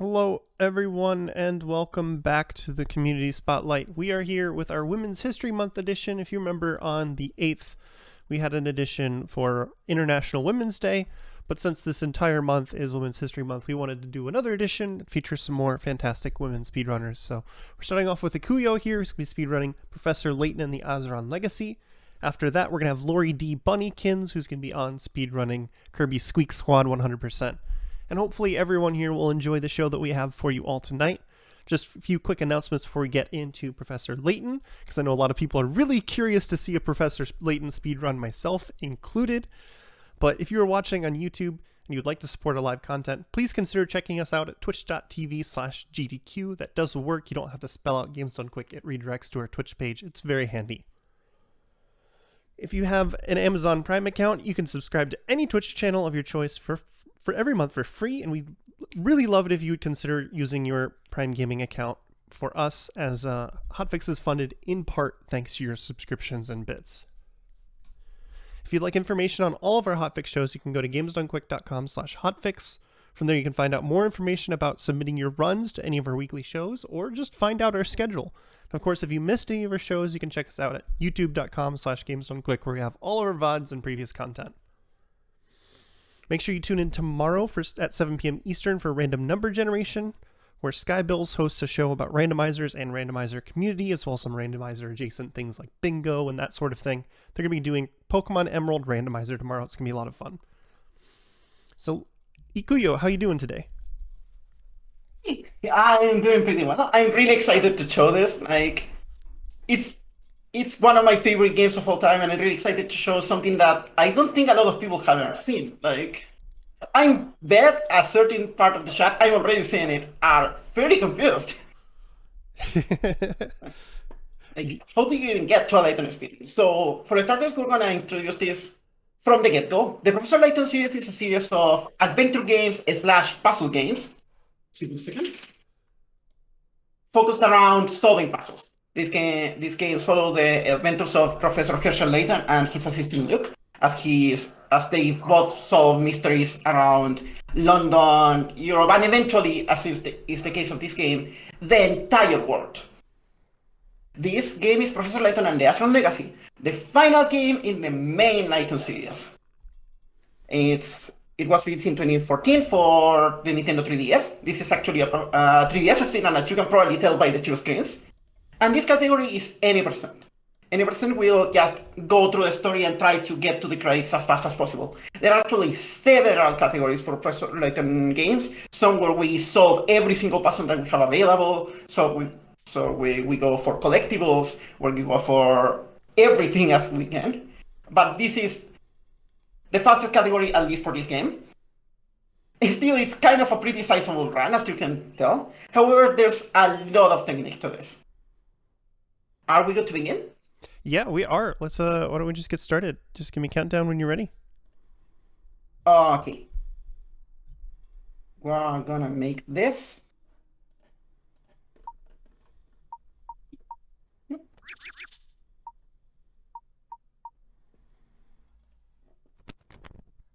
Hello, everyone, and welcome back to the Community Spotlight. We are here with our Women's History Month edition. If you remember, on the 8th, we had an edition for International Women's Day, but since this entire month is Women's History Month, we wanted to do another edition that features some more fantastic women speedrunners. So we're starting off with Ikuyo here, who's going to be speedrunning Professor Layton and the Azran Legacy. After that, we're going to have Lori D. Bunnykins, who's going to be on speedrunning Kirby Squeak Squad 100%. And hopefully everyone here will enjoy the show that we have for you all tonight. Just a few quick announcements before we get into Professor Layton, because I know a lot of people are really curious to see a Professor Layton speedrun, myself included. But if you're watching on YouTube and you'd like to support our live content, please consider checking us out at twitch.tv/GDQ. That does work. You don't have to spell out Games Done Quick. It redirects to our Twitch page. It's very handy. If you have an Amazon Prime account, you can subscribe to any Twitch channel of your choice for every month for free, and we'd really love it if you would consider using your Prime Gaming account for us, as Hotfix is funded in part thanks to your subscriptions and bits. If you'd like information on all of our Hotfix shows, you can go to gamesdonequick.com/hotfix. From there you can find out more information about submitting your runs to any of our weekly shows, or just find out our schedule. And of course, if you missed any of our shows, you can check us out at youtube.com/gamesdonequick, where we have all of our VODs and previous content. Make sure you tune in tomorrow at 7 p.m. Eastern for Random Number Generation, where Skybills hosts a show about randomizers and randomizer community, as well as some randomizer adjacent things like bingo and that sort of thing. They're going to be doing Pokemon Emerald Randomizer tomorrow. It's going to be a lot of fun. So, Ikuyo, how you doing today? I'm doing pretty well. I'm really excited to show this. It's one of my favorite games of all time, and I'm really excited to show something that I don't think a lot of people have ever seen. I bet a certain part of the chat, I'm already seeing it, are fairly confused. How do you even get to a Layton experience? So, for starters, we're gonna introduce this from the get-go. The Professor Layton series is a series of adventure games / puzzle games. Excuse me a second. Focused around solving puzzles. These games follow the adventures of Professor Herschel Layton and his assistant Luke, as they both solve mysteries around London, Europe, and eventually, as is the case of this game, the entire world. This game is Professor Layton and the Azran Legacy, the final game in the main Layton series. It was released in 2014 for the Nintendo 3DS. This is actually a 3DS spin, and as you can probably tell by the two screens. And this category is any percent. Any percent will just go through the story and try to get to the credits as fast as possible. There are actually several categories for Professor Layton games. Some where we solve every single puzzle that we have available. So we go for collectibles, where we go for everything as we can. But this is the fastest category, at least for this game. Still, it's kind of a pretty sizable run, as you can tell. However, there's a lot of technique to this. Are we good to begin? Yeah, we are. Let's why don't we just get started? Just give me a countdown when you're ready. Okay. We're gonna make this.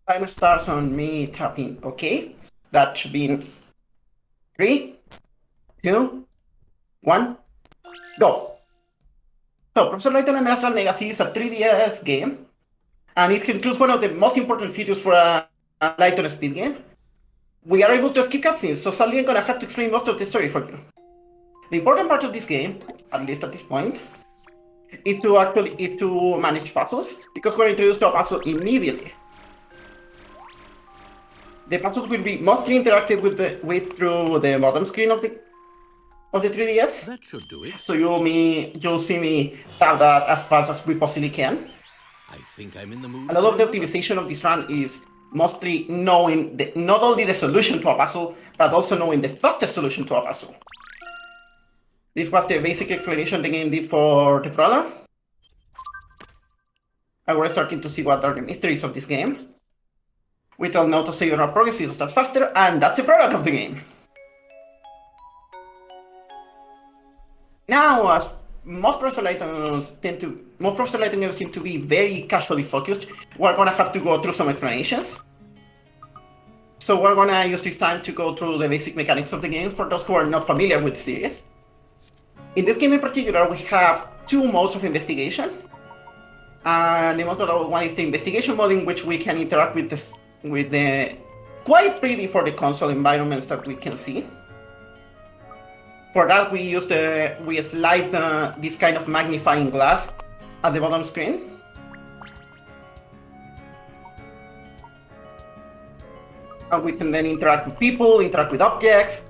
Timer starts on me tapping OK. That should be in 3, 2, 1, go. So, Professor Layton and Azran Legacy is a 3DS game, and it includes one of the most important features for a Layton speed game. We are able to skip cutscenes, so sadly I'm gonna have to explain most of the story for you. The important part of this game, at least at this point, is to manage puzzles, because we're introduced to a puzzle immediately. The puzzles will be mostly interacted with through the bottom screen of the 3DS. That should do it. So you'll see me tap that as fast as we possibly can. I think I'm in the mood. A lot of the optimization of this run is mostly knowing not only the solution to a puzzle, but also knowing the fastest solution to a puzzle. This was the basic explanation the game did for the prologue. And we're starting to see what are the mysteries of this game. We tell now to save our progress because that's faster, and that's the prologue of the game. Now, as most Professor Layton games tend to be very casually focused, we're gonna have to go through some explanations. So we're gonna use this time to go through the basic mechanics of the game for those who are not familiar with the series. In this game in particular, we have two modes of investigation. And the most notable one is the investigation mode, in which we can interact with the quite pretty for the console environments that we can see. For that, we slide this kind of magnifying glass at the bottom screen. And we can then interact with people, interact with objects,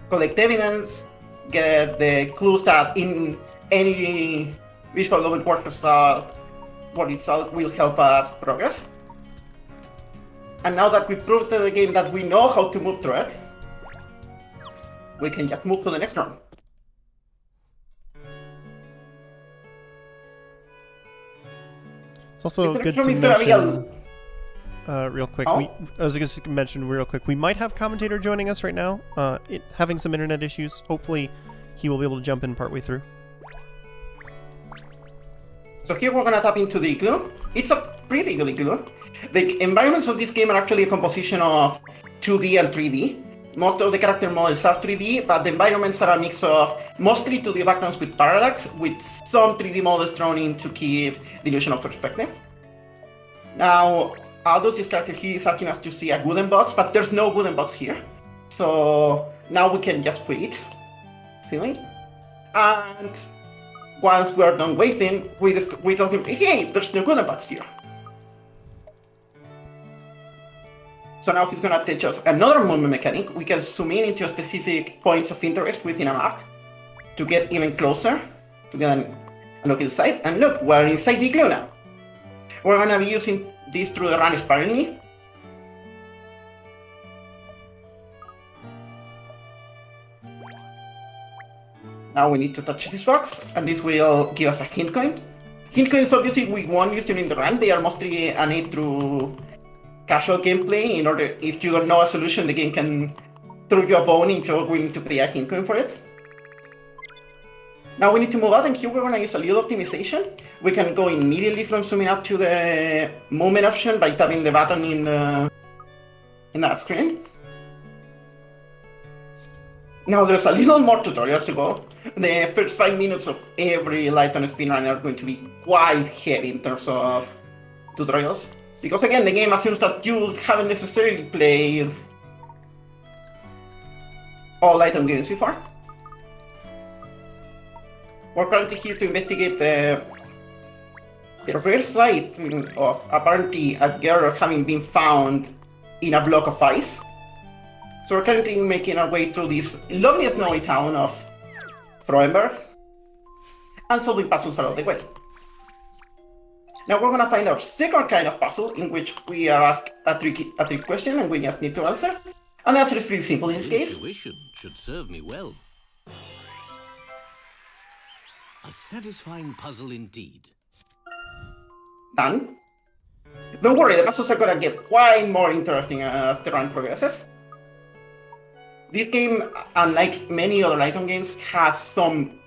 collect evidence, get the clues that in any visual novel work result will help us progress. And now that we proved to the game that we know how to move through it, we can just move to the next round. It's also good to mention, real quick, I was going to mention real quick, we might have commentator joining us right now, having some internet issues. Hopefully he will be able to jump in partway through. So here we're going to tap into the igloo. It's a pretty good igloo. The environments of this game are actually a composition of 2D and 3D. Most of the character models are 3D, but the environments are a mix of mostly 2D backgrounds with parallax, with some 3D models thrown in to keep the illusion of perspective. Now, Aldous, this character here, is asking us to see a wooden box, but there's no wooden box here. So now we can just quit stealing. And once we're done waiting, we tell him, hey, there's no wooden box here. So now he's gonna teach us another movement mechanic. We can zoom in into specific points of interest within a map to get even closer, to get a look inside. And look, we're inside the igloo now. We're gonna be using this through the run sparingly. Now we need to touch this box, and this will give us a hint coin. Hint coins, obviously, we won't use during the run. They are mostly an aid through casual gameplay. In order, if you don't know a solution, the game can throw you a bone if you're willing to pay a hint coin for it. Now we need to move out, and here we're going to use a little optimization. We can go immediately from zooming out to the movement option by tapping the button in that screen. Now there's a little more tutorials to go. The first 5 minutes of every Layton speedrun are going to be quite heavy in terms of tutorials. Because again, the game assumes that you haven't necessarily played all Layton games before. We're currently here to investigate the rare sight of apparently a girl having been found in a block of ice. So we're currently making our way through this lovely snowy town of Frauenberg and solving puzzles along the way. Now we're going to find our second kind of puzzle, in which we are asked a trick question and we just need to answer. And the answer is pretty simple in this case. Intuition should serve me well. A satisfying puzzle indeed. Done. Don't worry, the puzzles are going to get quite more interesting as the run progresses. This game, unlike many other Layton games, has some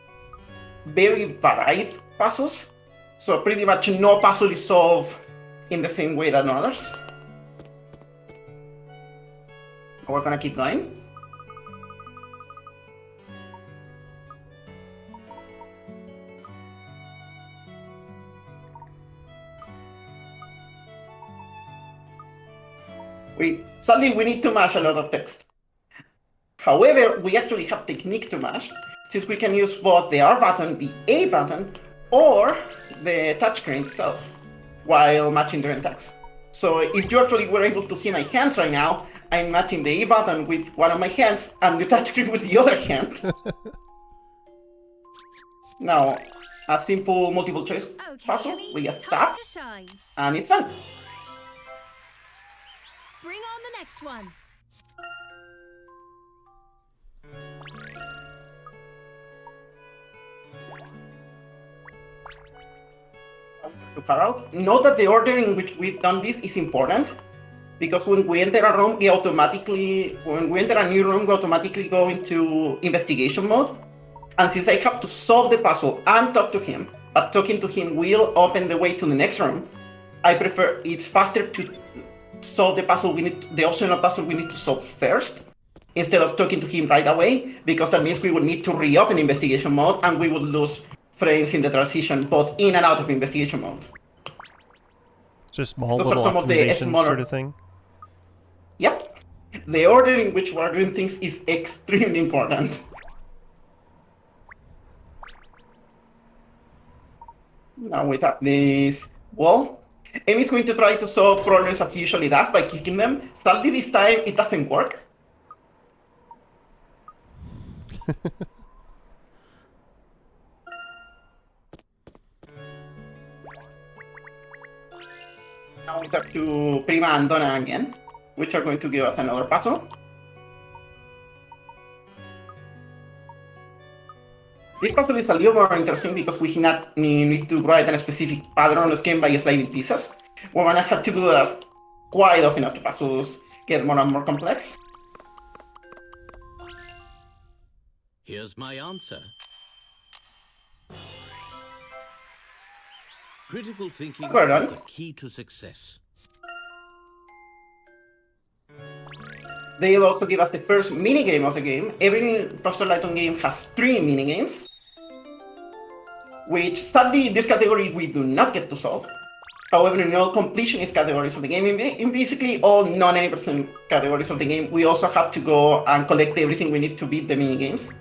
very varied puzzles. So pretty much no puzzle is solved in the same way than others. We're gonna keep going. Sadly, we need to mash a lot of text. However, we actually have technique to mash, since we can use both the R button, the A button, or the touchscreen itself while matching different text. So if you actually were able to see my hands right now, I'm matching the A button with one of my hands and the touchscreen with the other hand. Now, a simple multiple choice puzzle, we just tap, and it's done. Bring on the next one. To far out. Note that the order in which we've done this is important, because when we enter a room, we automatically go into investigation mode. And since I have to solve the puzzle and talk to him, but talking to him will open the way to the next room, I prefer it's faster to solve the optional puzzle we need to solve first, instead of talking to him right away, because that means we would need to reopen investigation mode and we would lose frames in the transition, both in and out of investigation mode. Just small Those little are some of the optimizations smaller sort of thing. Yep. The order in which we're doing things is extremely important. Now we tap this wall. Amy's going to try to solve problems as she usually does by kicking them. Sadly, this time it doesn't work. Now we talk to Prima and Donna again, which are going to give us another puzzle. This puzzle is a little more interesting because we not need to write a specific pattern on the scheme by sliding pieces. We're gonna have to do that quite often as the puzzles get more and more complex. Here's my answer. Critical thinking Well done. is the key to success. They'll also give us the first minigame of the game. Every Professor Layton game has 3 minigames, which sadly in this category we do not get to solve. However, in all completionist categories of the game, in basically all non-80% categories of the game, we also have to go and collect everything we need to beat the minigames.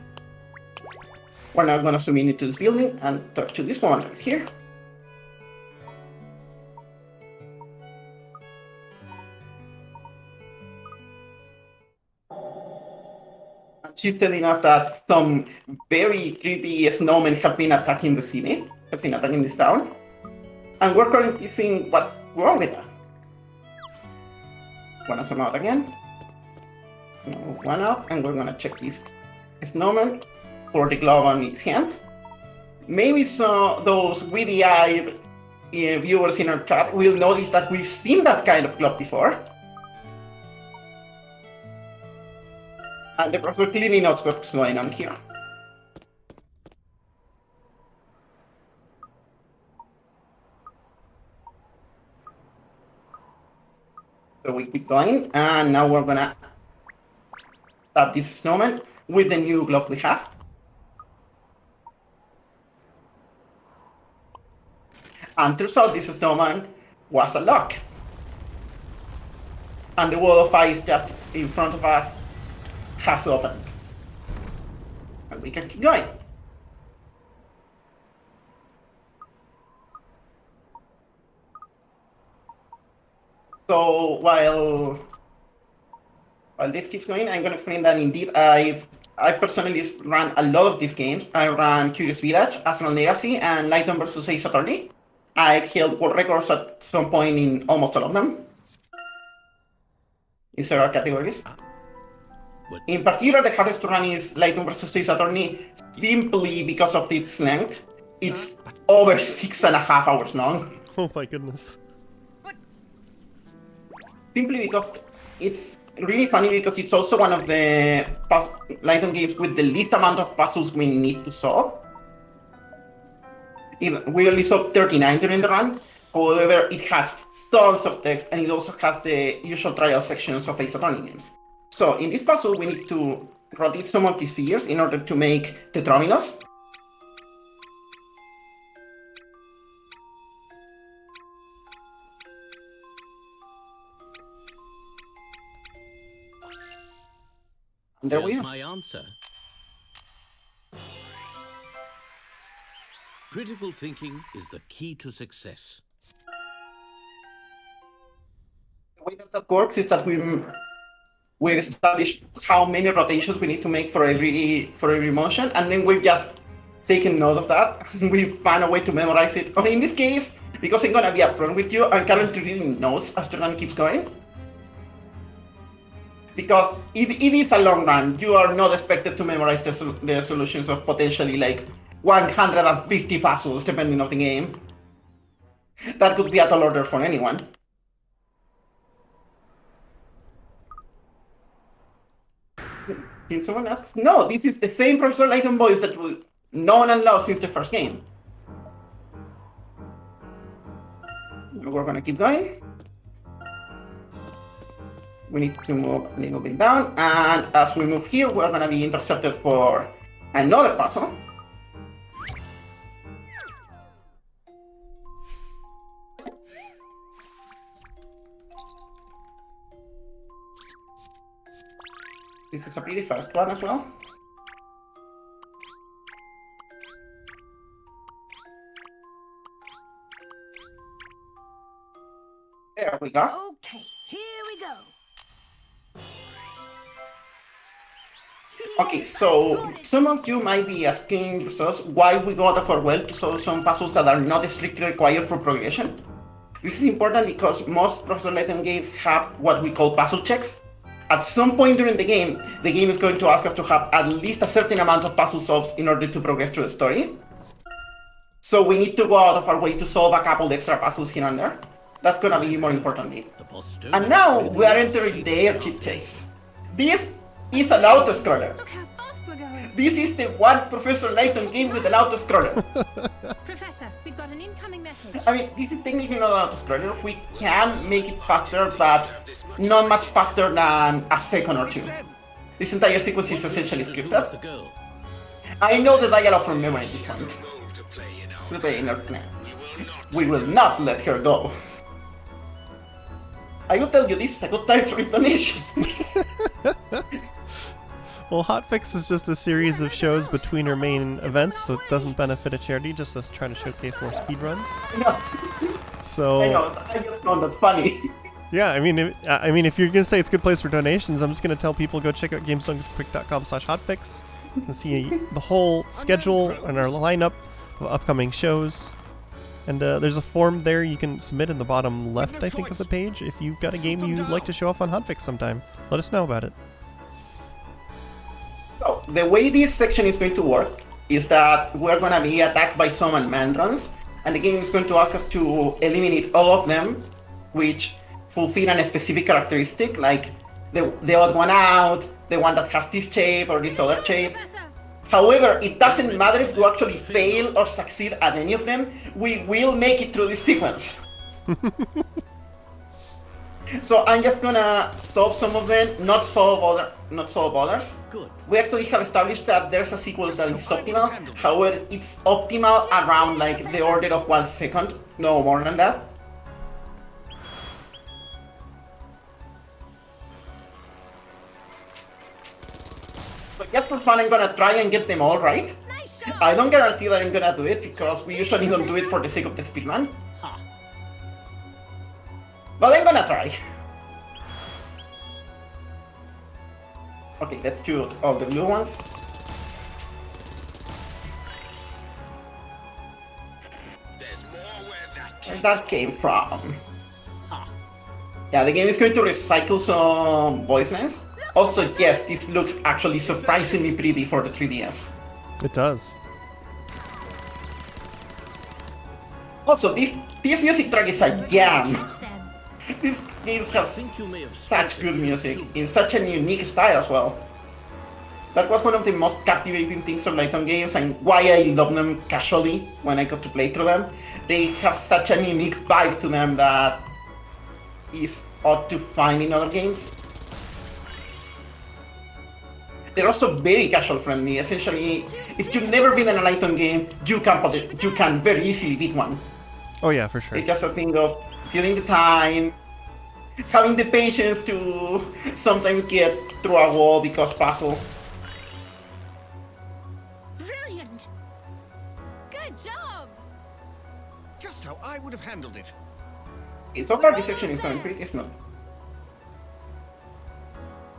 We're now going to zoom into this building and talk to this one right here. She's telling us that some very creepy snowmen have been attacking the city, have been attacking this town. And we're currently seeing what's wrong with that. Wanna zoom out again. Move one out, and we're gonna check this snowman for the glove on its hand. Maybe those weedy-eyed viewers in our chat will notice that we've seen that kind of glove before. And the professor clearly knows what's going on here. So we keep going, and now we're gonna tap this snowman with the new glove we have. And turns out this snowman was a lock. And the wall of ice just in front of us has opened. And we can keep going. So while this keeps going, I'm going to explain that indeed I personally ran a lot of these games. I ran Curious Village, Azran Legacy, and Layton vs. Ace Attorney. I've held world records at some point in almost all of them, in several categories. In particular, the hardest to run is Layton vs. Ace Attorney, simply because of its length. It's over 6.5 hours long. Oh my goodness. Simply because it's really funny, because it's also one of the Layton games with the least amount of puzzles we need to solve. We only solved 39 during the run. However, it has tons of text, and it also has the usual trial sections of Ace Attorney games. So in this puzzle, we need to rotate some of these figures in order to make tetrominos. And there we Here's are. my answer. Critical thinking is the key to success. The way that works is that we've established how many rotations we need to make for every motion, and then we've just taken note of that. We've found a way to memorize it. Okay, in this case, because I'm gonna be upfront with you, I'm currently reading notes as the run keeps going. Because it is a long run, you are not expected to memorize the solutions of potentially like 150 puzzles, depending on the game. That could be a tall order for anyone. Since someone asks, no, this is the same Professor Layton voice that we've known and loved since the first game. We're gonna keep going. We need to move a little bit down, and as we move here, we're gonna be intercepted for another puzzle. This is a pretty fast one as well. There we go. Okay, here we go. Okay, so some of you might be asking yourselves why we go out of our way to solve some puzzles that are not strictly required for progression. This is important because most Professor Layton games have what we call puzzle checks. At some point during the game is going to ask us to have at least a certain amount of puzzle solves in order to progress through the story. So we need to go out of our way to solve a couple extra puzzles here and there. That's gonna be more importantly. And now we are entering the airship chase. This is an auto-scroller. Look how fast we're going. This is the one Professor Layton game with an auto-scroller. Professor, we've got an incoming message. I mean, this is technically not an auto-scroller. We can make it faster, but not much faster than a second or two. This entire sequence is essentially scripted. The girl. I know the dialogue from memory at this point. We will not let her go. I will tell you, this is a good time to read donations. Well, Hotfix is just a series of shows between our main events, so it doesn't benefit a charity, just us trying to showcase more speedruns. So I know, I just found that funny. yeah, I mean, if you're gonna say it's a good place for donations, I'm just gonna tell people go check out gamesdonequick.com/hotfix and see the whole schedule and our lineup of upcoming shows. And there's a form there you can submit in the bottom left, I think, of the page. If you've got a game you'd like to show off on Hotfix sometime, let us know about it. So, the way this section is going to work is that we're going to be attacked by some unmanned drones, and the game is going to ask us to eliminate all of them, which fulfill a specific characteristic, like the odd one out, the one that has this shape or this other shape. Professor, However, it doesn't matter if we actually fail or succeed at any of them, we will make it through this sequence. So I'm just gonna solve some of them, not solve others. Good. We actually have established that there's a sequence that is optimal. However, it's optimal around like the order of 1 second, no more than that. But just for fun, I'm gonna try and get them all right. nice shot. I don't guarantee that I'm gonna do it because we usually don't do it for the sake of the speedrun. Ha. But I'm gonna try. Okay, let's shoot all the blue ones. Where that came from? Ha. Yeah, the game is going to recycle some voicemails. Also, yes, this looks actually surprisingly pretty for the 3DS. It does. Also, this music track is a jam. Catch them. These games have Think you may have such good music in such a unique style as well. That was one of the most captivating things of Layton games and why I love them casually when I got to play through them. They have such a unique vibe to them that is odd to find in other games. They're also very casual friendly. Essentially, if you've never been in a Layton game, you can very easily beat one. Oh yeah, for sure. It's just a thing of feeling the time, having the patience to sometimes get through a wall because puzzle. Brilliant. Good job. Just how I would have handled it. So far, this section is going pretty smooth.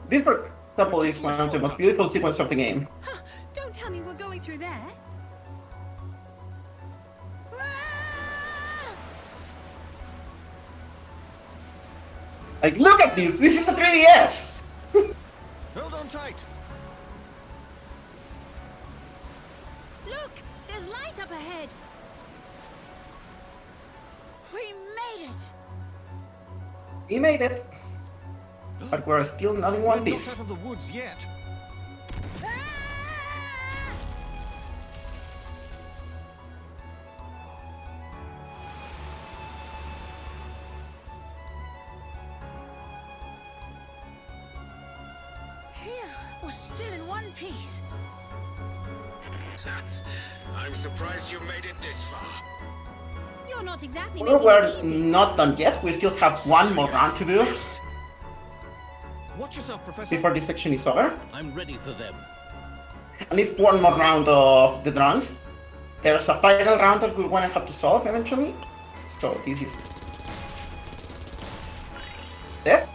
This, for example, is one of the most beautiful sequences of the game. Huh, don't tell me we're going through there. Ah! Like, look at this! This is a 3DS! Hold on tight. Look, there's light up ahead. We made it. We made it! But we're still not in one We're piece. not out of the woods yet. Ah! Phew, we're still in one piece. I'm surprised you made it this far. You're not exactly Well, making we're it easy. not done yet. We still have one more round to do Watch yourself, Professor. before this section is over. I'm ready for them. At least one more round of the drones. There's a final round that we're gonna have to solve eventually. So this is this.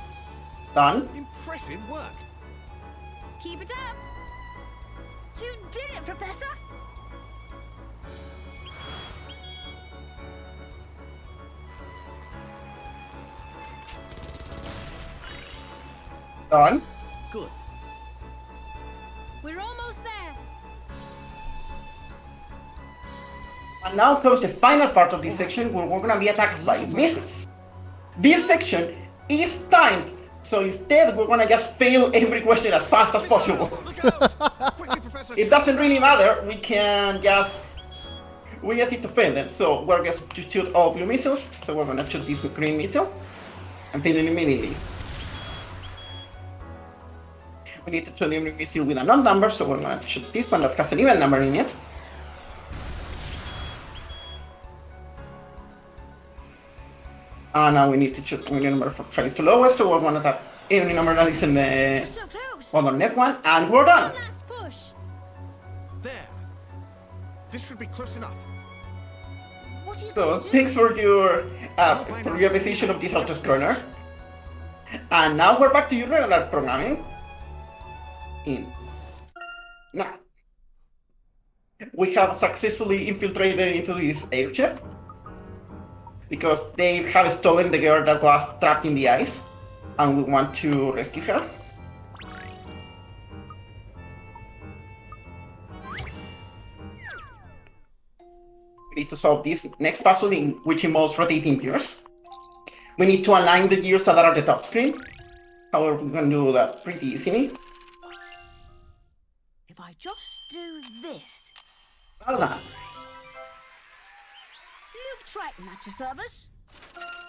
Done. Impressive work. Keep it up. You did it, Professor. Done. Good. We're almost there. And now comes the final part of this section where we're gonna be attacked by missiles. This section is timed, so instead we're gonna just fail every question as fast as possible. Look out! Quickly, Professor. It doesn't really matter, we just need to fail them. So we're going to shoot all blue missiles, so we're gonna shoot this green missile and fail it immediately. We need to shoot every missile with an odd number, so we're gonna shoot this one that has an even number in it. And now we need to choose any number from highest to lowest, so we're gonna tap any number that is in the So close. bottom left one, and we're done! One last push. There. This should be close enough. What are you So gonna do? thanks for your realization of this Autos corner. And now we're back to your regular programming. Now, we have successfully infiltrated into this airship because they have stolen the girl that was trapped in the ice, and we want to rescue her. We need to solve this next puzzle, in which involves rotating gears. We need to align the gears that are at the top screen. However, we can do that pretty easily. If I just do this. Well done. Luke Triton at your service.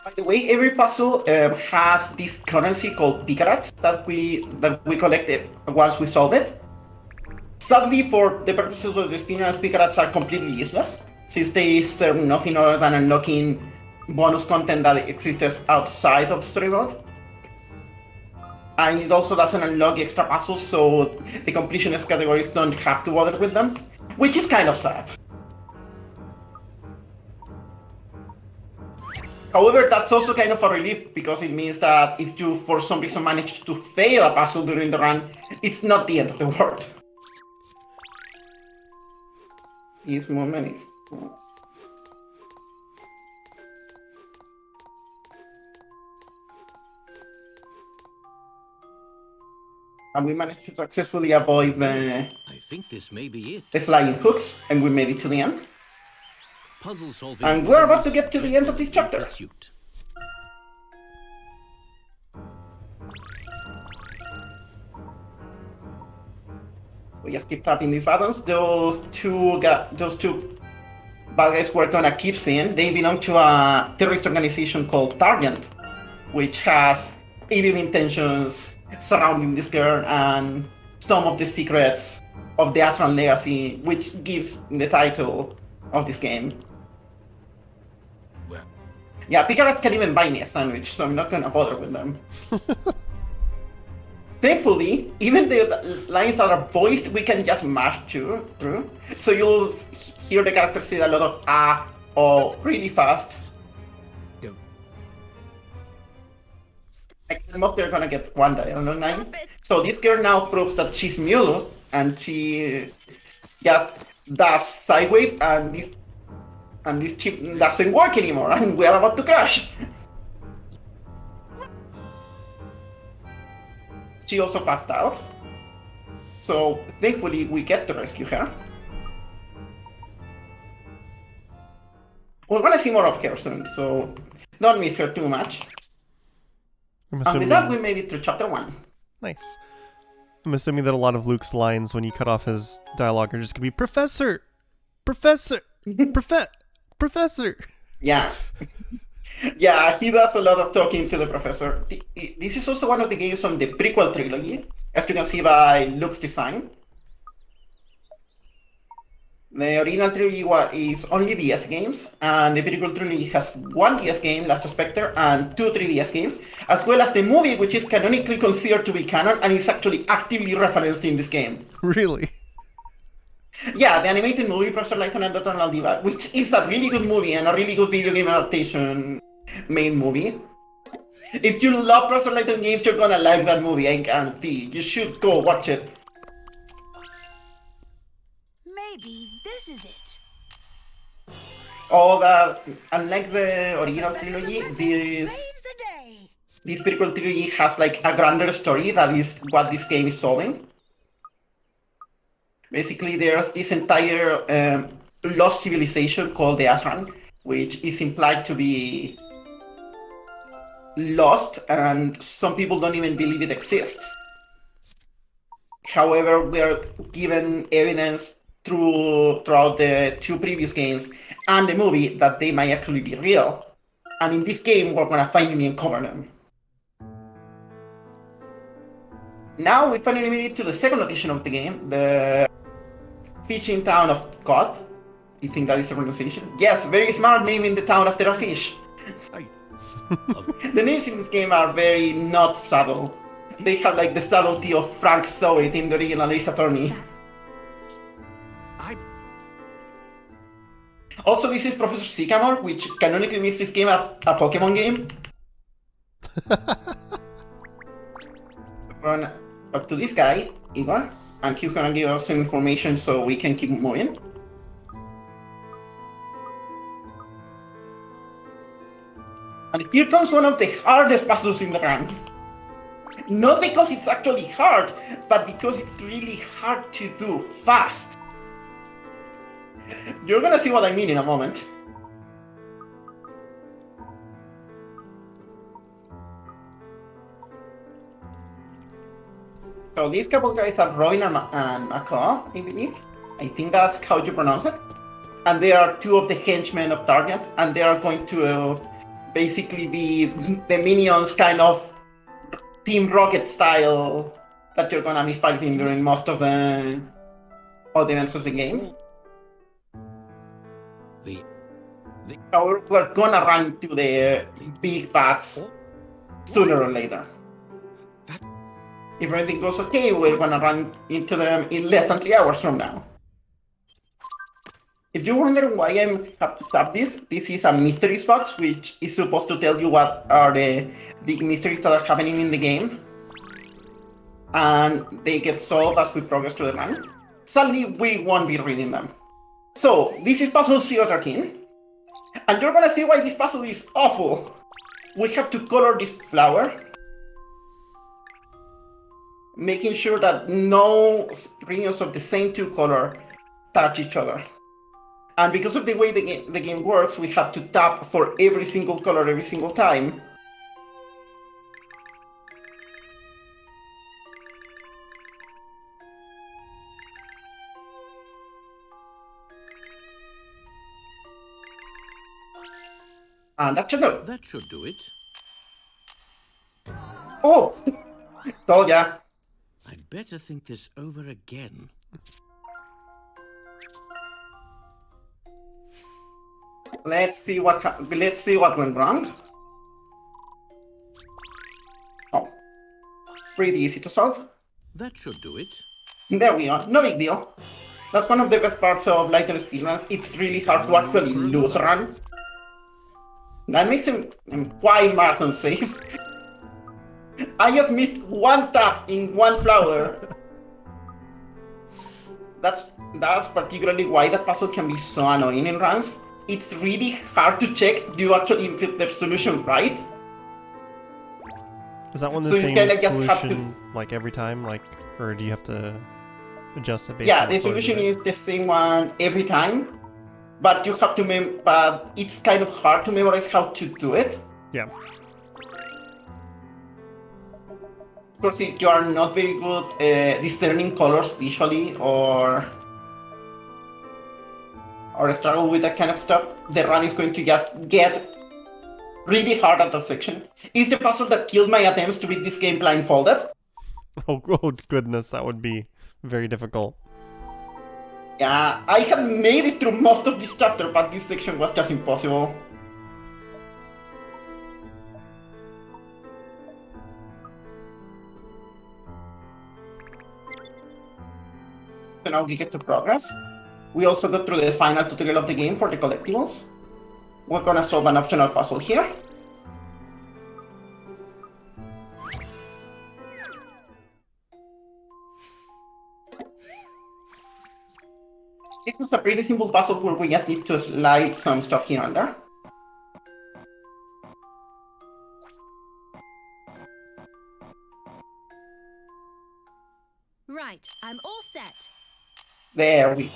By the way, every puzzle has this currency called picarats that we collect once we solve it. Sadly, for the purposes of the experience, picarats are completely useless, since they serve nothing other than unlocking bonus content that exists outside of the story mode. And it also doesn't unlock extra puzzles, so the completionist categories don't have to bother with them, which is kind of sad. However, that's also kind of a relief, because it means that if you for some reason manage to fail a puzzle during the run, it's not the end of the world. This moment is... And we managed to successfully avoid I think this may be it. the flying hooks, and we made it to the end. Puzzle solving. And is we're a about to get to the end of this risky chapter. pursuit. We just keep tapping these buttons. Those two bad guys we're gonna keep seeing, they belong to a terrorist organization called Targent, which has evil intentions surrounding this girl and some of the secrets of the Azran legacy, which gives the title of this game. Well, Yeah, picarats can even buy me a sandwich, so I'm not gonna bother with them. Thankfully, even the lines that are voiced, we can just mash through. So you'll hear the character say a lot of oh really fast. don't. I'm up there gonna get one dialogue line. Stop it. So this girl now proves that she's Mulu, and she just does sidewave, and this chip doesn't work anymore, and we are about to crash. She also passed out, so thankfully we get to rescue her. We're gonna see more of her soon, so don't miss her too much. I'm And assuming, with that, we made it through chapter 1. nice. I'm assuming that a lot of Luke's lines when you cut off his dialogue are just gonna be Professor, Professor, Professor. Yeah. Yeah, he does a lot of talking to the professor. This is also one of the games on the prequel trilogy, as you can see by Luke's design. The original trilogy is only DS games, and the prequel trilogy has one DS game, Last Spectre, and two 3DS games, as well as the movie, which is canonically considered to be canon and is actually actively referenced in this game. Really? Yeah, the animated movie, Professor Layton and Dr. Aldiva, which is a really good movie and a really good video game adaptation main movie. If you love Professor Layton games, you're gonna like that movie, I guarantee. You should go watch it. Maybe this is it. All that, unlike the original trilogy, Saves the day. this prequel trilogy has like a grander story that is what this game is solving. Basically, there's this entire lost civilization called the Azran, which is implied to be lost, and some people don't even believe it exists. However, we are given evidence throughout the two previous games and the movie that they might actually be real. And in this game, we're gonna finally uncover them. Now we finally made it to the second location of the game, the fishing town of God. You think that is the pronunciation? Yes, very smart name in the town after a fish. The names in this game are very not subtle. They have like the subtlety of Frank Soet in the original Ace Attorney. Also, this is Professor Sycamore, which canonically makes this game a Pokemon game. We're gonna talk to this guy, Igor, and he's gonna give us some information so we can keep moving. And here comes one of the hardest puzzles in the run. Not because it's actually hard, but because it's really hard to do fast. You're gonna see what I mean in a moment. So these couple guys are Robin and Macaw, I believe. I think that's how you pronounce it. And they are two of the henchmen of Target, and they are going to basically be the minions, kind of Team Rocket style, that you're gonna be fighting during most of the events of the game. However, we're gonna run to the big bats sooner or later. If everything goes okay, we're gonna run into them in less than 3 hours from now. If you're wondering why I'm up this is a mystery box, which is supposed to tell you what are the big mysteries that are happening in the game. And they get solved as we progress through the run. Sadly, we won't be reading them. So, this is puzzle 013. And you're gonna see why this puzzle is awful. We have to color this flower, making sure that no rings of the same two color touch each other. And because of the way the game works, we have to tap for every single color every single time. And that should do it. That should do it. Oh! Told ya. I'd better think this over again. Let's see what went wrong. Oh, pretty easy to solve. That should do it. There we are. No big deal. That's one of the best parts of Lighter speedruns. It's really hard to actually lose a run. That makes him quite marathon safe. I just missed one tap in one flower. That's particularly why that puzzle can be so annoying in runs. It's really hard to check, do you actually input the solution right? Is that one the So you same kinda just have solution like every time, like, or do you have to adjust it based Yeah, on the what color solution you is the same one every time, but you have to but it's kind of hard to memorize how to do it. Yeah. Of course, if you are not very good discerning colors visually or struggle with that kind of stuff, the run is going to just get really hard at that section is the puzzle that killed my attempts to beat this game blindfolded. Oh goodness, that would be very difficult. Yeah, I had made it through most of this chapter, but this section was just impossible. So now we get to progress. We also got through the final tutorial of the game for the collectibles. We're gonna solve an optional puzzle here. It was a pretty simple puzzle where we just need to slide some stuff here and there. Right, I'm all set. There we go.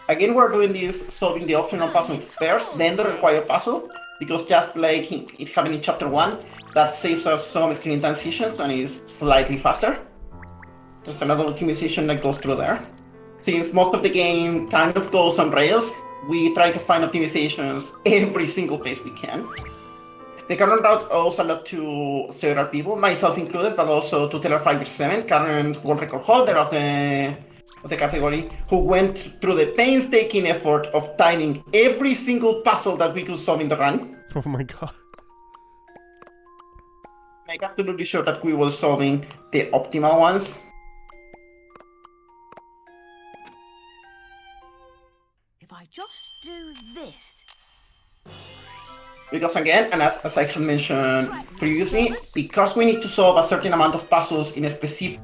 Again, we're doing this, solving the optional puzzle first, then the required puzzle, because just like it happened in chapter 1, that saves us some screen transitions and is slightly faster. There's another optimization that goes through there. Since most of the game kind of goes on rails, we try to find optimizations every single place we can. The current route owes a lot to several people, myself included, but also to Teller507, current world record holder of the category, who went through the painstaking effort of timing every single puzzle that we could solve in the run. Oh my god. Make absolutely sure that we were solving the optimal ones. If I just do this. Because again, and as I had mentioned previously, because we need to solve a certain amount of puzzles in a specific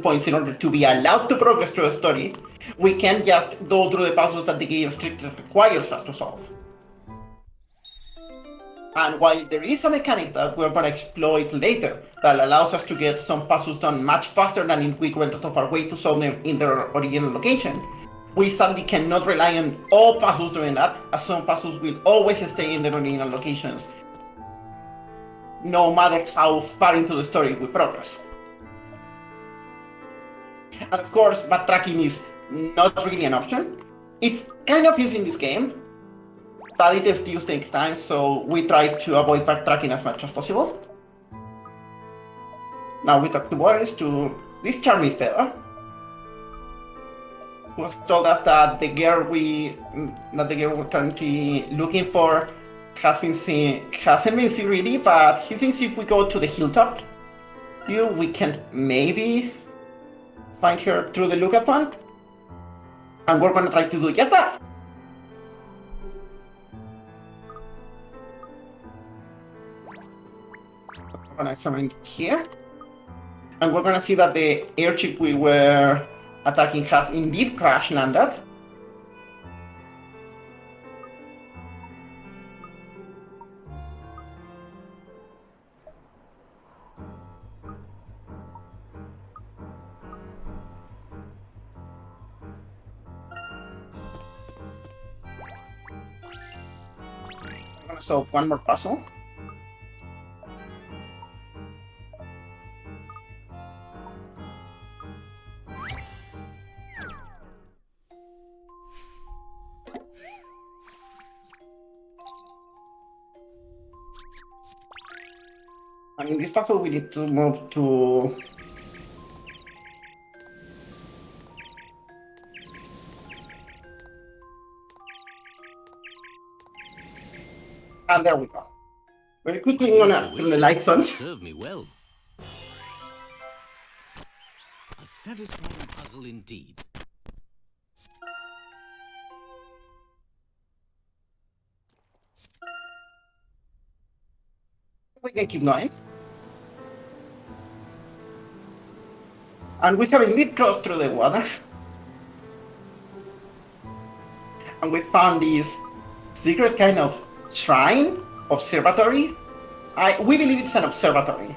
points in order to be allowed to progress through the story, we can't just go through the puzzles that the game strictly requires us to solve. And while there is a mechanic that we're going to exploit later that allows us to get some puzzles done much faster than if we went out of our way to solve them in their original location, we sadly cannot rely on all puzzles doing that, as some puzzles will always stay in their original locations, no matter how far into the story we progress. And of course, backtracking is not really an option. It's kind of easy in this game, but it still takes time, so we try to avoid backtracking as much as possible. Now we talk to Boris, to this charming fella, who has told us that the girl we're currently looking for hasn't been seen really, but he thinks if we go to the hilltop, we can maybe find her through the lookout point, and we're gonna try to do just that. We're gonna examine here, and we're gonna see that the airship we were attacking has indeed crash landed. I'm gonna solve one more puzzle. And in this puzzle we need to move to and there we go. Very quickly I'm gonna turn the lights on. Serve me well. A satisfying puzzle indeed. We can keep going. And we have indeed crossed through the water. And we found this secret kind of shrine, observatory. We believe it's an observatory.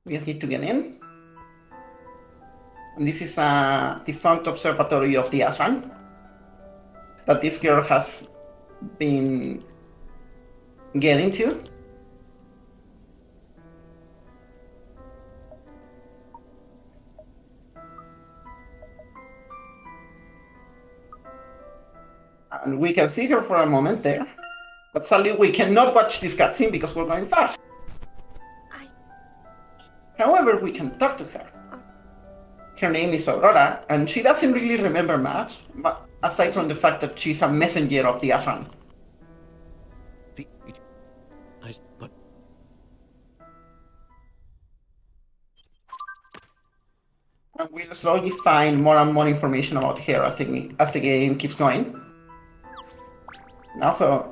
We just need to get in. And this is a defunct observatory of the Azran that this girl has been getting to. And we can see her for a moment there, but But sadly, we cannot watch this cutscene because we're going fast. However, we can talk to her. Her name is Aurora, and she doesn't really remember much, but aside from the fact that she's a messenger of the Azran. But And we'll slowly find more and more information about her as the game keeps going. Now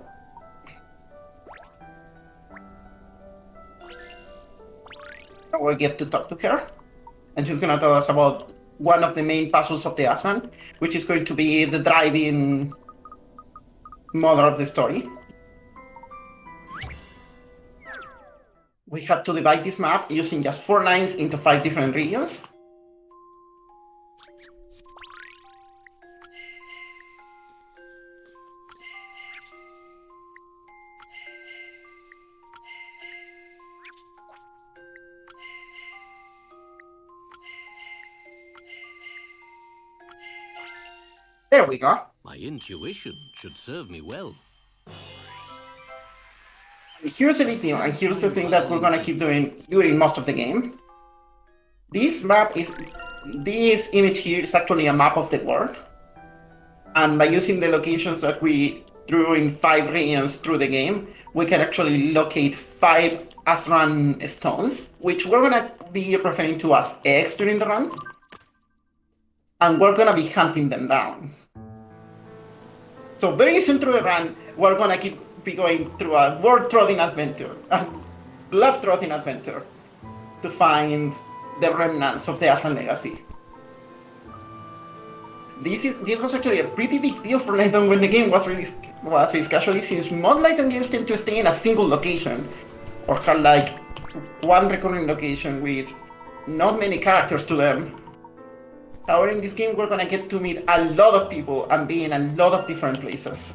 we'll get to talk to her, and she's gonna tell us about one of the main puzzles of the Azran, which is going to be the driving mother of the story. We have to divide this map using just 4 lines into 5 different regions. There we go. my intuition should serve me well. Here's the big deal, and here's the thing that we're gonna keep doing during most of the game. This image here is actually a map of the world. And by using the locations that we drew in 5 regions through the game, we can actually locate 5 Azran stones, which we're gonna be referring to as eggs during the run. And we're gonna be hunting them down. So very soon through the run, we're gonna be going through a world-trotting adventure, a love-trotting adventure, to find the remnants of the Azran legacy. This was actually a pretty big deal for Layton when the game was released casually, since most Layton games tend to stay in a single location, or have like one recurring location with not many characters to them. However, in this game, we're gonna get to meet a lot of people and be in a lot of different places.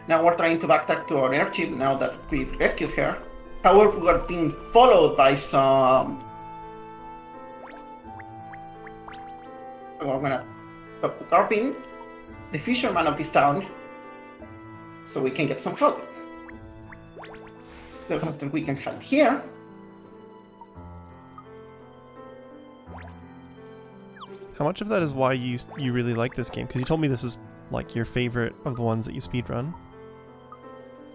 Now we're trying to backtrack to our airship now that we've rescued her. However, we're being followed by some... We're gonna talk to Carpin, the fisherman of this town, so we can get some help. Tells us that we can hide here. How much of that is why you really like this game? Because you told me this is like your favorite of the ones that you speedrun.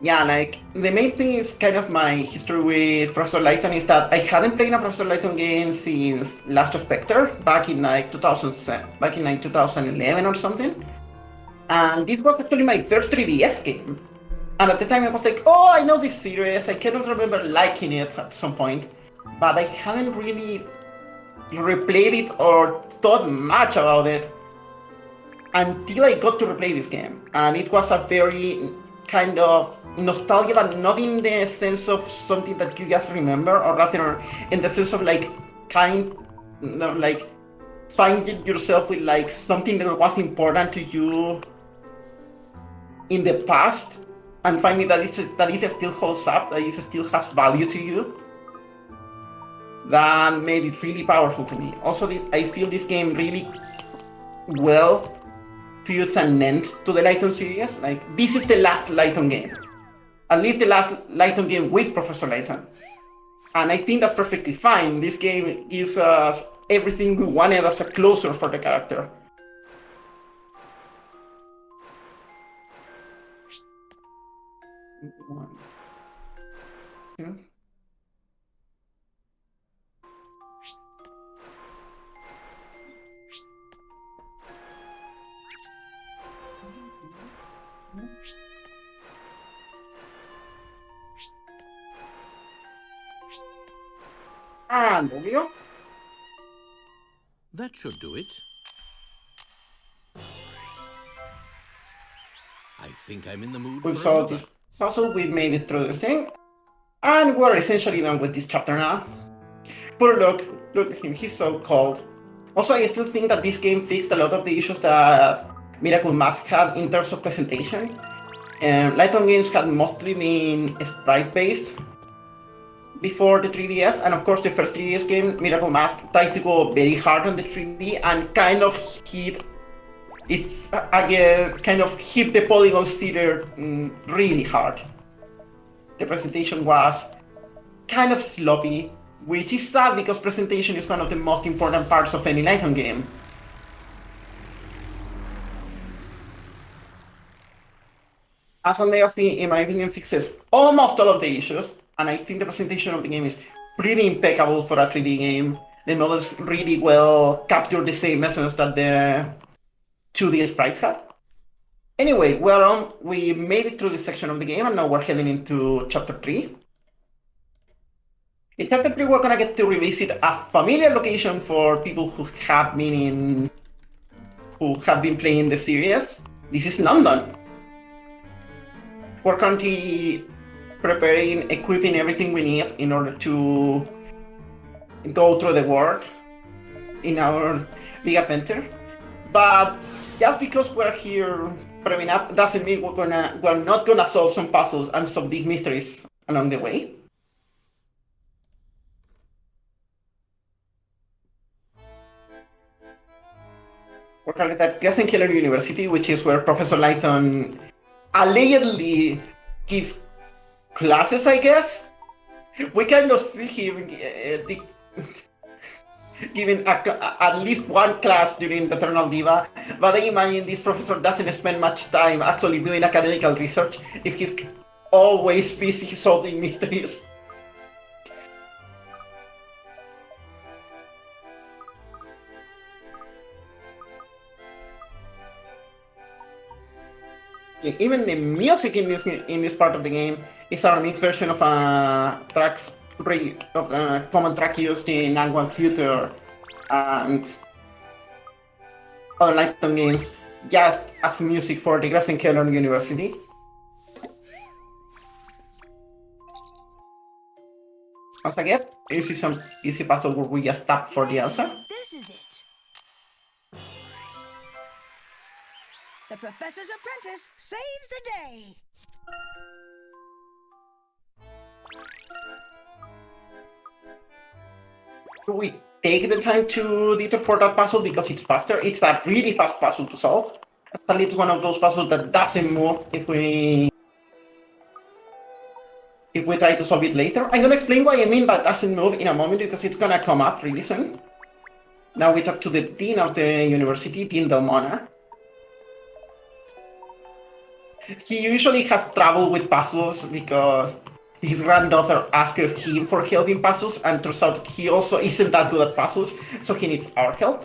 Yeah, like the main thing is kind of my history with Professor Layton is that I hadn't played a Professor Layton game since Last of Spectre back in like 2011 or something. And this was actually my first 3DS game. And at the time I was like, oh, I know this series. I cannot remember liking it at some point, but I hadn't really replayed it or thought much about it until I got to replay this game. And it was a very kind of nostalgia, but not in the sense of something that you just remember, or rather in the sense of like kind of like finding yourself with like something that was important to you in the past and finding that it still holds up, that it still has value to you. That made it really powerful to me. Also, I feel this game really well puts an end to the Layton series. Like, this is the last Layton game. At least the last Layton game with Professor Layton. And I think that's perfectly fine. This game gives us everything we wanted as a closure for the character. Yeah. And there we go. That should do it. I think I'm in the mood We for saw another. this puzzle, we made it through this thing, and we're essentially done with this chapter now. Poor look at him, he's so cold. Also, I still think that this game fixed a lot of the issues that Miracle Mask had in terms of presentation. Layton games had mostly been sprite-based before the 3DS, and of course the first 3DS game, Miracle Mask, tried to go very hard on the 3D and kind of hit it's again kind of hit the polygon theater really hard. The presentation was kind of sloppy, which is sad because presentation is one of the most important parts of any Layton game. Azran Legacy, in my opinion, fixes almost all of the issues, and I think the presentation of the game is pretty impeccable for a 3D game. The models really well capture the same essence that the 2D sprites have. Anyway, we made it through this section of the game, and now we're heading into Chapter 3. In Chapter 3, we're gonna get to revisit a familiar location for people who have been playing the series. This is London. We're currently preparing, equipping everything we need in order to go through the world in our big adventure. But just because we're here prepping up doesn't mean we're not gonna solve some puzzles and some big mysteries along the way. We're currently at Crescent University, which is where Professor Layton allegedly gives classes, I guess. We kind of see him giving at least one class during the Eternal Diva, but I imagine this professor doesn't spend much time actually doing academical research if he's always busy solving mysteries. Even the music in this part of the game is a remix version of a common track used in Angwan Future and other Layton games, just as music for the Crescent University. Once again, you see some easy puzzle where we just tap for the answer. This is it. The professor's apprentice saves the day. We take the time to detour for that puzzle because it's faster. It's a really fast puzzle to solve. Actually, it's one of those puzzles that doesn't move if we try to solve it later. I'm gonna explain what I mean by doesn't move in a moment because it's gonna come up really soon. Now we talk to the dean of the university, Dean Delmona. He usually has trouble with puzzles because his granddaughter asks him for help in puzzles, and turns out he also isn't that good at puzzles, so he needs our help.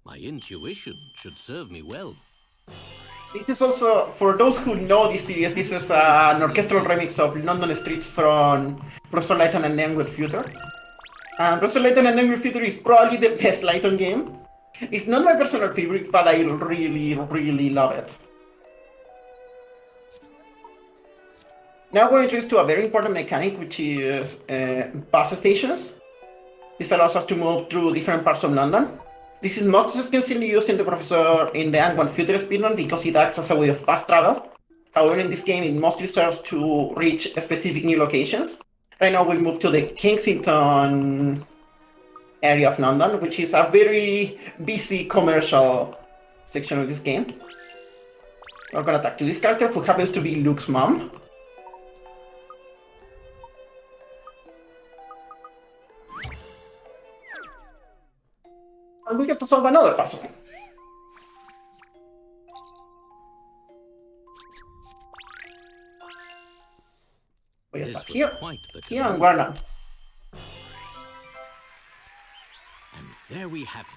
My intuition should serve me well. This is also, for those who know this series, this is an orchestral remix of London Streets from Professor Layton and Angwan Future. Professor Layton and Angwan Future is probably the best Layton game. It's not my personal favorite, but I really, really love it. Now we're introduced to a very important mechanic, which is bus stations. This allows us to move through different parts of London. This is not extensively used in the Angwan Future speedrun because it acts as a way of fast travel. However, in this game, it mostly serves to reach specific new locations. Right now, we move to the Kensington area of London, which is a very busy commercial section of this game. We're gonna talk to this character, who happens to be Luke's mom. And we get to solve another puzzle. We This start was here, quite the here and conundrum. where now? And there we have it.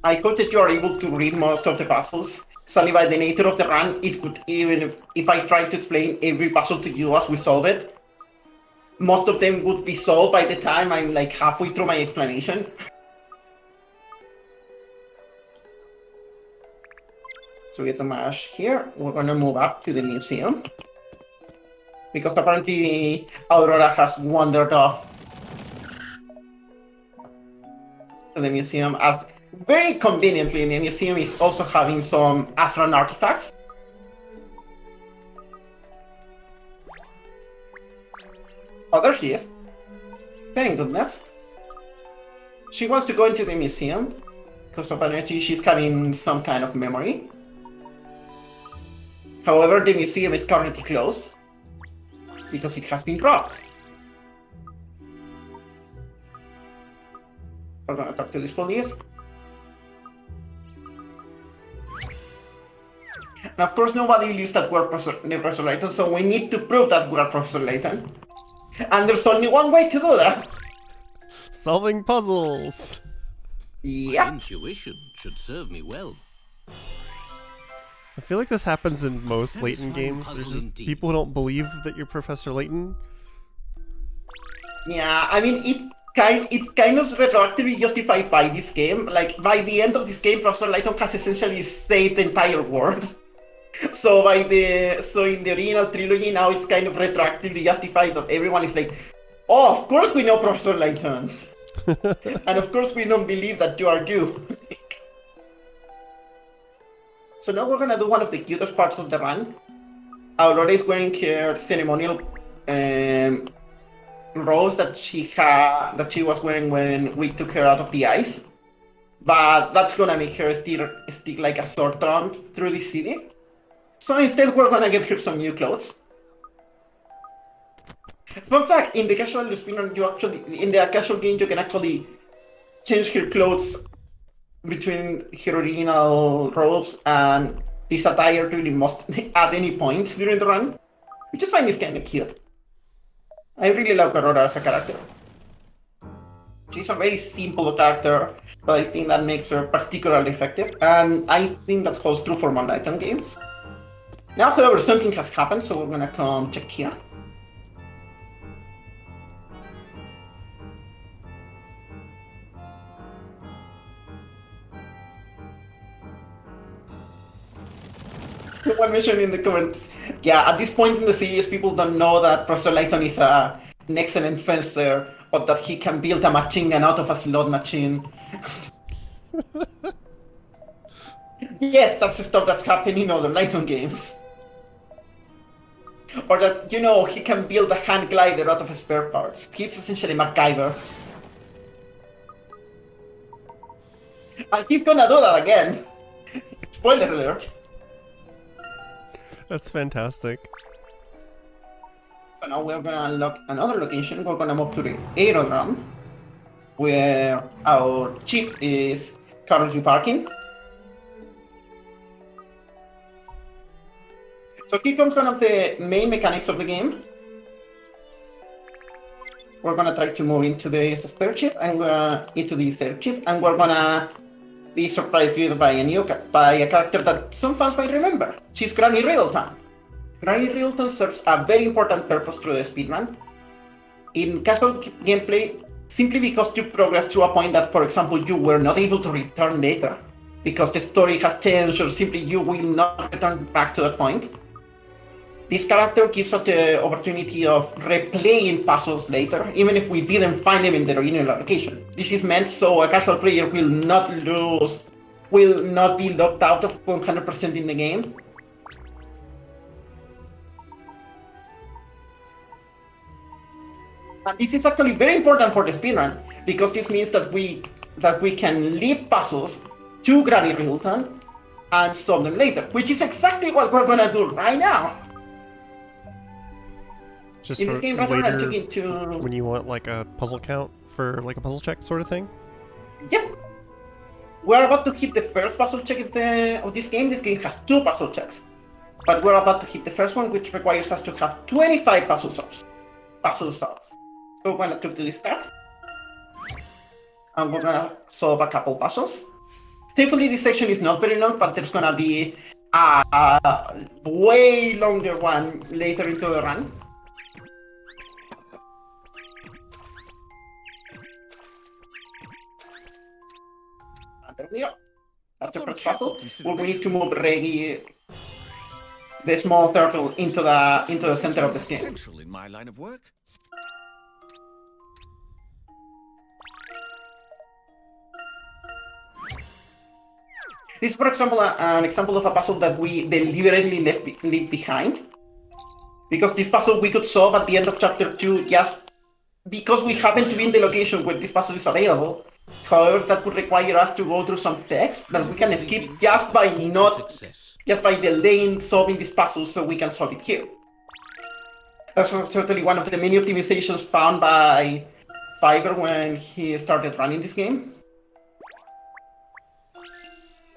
I hope that you are able to read most of the puzzles. Sadly, by the nature of the run, it could, even if I tried to explain every puzzle to you as we solve it, most of them would be solved by the time I'm like halfway through my explanation. So we get to mash here. We're gonna move up to the museum, because apparently Aurora has wandered off to the museum as very conveniently, the museum is also having some Azran artifacts. Oh, there she is. Thank goodness. She wants to go into the museum because apparently she's having some kind of memory. However, the museum is currently closed because it has been robbed. We're gonna talk to this police. And of course, nobody used that word, Professor Layton, so we need to prove that we are Professor Layton. And there's only one way to do that. Solving puzzles. Yeah. Intuition should serve me well. I feel like this happens in most Layton games. There's puzzle just indeed. people who don't believe that you're Professor Layton. Yeah, I mean, it's kind of retroactively justified by this game. Like, by the end of this game, Professor Layton has essentially saved the entire world. So in the original trilogy, now it's kind of retroactively justified that everyone is like, oh, of course we know Professor Layton. And of course we don't believe that you are you. So now we're gonna do one of the cutest parts of the run. Aurora is wearing her ceremonial robes that she was wearing when we took her out of the ice. But that's gonna make her stick like a sore thumb through the city. So instead we're gonna get her some new clothes. Fun fact, in the casual game you can actually change her clothes between her original robes and this attire really must at any point during the run, which I find is kind of cute. I really like Aurora as a character. She's a very simple character, but I think that makes her particularly effective, and I think that holds true for Layton games. Now, however, something has happened, so we're gonna come check here. Someone mentioned in the comments, yeah, at this point in the series, people don't know that Professor Layton is an excellent fencer, or that he can build a machine gun out of a slot machine. Yes, that's the stuff that's happening in other Layton games. Or that, you know, he can build a hand glider out of spare parts. He's essentially MacGyver. And he's gonna do that again. Spoiler alert. That's fantastic. So now we're gonna unlock another location. We're gonna move to the aerodrome, where our ship is currently parking. So here comes one of the main mechanics of the game. We're gonna try to move into the spare ship and into the safe ship, and we're gonna be surprised by a character that some fans might remember. She's Granny Riddleton. Granny Riddleton serves a very important purpose through the speedrun. In casual gameplay, simply because you progress to a point that, for example, you were not able to return later, because the story has changed or simply you will not return back to that point. This character gives us the opportunity of replaying puzzles later, even if we didn't find them in the original location. This is meant so a casual player will not be locked out of 100% in the game. And this is actually very important for the speedrun, because this means that we can leave puzzles to Granny Riddleton and solve them later, which is exactly what we're gonna do right now. Just in this game, rather than taking to... when you want like a puzzle count for like a puzzle check sort of thing? Yep. We're about to hit the first puzzle check of this game. This game has 2 puzzle checks. But we're about to hit the first one, which requires us to have 25 puzzle solves. So we're going to talk to this cat. And we're going to solve a couple puzzles. Thankfully, this section is not very long, but there's going to be a way longer one later into the run. There we go. After first puzzle, we need to move Reggie, the small turtle, into the center of the screen. Essential in my line of work. This is, for example, an example of a puzzle that we deliberately leave behind. Because this puzzle we could solve at the end of chapter 2 just because we happen to be in the location where this puzzle is available. However, that would require us to go through some text that we can skip just by delaying solving this puzzle so we can solve it here. That's certainly one of the many optimizations found by Fiverr when he started running this game.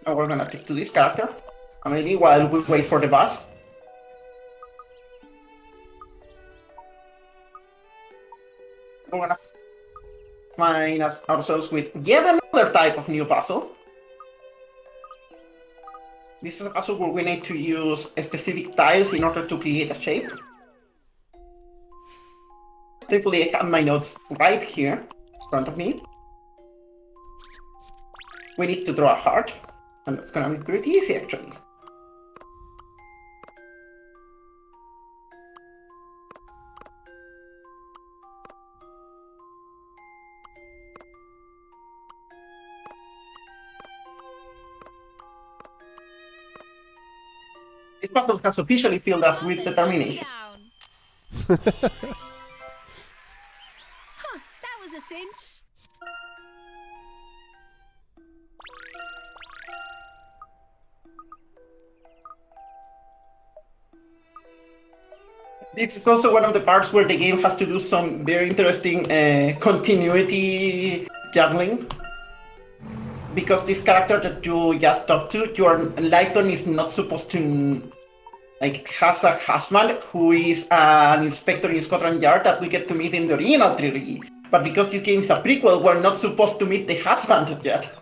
Now we're gonna take to this character, Amelie, while we wait for the bus. We're gonna find ourselves with yet another type of new puzzle. This is a puzzle where we need to use specific tiles in order to create a shape. Thankfully, I have my notes right here in front of me. We need to draw a heart, and that's gonna be pretty easy actually. This puzzle has officially filled us with determination. Huh, that was a cinch. This is also one of the parts where the game has to do some very interesting continuity juggling. Because this character that you just talked to, Layton is not supposed to, has a husband who is an inspector in Scotland Yard that we get to meet in the original trilogy. But because this game is a prequel, we're not supposed to meet the husband yet.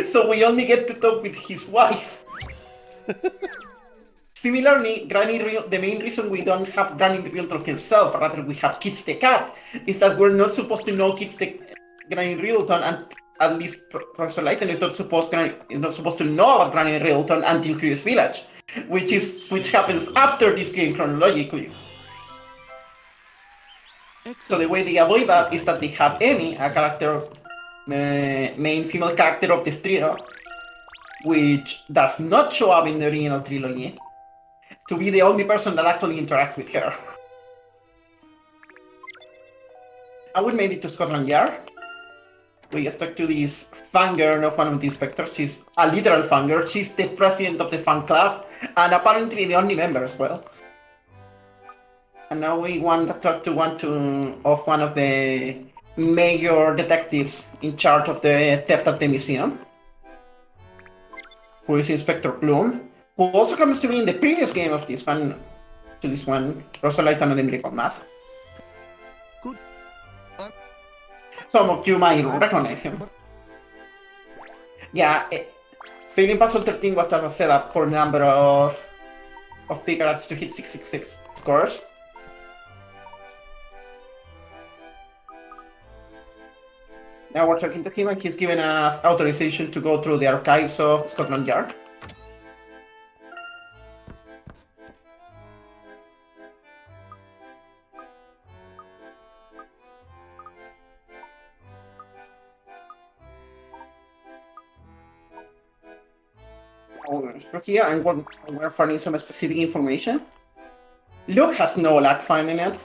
So we only get to talk with his wife. Similarly, the main reason we don't have Granny Riddleton herself, rather we have Kitz the cat, is that we're not supposed to know Granny Riddleton, and at least Professor Layton is not supposed to know about Granny Riddleton until Curious Village, which happens after this game chronologically. So the way they avoid that is that they have Amy, a character, main female character of this trio, which does not show up in the original trilogy, to be the only person that actually interacts with her. And we made it to Scotland Yard. We just talked to this fangirl of one of the inspectors. She's a literal fangirl. She's the president of the fan club, and apparently the only member as well. And now we want to talk to one of the major detectives in charge of the theft at the museum, who is Inspector Bloom, who also comes to be in the previous game of this one, Rosa Layton and the Miracle Mask. Good. Some of you might recognize him. Yeah, Failing Puzzle 13 was just a setup for a number of pick-ups to hit 666, of course. Now we're talking to him and he's given us authorization to go through the archives of Scotland Yard. Through here and we're finding some specific information. Luke has no luck finding it.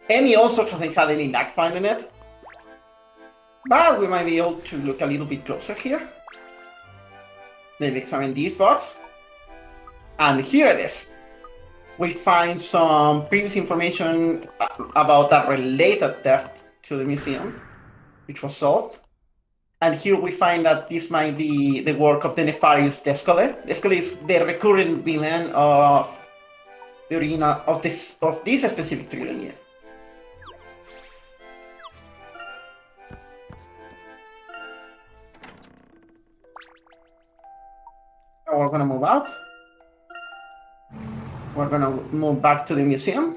Amy also hasn't had any luck finding it. But we might be able to look a little bit closer here. Maybe examine this box. And here it is. We find some previous information about a related theft to the museum, which was solved. And here we find that this might be the work of the nefarious Descole. Descole is the recurrent villain of the original of this specific trilogy. Now we're gonna move out. We're gonna move back to the museum.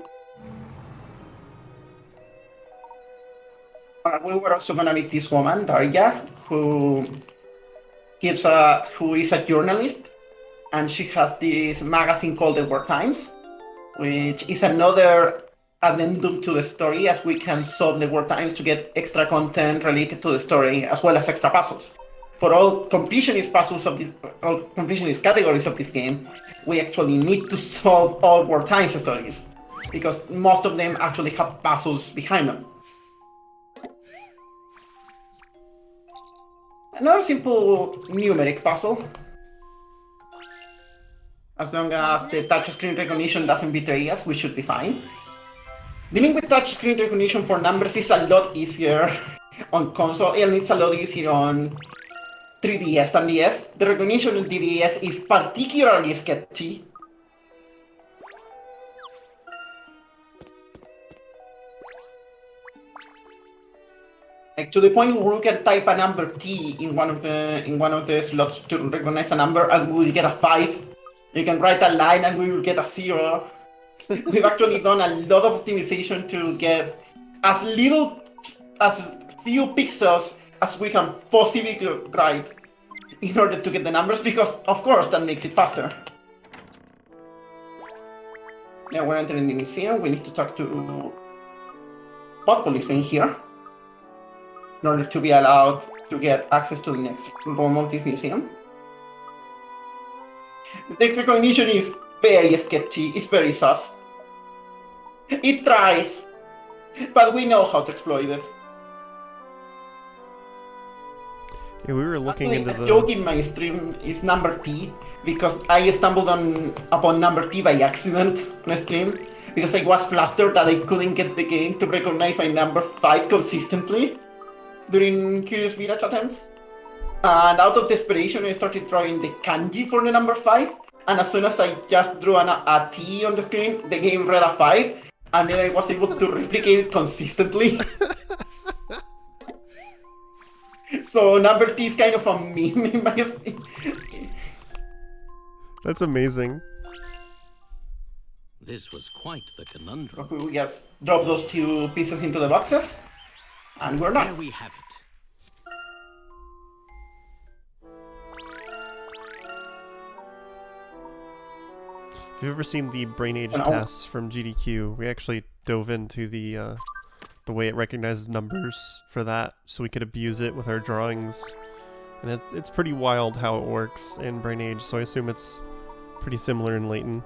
We were also gonna meet this woman, Darya, who is a journalist, and she has this magazine called The War Times, which is another addendum to the story, as we can solve the War Times to get extra content related to the story, as well as extra puzzles. for all completionist puzzles of this, all completionist categories of this game, we actually need to solve all War Times stories, because most of them actually have puzzles behind them. Another simple numeric puzzle. As long as the touchscreen recognition doesn't betray us, we should be fine. Dealing with touchscreen recognition for numbers is a lot easier on console, and it's a lot easier on 3DS than DS. The recognition in 3DS is particularly sketchy. Like, to the point where you can type a number T in one of the slots to recognize a number, and we will get a 5. You can write a line and we will get a 0. We've actually done a lot of optimization to get as few pixels as we can possibly write in order to get the numbers, because of course that makes it faster. Now we're entering the museum. We need to talk to Pod Policeman here in order to be allowed to get access to the next room of this museum. The recognition is very sketchy, it's very sus. It tries, but we know how to exploit it. Yeah, we were looking into the joke in my stream is number T, because I stumbled upon number T by accident on a stream, because I was flustered that I couldn't get the game to recognize my number 5 consistently during Curious Village attempts. And out of desperation, I started drawing the kanji for the number 5, and as soon as I just drew a T on the screen, the game read a 5, and then I was able to replicate it consistently. So number T is kind of a meme in my opinion. That's amazing. This was quite the conundrum. Okay, we just drop those 2 pieces into the boxes, and we're There done. we have it. If you've ever seen the Brain Age No. tests from GDQ, we actually dove into the way it recognizes numbers for that, so we could abuse it with our drawings. And it's pretty wild how it works in Brain Age, so I assume it's pretty similar in Layton.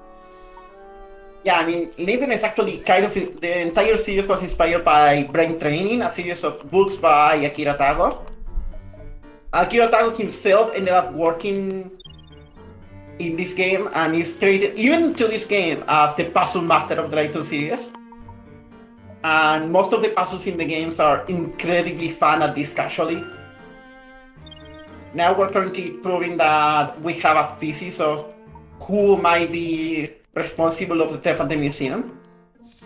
Yeah, I mean, Layton is actually kind of... The entire series was inspired by Brain Training, a series of books by Akira Tago. Akira Tago himself ended up working in this game, and is created, even to this game, as the puzzle master of the Layton series. And most of the puzzles in the games are incredibly fun, at least casually. Now we're currently proving that we have a thesis of who might be responsible of the theft at the museum.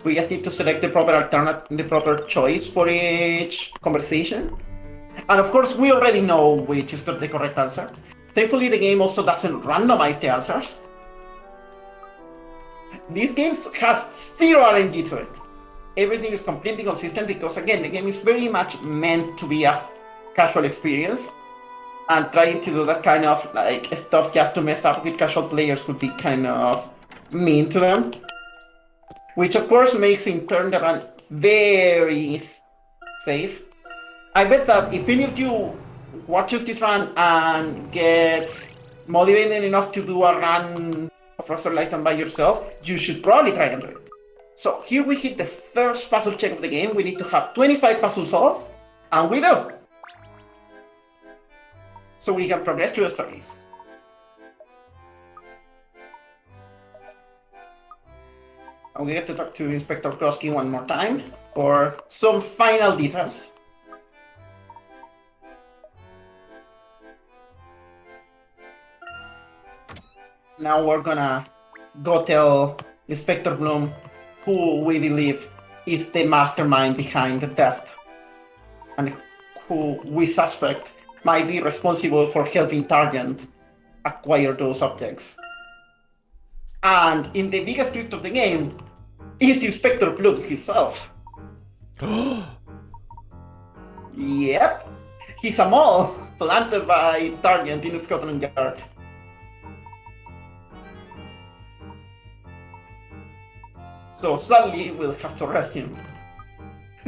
We just need to select the proper choice for each conversation. And of course, we already know which is the correct answer. Thankfully, the game also doesn't randomize the answers. This game has 0 RNG to it. Everything is completely consistent because, again, the game is very much meant to be a casual experience. And trying to do that kind of like stuff just to mess up with casual players would be kind of mean to them. Which of course makes in turn the run very safe. I bet that if any of you watches this run and gets motivated enough to do a run of Professor Layton by yourself, you should probably try and do it. So here we hit the first puzzle check of the game. We need to have 25 puzzles solved, and we do! So we can progress through the story. And we get to talk to Inspector Krosky one more time for some final details. Now we're gonna go tell Inspector Bloom who we believe is the mastermind behind the theft, and who we suspect might be responsible for helping Targent acquire those objects. And in the biggest twist of the game, is Inspector Bloom himself. Yep, he's a mole planted by Targent in Scotland Yard. So sadly, we'll have to arrest him.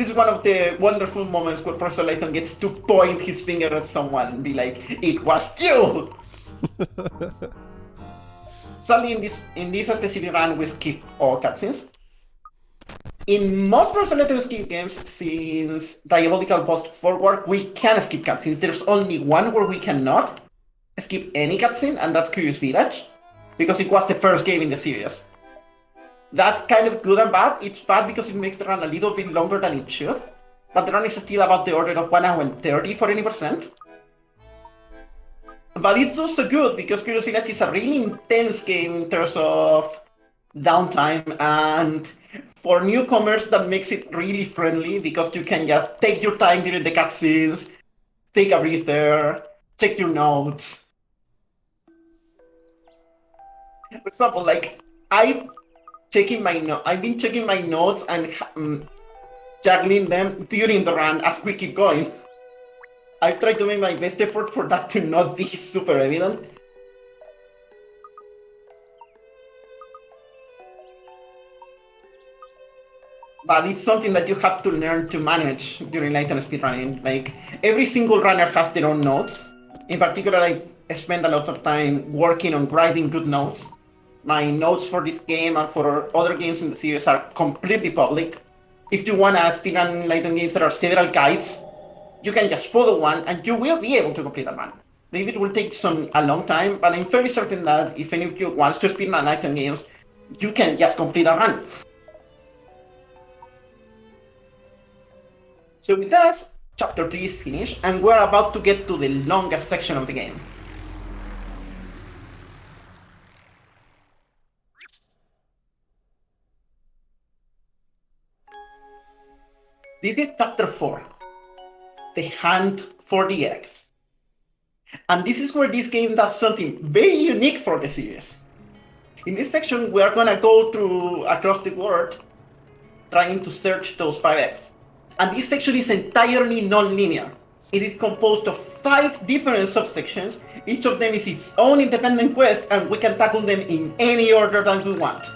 This is one of the wonderful moments where Professor Layton gets to point his finger at someone and be like, "It was you!" Sadly, in this specific run, we skip all cutscenes. In most Professor Layton skip games, since Diabolical Post Forward, we can skip cutscenes. There's only one where we cannot skip any cutscene, and that's Curious Village, because it was the first game in the series. That's kind of good and bad. It's bad because it makes the run a little bit longer than it should, but the run is still about the order of 1 hour and 30 for any percent. But it's also good because Curious Village is a really intense game in terms of downtime, and for newcomers that makes it really friendly because you can just take your time during the cutscenes, take a breather, check your notes. For example, like I've been checking my notes and juggling them during the run as we keep going. I've tried to make my best effort for that to not be super evident. But it's something that you have to learn to manage during Layton speedrunning. Like, every single runner has their own notes. In particular, I spend a lot of time working on writing good notes. My notes for this game and for other games in the series are completely public. If you want to speedrun Layton games, there are several guides. You can just follow one and you will be able to complete a run. Maybe it will take a long time, but I'm fairly certain that if any of you wants to speedrun Layton games, you can just complete a run. So with that, chapter 3 is finished, and we're about to get to the longest section of the game. This is chapter 4, the hunt for the eggs. And this is where this game does something very unique for the series. In this section, we are gonna go through across the world trying to search those 5 eggs. And this section is entirely non-linear. It is composed of 5 different subsections. Each of them is its own independent quest, and we can tackle them in any order that we want.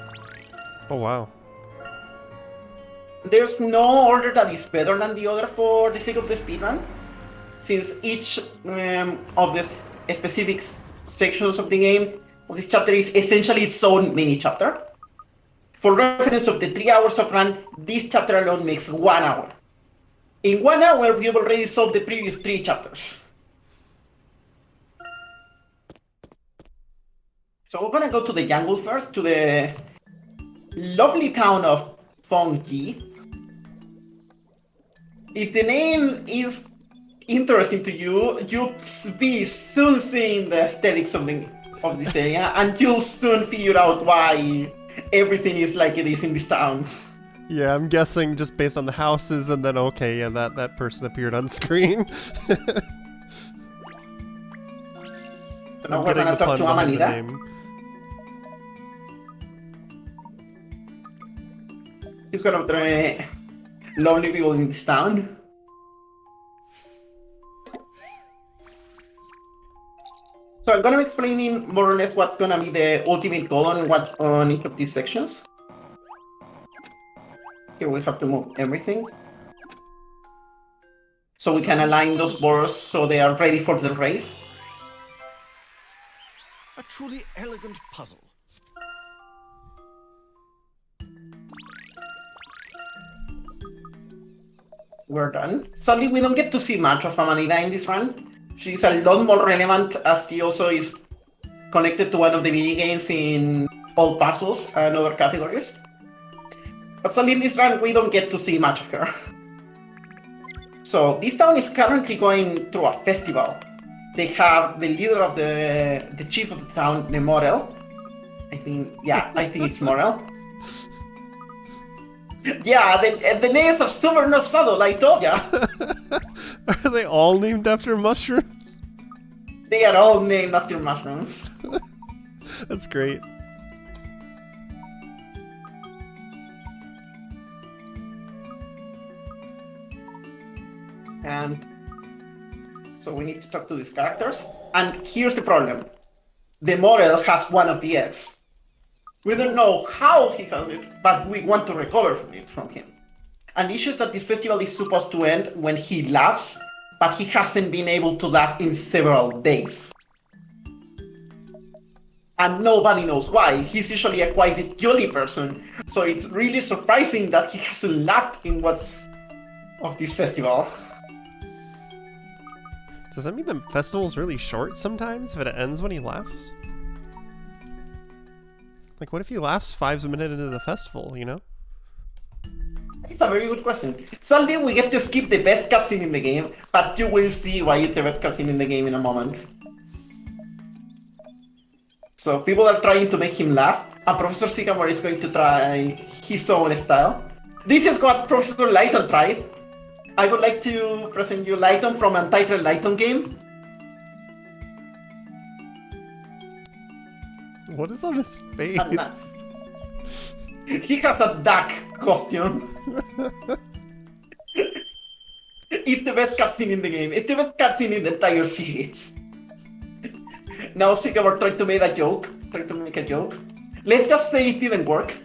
Oh, wow. There's no order that is better than the other for the sake of the speedrun, since each of the specific sections of the game, of this chapter, is essentially its own mini-chapter. For reference of the 3 hours of run, this chapter alone makes 1 hour. In 1 hour, we have already solved the previous 3 chapters. So we're gonna go to the jungle first, to the lovely town of Fongji. If the name is interesting to you, you'll be soon seeing the aesthetics of this area, and you'll soon figure out why everything is like it is in this town. Yeah, I'm guessing just based on the houses, and then okay, yeah, that person appeared on screen. So now we're gonna talk to Amanida. He's gonna try lovely people in this town. So I'm gonna be explaining more or less what's gonna be the ultimate goal on each of these sections. Here we have to move everything, so we can align those borders so they are ready for the race. A truly elegant puzzle. We're done. Sadly, we don't get to see much of Amanida in this run. She's a lot more relevant as she also is connected to one of the mini games in all puzzles and other categories. But sadly, in this run, we don't get to see much of her. So this town is currently going through a festival. They have the leader of the chief of the town, the Morel. I think it's Morel. Yeah, the names are super not subtle, I told ya. Are they all named after mushrooms? They are all named after mushrooms. That's great. And so we need to talk to these characters. And here's the problem. The Morel has one of the eggs. We don't know how he has it, but we want to recover it from him. And the issue is that this festival is supposed to end when he laughs, but he hasn't been able to laugh in several days. And nobody knows why. He's usually a quite jolly person, so it's really surprising that he hasn't laughed in what's of this festival. Does that mean the festival's really short sometimes if it ends when he laughs? Like, what if he laughs 5 minutes into the festival, you know? It's a very good question. Sadly, we get to skip the best cutscene in the game, but you will see why it's the best cutscene in the game in a moment. So people are trying to make him laugh, and Professor Sycamore is going to try his own style. This is what Professor Layton tried. I would like to present you Layton from Untitled Layton game. What is on his face? And nuts. He has a duck costume. It's the best cutscene in the game. It's the best cutscene in the entire series. Now Sycamore tried to make a joke. Let's just say it didn't work.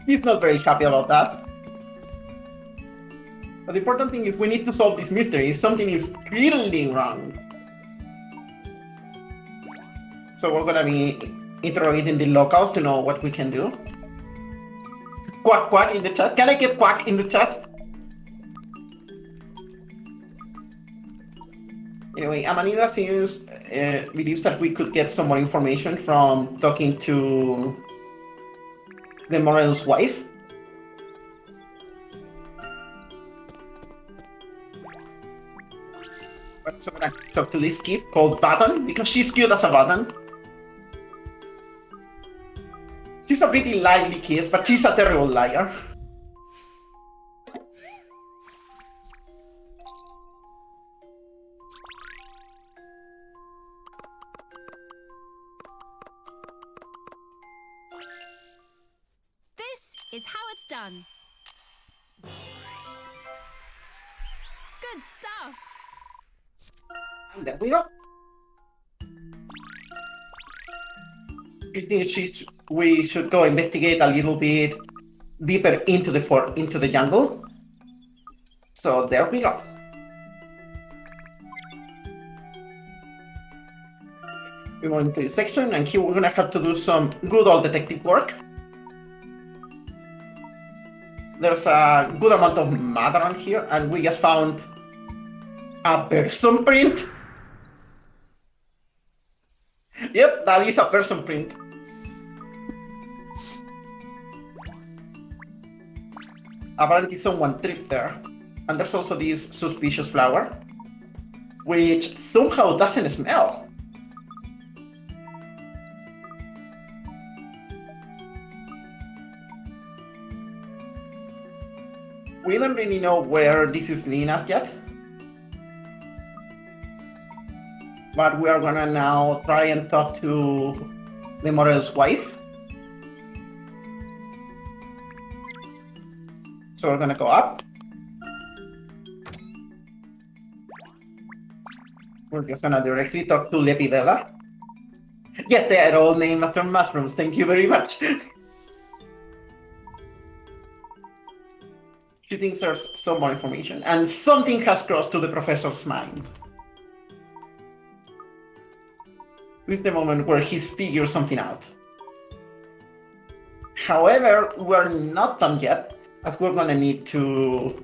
He's not very happy about that. But the important thing is we need to solve this mystery. Something is clearly wrong. So we're gonna be interrogating the locals to know what we can do. Quack quack in the chat. Can I get quack in the chat? Anyway, Amanida believes that we could get some more information from talking to the Morel's wife. So I'm gonna talk to this kid called Button, because she's cute as a button. She's a pretty lively kid, but she's a terrible liar. This is how it's done. Good stuff. And there we go. I think we should go investigate a little bit deeper into the jungle. So there we go. We go into this section, and here we're gonna have to do some good old detective work. There's a good amount of mud around here, and we just found a person print. Yep, that is a person print. Apparently someone tripped there. And there's also this suspicious flower, which somehow doesn't smell. We don't really know where this is leading us yet. But we are gonna now try and talk to the Morel's wife. So we're gonna go up. We're just gonna directly talk to Lepidella. Yes, they are all named after mushrooms. Thank you very much. She thinks there's some more information, and something has crossed to the professor's mind. This is the moment where he's figured something out. However, we're not done yet, as we're gonna need to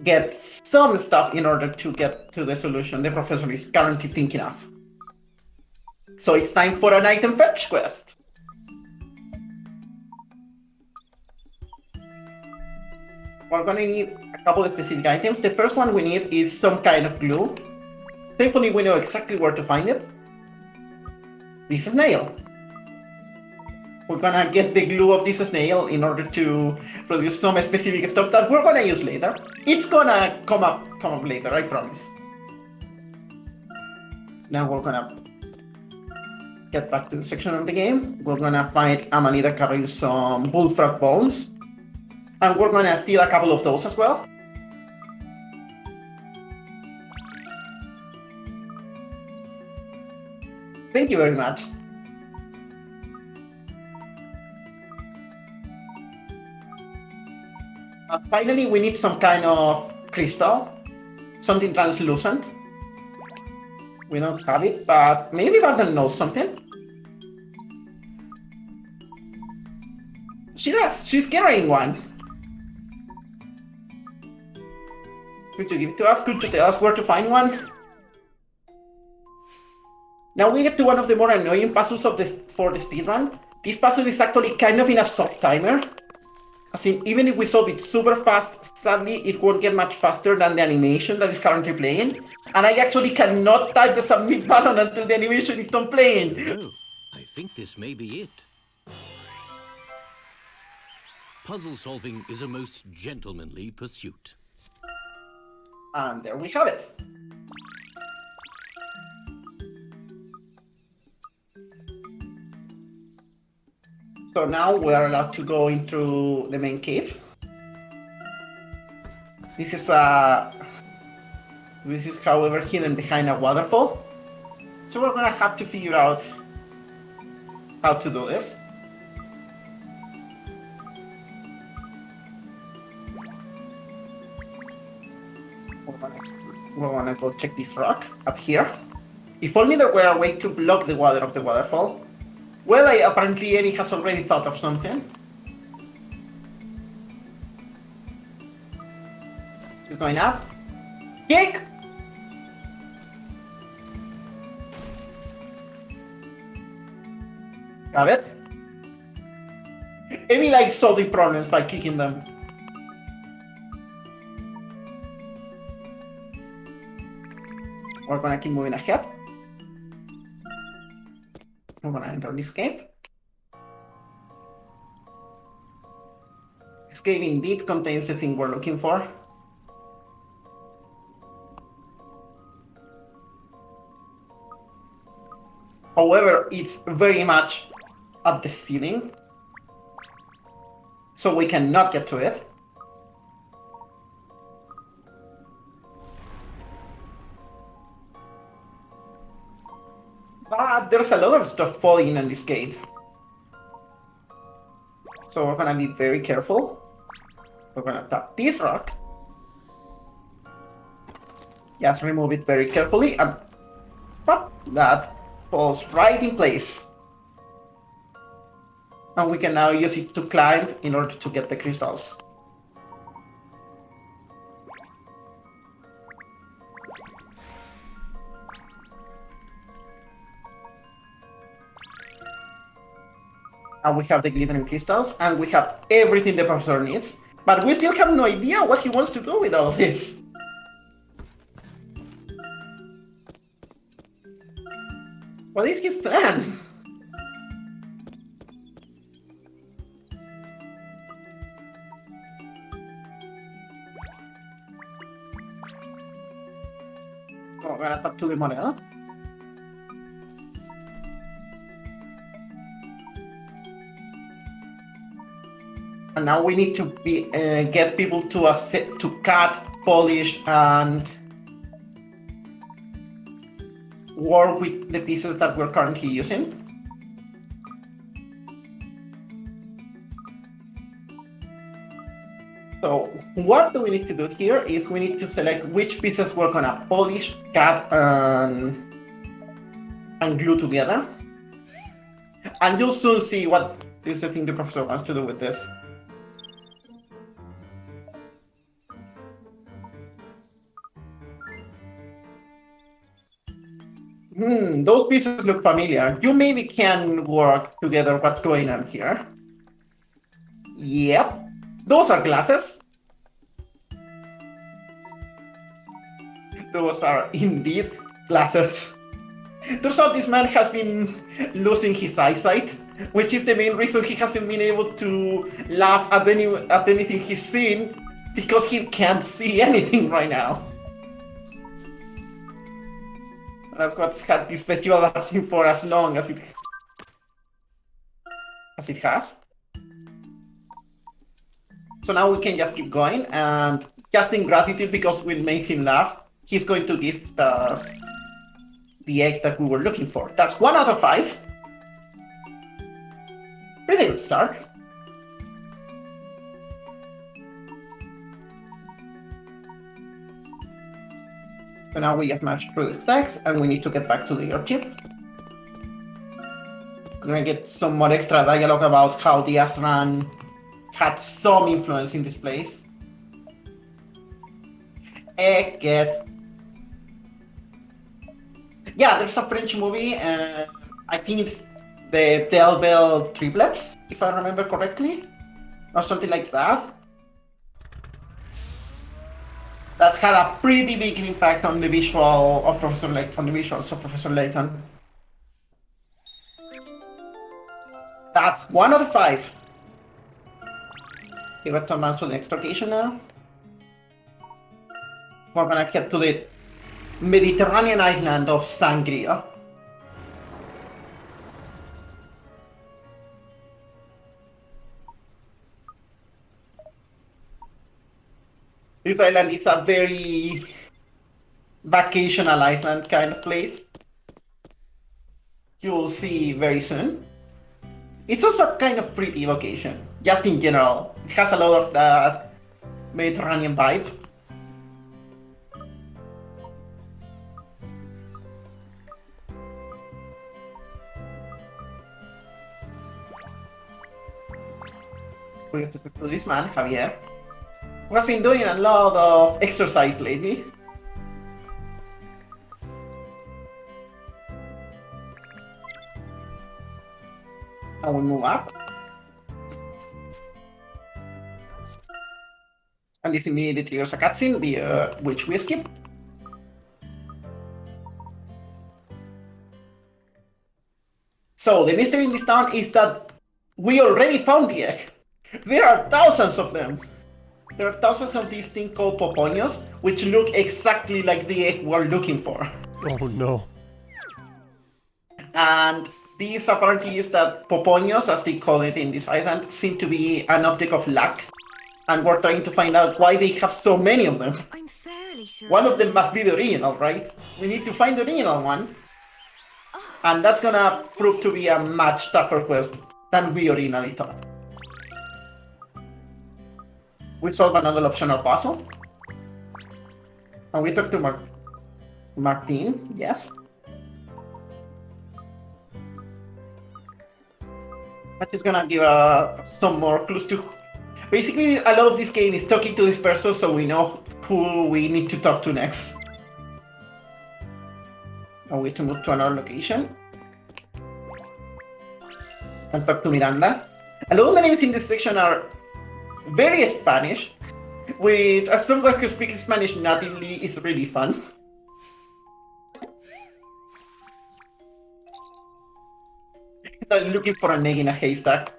get some stuff in order to get to the solution the professor is currently thinking of. So it's time for an item fetch quest. We're gonna need a couple of specific items. The first one we need is some kind of glue. Thankfully, we know exactly where to find it. This snail. We're gonna get the glue of this snail in order to produce some specific stuff that we're gonna use later. It's gonna come up later, I promise. Now we're gonna get back to the section of the game. We're gonna find Amanida carrying some bullfrog bones. And we're gonna steal a couple of those as well. Thank you very much. Finally, we need some kind of crystal, something translucent. We don't have it, but maybe Barton knows something. She does. She's carrying one. Could you give it to us? Could you tell us where to find one? Now we get to one of the more annoying puzzles for the speedrun. This puzzle is actually kind of in a soft timer. As in, even if we solve it super fast, sadly it won't get much faster than the animation that is currently playing. And I actually cannot type the submit button until the animation is done playing. No, I think this may be it. Puzzle solving is a most gentlemanly pursuit. And there we have it. So now we're allowed to go into the main cave. This is however hidden behind a waterfall. So we're gonna have to figure out how to do this. We're gonna go check this rock up here. If only there were a way to block the water of the waterfall. Well, apparently Eddie has already thought of something. She's going up. Kick! Got it? Amy likes solving problems by kicking them. We're gonna keep moving ahead. We're gonna enter this cave. This cave indeed contains the thing we're looking for. However, it's very much at the ceiling, so we cannot get to it. But there's a lot of stuff falling in this cave. So we're gonna be very careful. We're gonna tap this rock. Just remove it very carefully and pop, that falls right in place. And we can now use it to climb in order to get the crystals. And we have the glittering crystals, and we have everything the professor needs. But we still have no idea what he wants to do with all of this. What is his plan? Oh, we're gonna talk to the model. And now we need to get people to cut, polish, and work with the pieces that we're currently using. So what do we need to do here is we need to select which pieces we're gonna polish, cut, and glue together. And you'll soon see what is the thing the professor wants to do with this. Those pieces look familiar. You maybe can work together what's going on here. Yep. Those are glasses. Those are indeed glasses. Turns out this man has been losing his eyesight, which is the main reason he hasn't been able to laugh at anything he's seen, because he can't see anything right now. That's what's had this festival lasting for as long as it has. So now we can just keep going, and just in gratitude because we'll make him laugh, he's going to give us the egg that we were looking for. That's 1 out of 5. Pretty good start. So now we just match through the stacks, and we need to get back to the airship. We're gonna get some more extra dialogue about how the Azran had some influence in this place. Get. Yeah, there's a French movie, I think it's the Del Bell Triplets, if I remember correctly, or something like that. That had a pretty big impact on the visual of Professor Layton, on the visuals of Professor Layton. That's 1 out of 5. Give it to advance to the next location now. We're gonna head to the Mediterranean island of Sangria. This island is a very vacational island kind of place. You'll see very soon. It's also kind of pretty location, just in general. It has a lot of that Mediterranean vibe. We have to talk to this man, Javier, who has been doing a lot of exercise lately. And we move up. And this immediately triggers a cutscene, which we skip. So the mystery in this town is that we already found the egg. There are thousands of them. There are thousands of these things called poponios, which look exactly like the egg we're looking for. Oh no. And this apparently is that poponios, as they call it in this island, seem to be an object of luck. And we're trying to find out why they have so many of them. I'm fairly sure. One of them must be the original, right? We need to find the original one. And that's gonna prove to be a much tougher quest than we originally thought. We solve another optional puzzle. And we talk to Martin, yes. But he's gonna give some more clues to... Basically, a lot of this game is talking to this person so we know who we need to talk to next. A way to move to another location. And talk to Miranda. A lot of the names in this section are very Spanish, which as someone who speaks Spanish natively is really fun. Like looking for an egg in a haystack.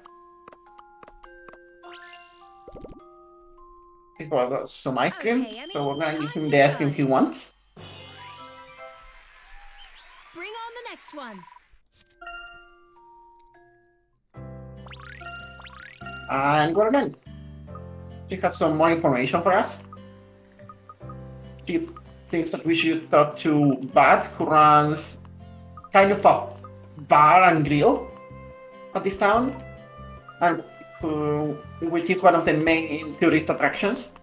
He's got some ice cream, so we're gonna give him the ice cream he wants. Bring on the next one. And we're done. She has some more information for us. She thinks that we should talk to Bad, who runs kind of a bar and grill at this town, and which is one of the main tourist attractions.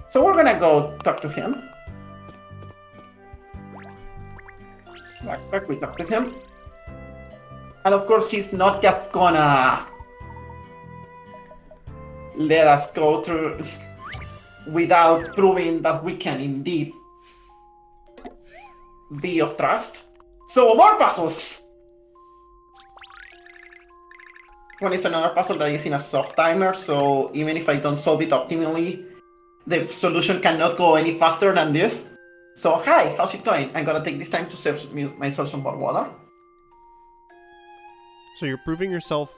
So we're gonna go talk to him. Backtrack, we talk to him. And of course, he's not just gonna let us go through without proving that we can indeed be of trust. So more puzzles! One is another puzzle that is in a soft timer, so even if I don't solve it optimally, the solution cannot go any faster than this. So hi, how's it going? I'm gonna take this time to save myself some more water. So you're proving yourself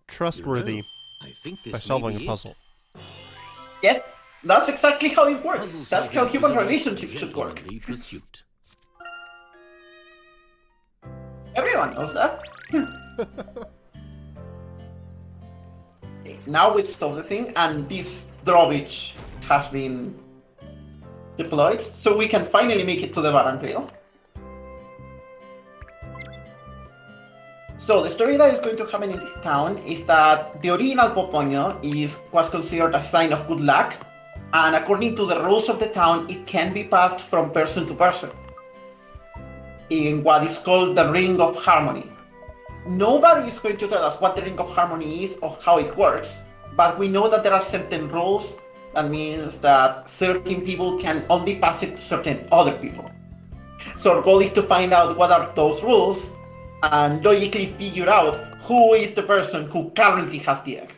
trustworthy I think this by may solving a be puzzle. Yes, that's exactly how it works. Puzzle That's how solving human is a relationships should work. gentlemanly pursuit. Everyone knows that. Now we stop the thing, and this drawbridge has been deployed, so we can finally make it to the bar and grill. So the story that is going to happen in this town is that the original Poponio was considered a sign of good luck, And according to the rules of the town, it can be passed from person to person in what is called the Ring of Harmony. Nobody is going to tell us what the Ring of Harmony is or how it works, but we know that there are certain rules. That means that certain people can only pass it to certain other people. So our goal is to find out what are those rules and logically figure out who is the person who currently has the egg.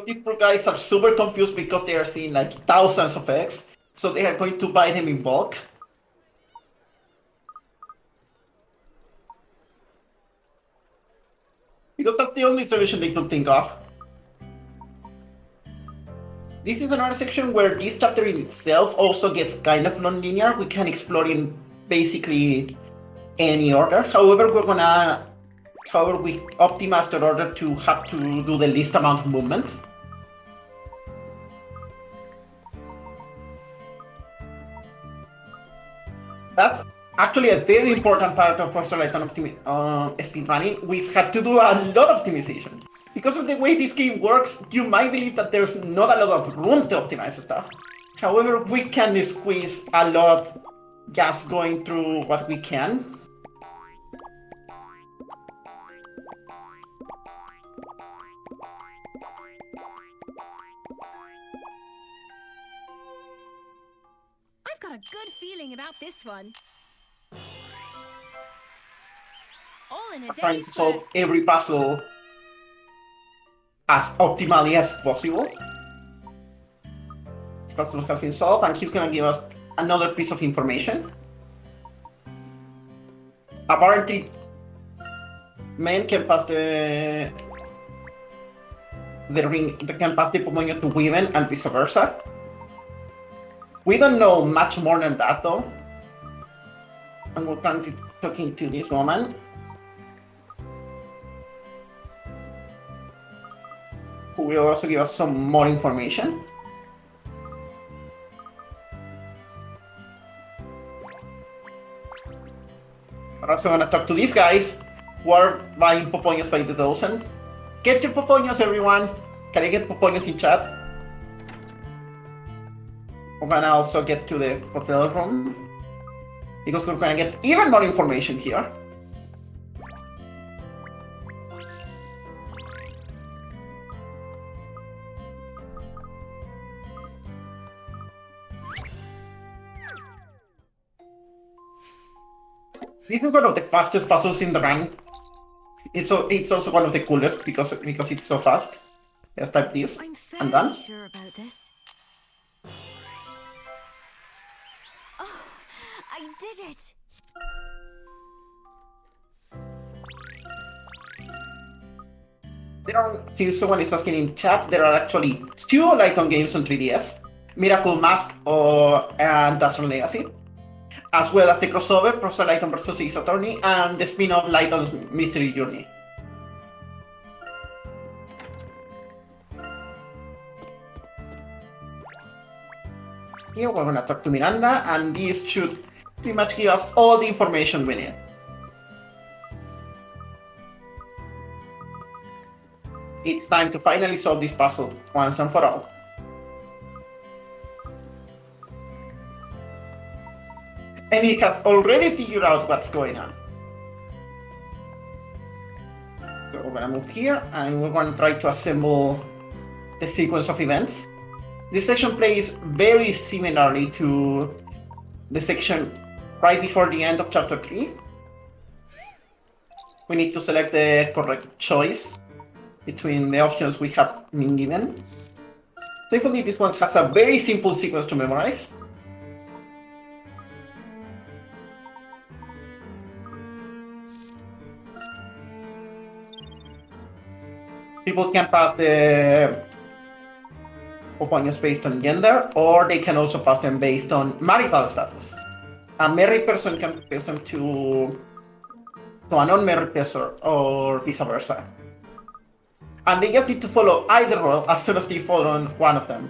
These poor guys are super confused because they are seeing like thousands of eggs, so they are going to buy them in bulk. Because that's the only solution they could think of. This is another section where this chapter in itself also gets kind of non-linear. We can explore in basically any order. However, we optimize the order to have to do the least amount of movement. That's actually a very important part of Professor Layton speedrunning. We've had to do a lot of optimization. Because of the way this game works, you might believe that there's not a lot of room to optimize stuff. However, we can squeeze a lot just going through what we can. I've got a good feeling about this one. All in a I'm trying day's to solve work. every puzzle as optimally as possible. This puzzle has been solved, and he's gonna give us another piece of information. Apparently, men can pass the ring, they can pass the Pomonyo to women and vice versa. We don't know much more than that though. And we're currently talking to this woman, who will also give us some more information. We're also gonna talk to these guys who are buying Popoños by the dozen. Get your Popoños, everyone! Can I get Popoños in chat? We're gonna also get to the hotel room, because we're gonna get even more information here. This is one of the fastest puzzles in the run. It's also one of the coolest because it's so fast. Let's type this I'm and fairly done. sure about this. Oh, I did it! Since someone is asking in chat, there are actually two Layton games on 3DS: Miracle Mask and Azran Legacy, as well as the crossover Professor Layton vs. Ace Attorney and the spin-off Layton's Mystery Journey. Here we're gonna talk to Miranda, and this should pretty much give us all the information we need. It's time to finally solve this puzzle once and for all. And he has already figured out what's going on. So we're gonna move here, and we're gonna try to assemble the sequence of events. This section plays very similarly to the section right before the end of chapter 3. We need to select the correct choice between the options we have been given. Thankfully, this one has a very simple sequence to memorize. People can pass the Popoños based on gender, or they can also pass them based on marital status. A married person can pass them to a non-married person, or vice versa. And they just need to follow either rule as soon as they follow one of them.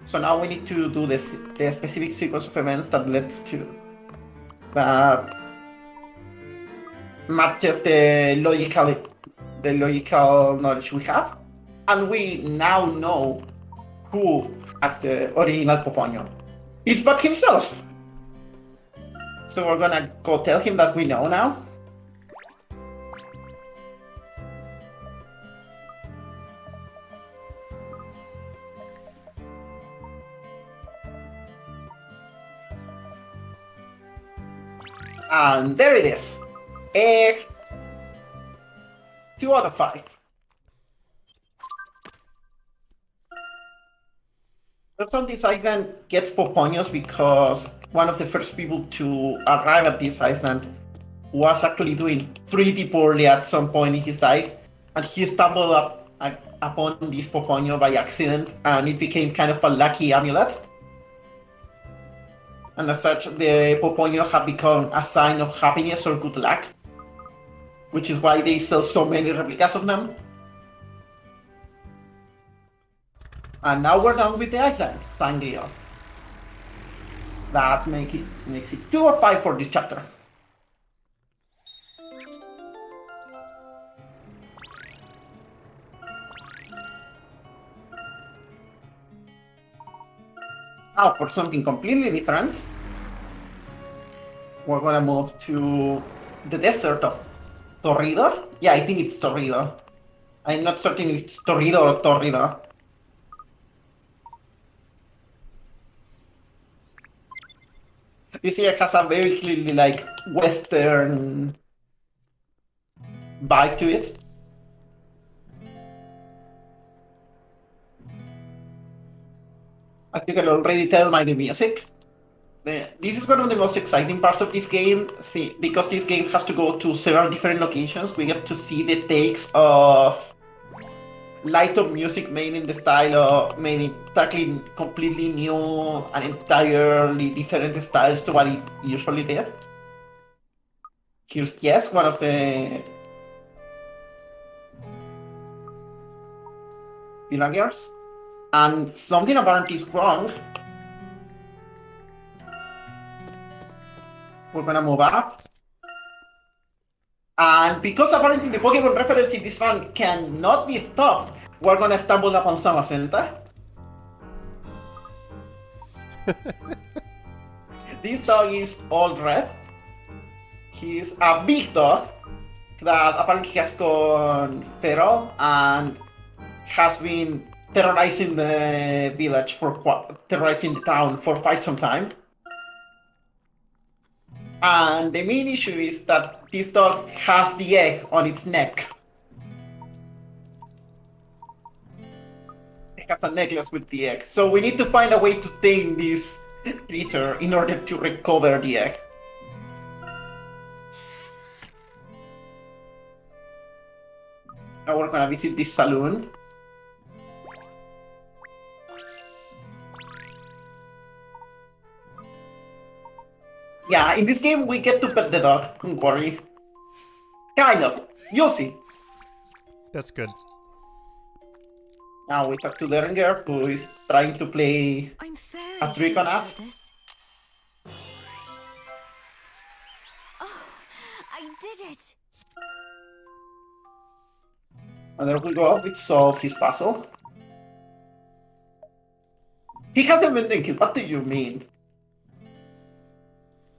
So now we need to do the specific sequence of events that leads to that matches the the logical knowledge we have. And we now know who has the original Poponyo. It's Buck himself. So we're gonna go tell him that we know now. And there it is. 2 out of 5. Person on this island gets Poponios because one of the first people to arrive at this island was actually doing pretty poorly at some point in his life, and he stumbled upon this Poponio by accident, and it became kind of a lucky amulet. And as such, the Poponio have become a sign of happiness or good luck, which is why they sell so many replicas of them. And now we're done with the island, Sangria. That makes it 2 of 5 for this chapter. Now for something completely different, we're gonna move to the desert of Torrido. Yeah, I think it's Torrido. I'm not certain if it's Torrido or Torrido. This area has a very clearly like Western vibe to it. As you can already tell by the music, this is one of the most exciting parts of this game. See, because this game has to go to several different locations, we get to see the takes of Layton music made in the style of tackling completely new and entirely different styles to what it usually does. Here's Yes, one of the villagers. And something apparently is wrong. We're gonna move up. And because apparently the Pokemon reference in this one cannot be stopped, we're gonna stumble upon Samacenta. This dog is all red. He's a big dog that apparently has gone feral and has been terrorizing the village terrorizing the town for quite some time. And the main issue is that this dog has the egg on its neck. It has a necklace with the egg. So we need to find a way to tame this creature in order to recover the egg. Now we're gonna visit this saloon. Yeah, in this game we get to pet the dog, don't worry. Kind of, you'll see. That's good. Now we talk to Derringer, who is trying to play I'm very a trick on sure us. about this. Oh, I did it! And there we go, we solve his puzzle. He hasn't been drinking, what do you mean?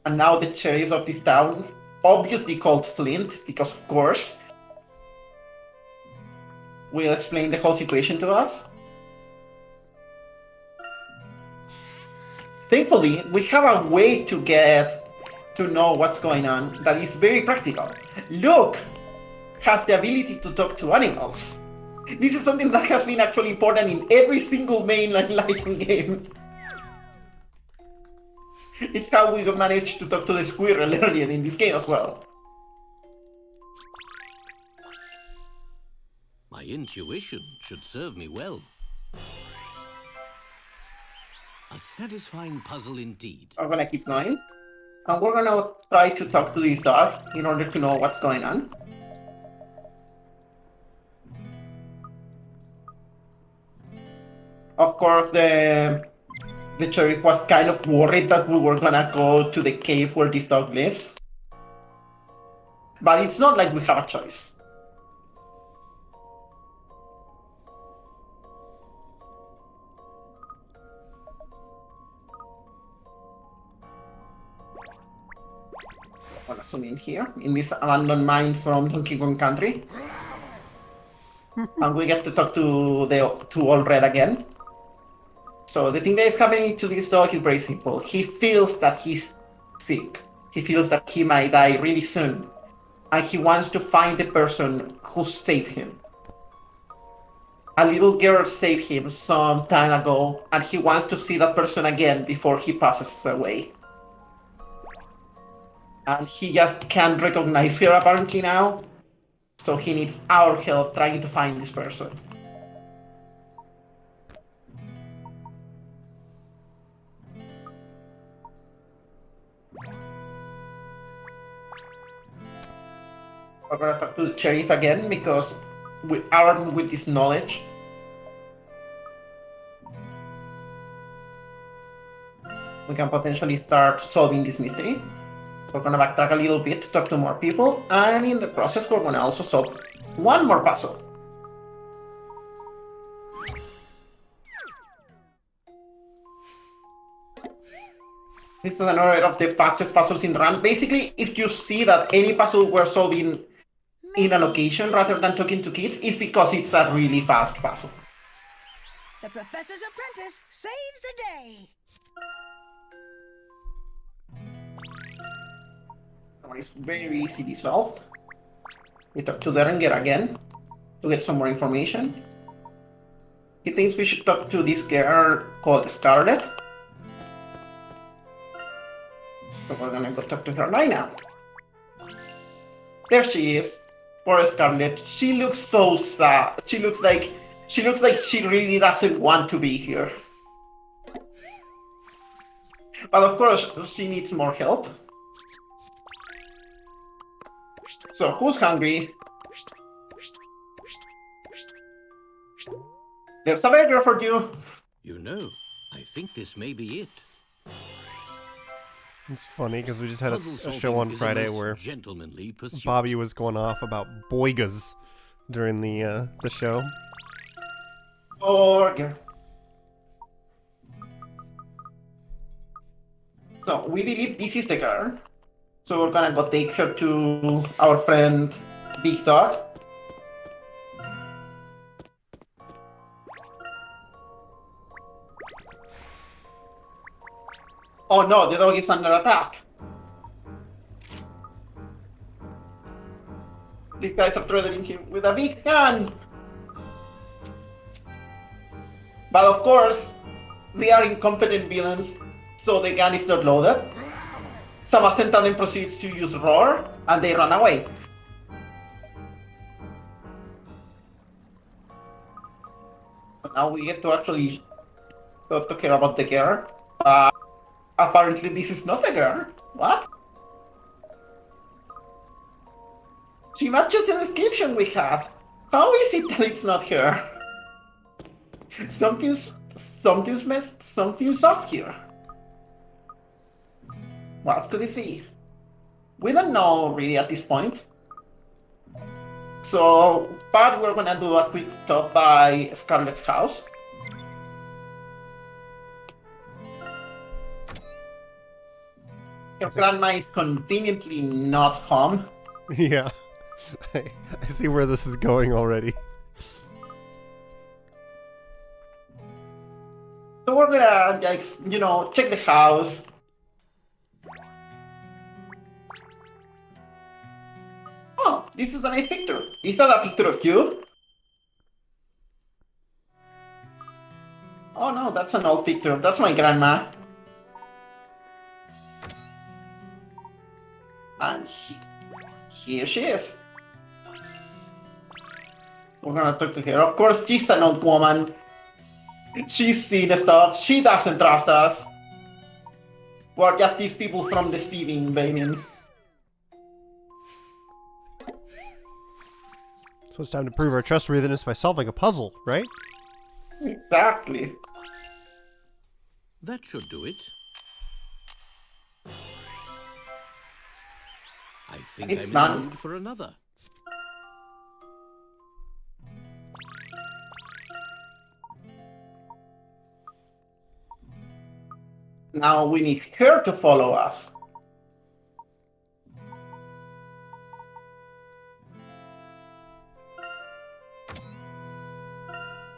And now the sheriff of this town, obviously called Flint, because of course, will explain the whole situation to us. Thankfully, we have a way to get to know what's going on that is very practical. Luke has the ability to talk to animals. This is something that has been actually important in every single mainline Layton game. It's how we managed to talk to the squirrel earlier in this game as well. My intuition should serve me well. A satisfying puzzle indeed. I'm gonna keep going. And we're gonna try to talk to this dog in order to know what's going on. Of course, the sheriff was kind of worried that we were gonna go to the cave where this dog lives. But it's not like we have a choice. I'm gonna zoom in here, in this abandoned mine from Donkey Kong Country. And we get to talk to Old Red again. So the thing that is happening to this dog is very simple. He feels that he's sick. He feels that he might die really soon. And he wants to find the person who saved him. A little girl saved him some time ago, and he wants to see that person again before he passes away. And he just can't recognize her apparently now, so he needs our help trying to find this person. We're gonna talk to the sheriff again because we armed with this knowledge. We can potentially start solving this mystery. We're gonna backtrack a little bit to talk to more people, and in the process we're gonna also solve one more puzzle. This is another of the fastest puzzles in the run. Basically, if you see that any puzzle we're solving in a location rather than talking to kids, it's because it's a really fast puzzle. The professor's apprentice saves the day. It's very easily solved. We talk to Derenger again to get some more information. He thinks we should talk to this girl called Scarlet. So we're gonna go talk to her right now. There she is. Poor Scarlet. She looks so sad. She looks like she really doesn't want to be here. But of course, she needs more help. So who's hungry? There's a burger for you. You know, I think this may be it. It's funny because we just had Puzzle a solving show on is a Friday most where gentlemanly pursuit. Bobby was going off about boigas during the show. Burger. So we believe this is the girl. So we're gonna go take her to our friend Big Dog. Oh no, the dog is under attack. These guys are threatening him with a big gun. But of course, they are incompetent villains, so the gun is not loaded. Samacenta then proceeds to use Roar, and they run away. So now we get to actually talk to her about the girl. Apparently this is not a girl. What? She matches the description we have. How is it that it's not her? Something's off here. What could it be? We don't know really at this point. So, but we're gonna do a quick stop by Scarlet's house. Your grandma is conveniently not home. Yeah, I see where this is going already. So we're gonna, like, check the house. Oh, this is a nice picture. Is that a picture of you? Oh no, that's an old picture. That's my grandma. And here she is. We're gonna talk to her. Of course, she's an old woman. She's seen stuff. She doesn't trust us. We're just these people from the city invading. So it's time to prove our trustworthiness by solving a puzzle, right? Exactly. That should do it. I think It's I'm done. in the mood for another. Now we need her to follow us.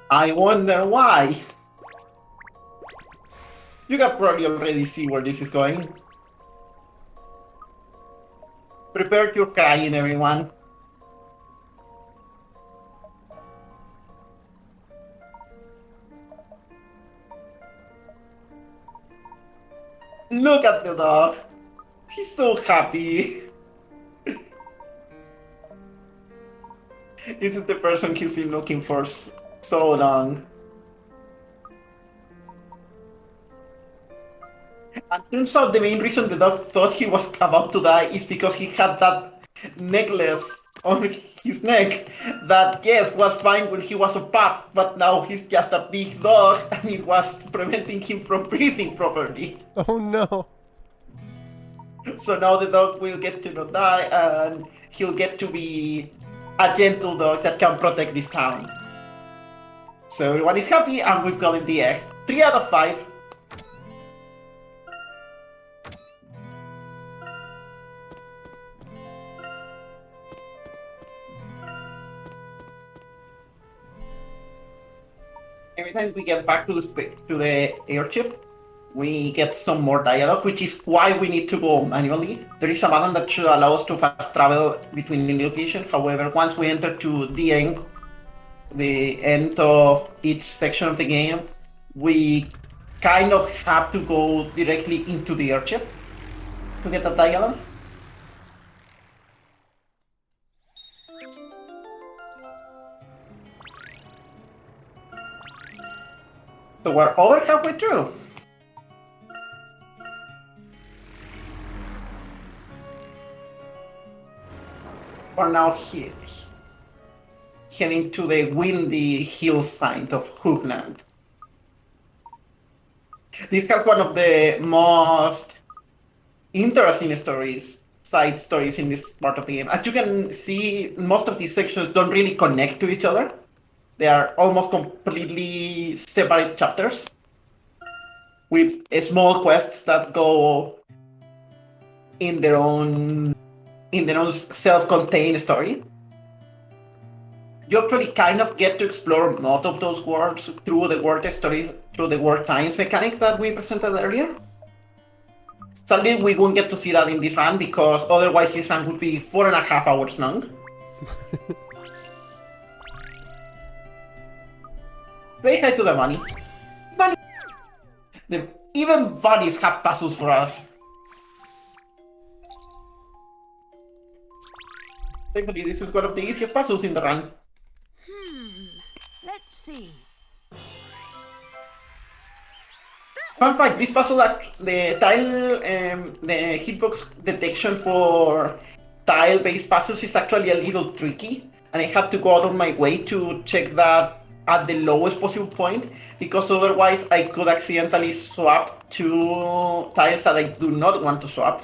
I wonder why. You can probably already see where this is going. Prepare your crying, everyone. Look at the dog. He's so happy. This is the person he's been looking for so long. And turns out the main reason the dog thought he was about to die is because he had that necklace on his neck that, yes, was fine when he was a pup, but now he's just a big dog and it was preventing him from breathing properly. Oh no. So now the dog will get to not die and he'll get to be a gentle dog that can protect this town. So everyone is happy and we've gotten the egg. 3 out of 5. Every time we get back to the airship, we get some more dialogue, which is why we need to go manually. There is a button that should allow us to fast travel between the locations. However, once we enter to the end of each section of the game, we kind of have to go directly into the airship to get that dialogue. So we're over halfway through. We're now heading to the windy hillside of Hoogland. This has one of the most interesting side stories in this part of the game. As you can see, most of these sections don't really connect to each other. They are almost completely separate chapters with small quests that go in their own self-contained story. You actually kind of get to explore most of those worlds through the world stories, through the world times mechanic that we presented earlier. Sadly, we won't get to see that in this run because otherwise this run would be 4.5 hours long. Say hi to the bunny. Bunny! Even bunnies have puzzles for us. Thankfully, this is one of the easiest puzzles in the run. Let's see. Fun fact, this puzzle, the hitbox detection for tile-based puzzles is actually a little tricky, and I have to go out of my way to check that at the lowest possible point, because otherwise I could accidentally swap two tiles that I do not want to swap.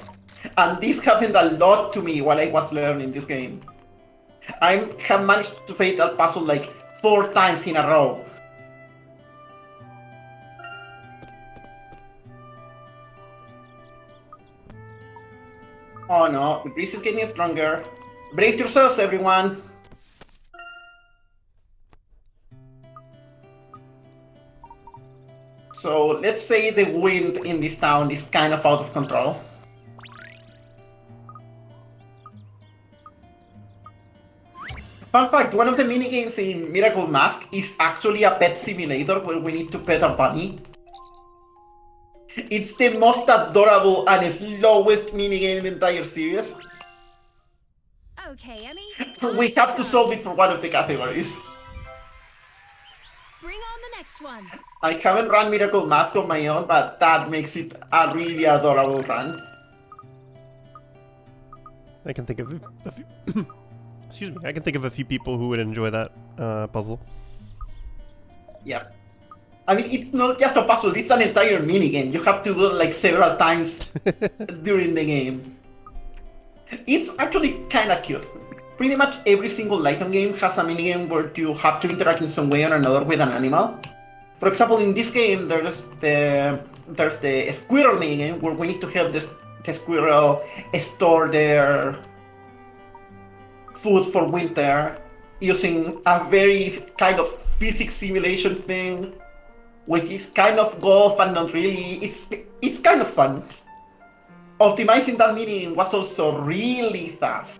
And this happened a lot to me while I was learning this game. I have managed to fail a puzzle like 4 times in a row. Oh no, the breeze is getting stronger. Brace yourselves, everyone. So let's say the wind in this town is kind of out of control. Fun fact, one of the minigames in Miracle Mask is actually a pet simulator where we need to pet a bunny. It's the most adorable and slowest minigame in the entire series. Okay, Emmy. We have to solve it for one of the categories. Bring on the next one. I haven't run Miracle Mask on my own, but that makes it a really adorable run. I can think of a few excuse me. I can think of a few people who would enjoy that puzzle. Yeah. I mean, it's not just a puzzle, it's an entire minigame. You have to do it like several times during the game. It's actually kinda cute. Pretty much every single Layton game has a minigame where you have to interact in some way or another with an animal. For example, in this game, there's the squirrel minigame where we need to help the squirrel store their food for winter using a very kind of physics simulation thing, which is kind of golf and not really. It's kind of fun. Optimizing that mini was also really tough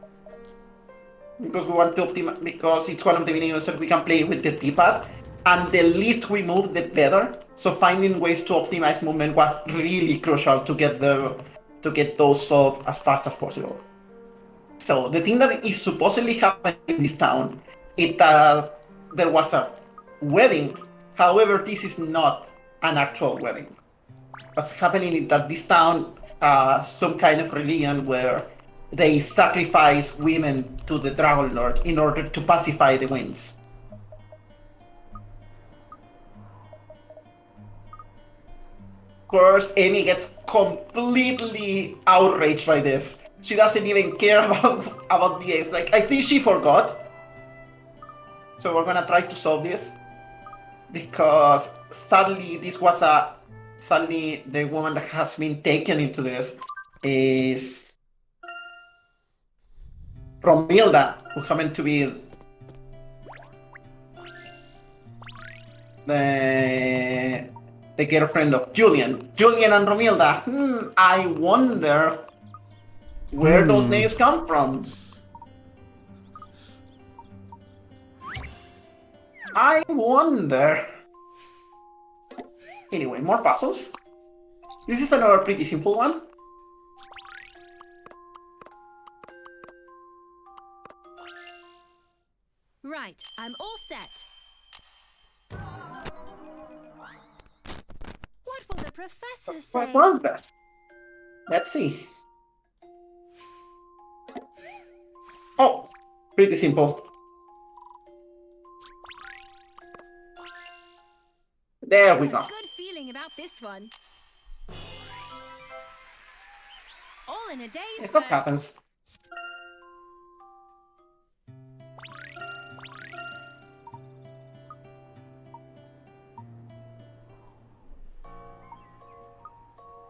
because we want to optimize, because it's one of the menus that we can play with the D-pad, and the least we move, the better. So finding ways to optimize movement was really crucial to get those solved as fast as possible. So the thing that is supposedly happening in this town is that there was a wedding. However, this is not an actual wedding. What's happening is that this town has some kind of religion where they sacrifice women to the Dragon Lord in order to pacify the winds. Of course, Amy gets completely outraged by this. She doesn't even care about the eggs. Like, I think she forgot. So we're gonna try to solve this. Because sadly, sadly, the woman that has been taken into this is Romilda, who happened to be the girlfriend of Julian. Julian and Romilda. I wonder where those names come from. I wonder. Anyway, more puzzles. This is another pretty simple one. Right, I'm all set. What will the professor say? What was that? Let's see. Oh, pretty simple. There we go. Good feeling about this one. All in a day's What work. happens?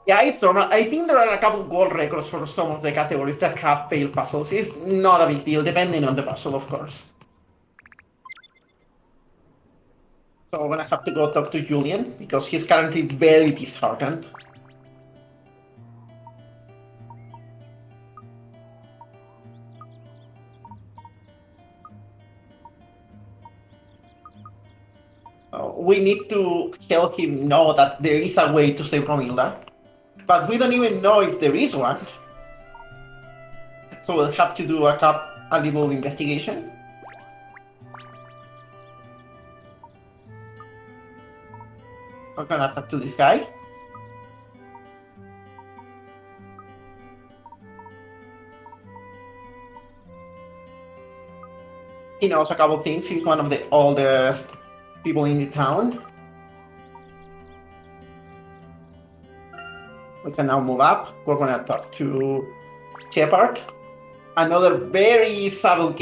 Yeah, it's normal. I think there are a couple world records for some of the categories that have failed puzzles. It's not a big deal, depending on the puzzle, of course. So we're gonna have to go talk to Julian, because he's currently very disheartened. We need to help him know that there is a way to save Romilda. But we don't even know if there is one. So we'll have to do a little investigation. We're gonna talk to this guy. He knows a couple things. He's one of the oldest people in the town. We can now move up. We're gonna talk to Shepard. Another very subtle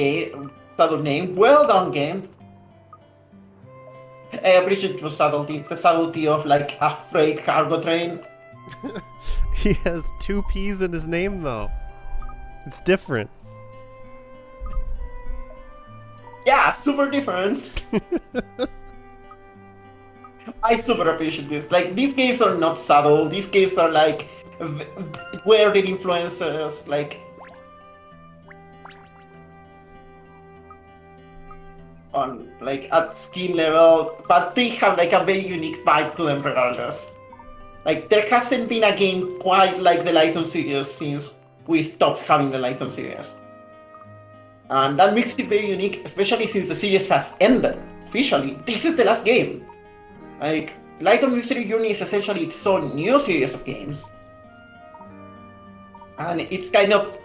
name. Well done, game. I appreciate the subtlety of like a freight cargo train. He has two P's in his name, though. It's different. Yeah, super different. I super appreciate this. Like, these games are not subtle. These games are like weird influences, like on like at skin level, but they have like a very unique vibe to them regardless. Like, there hasn't been a game quite like the Layton series since we stopped having the Layton series. And that makes it very unique, especially since the series has ended. Officially, this is the last game. Like, Layton Mystery Journey is essentially its own new series of games. And it's kind of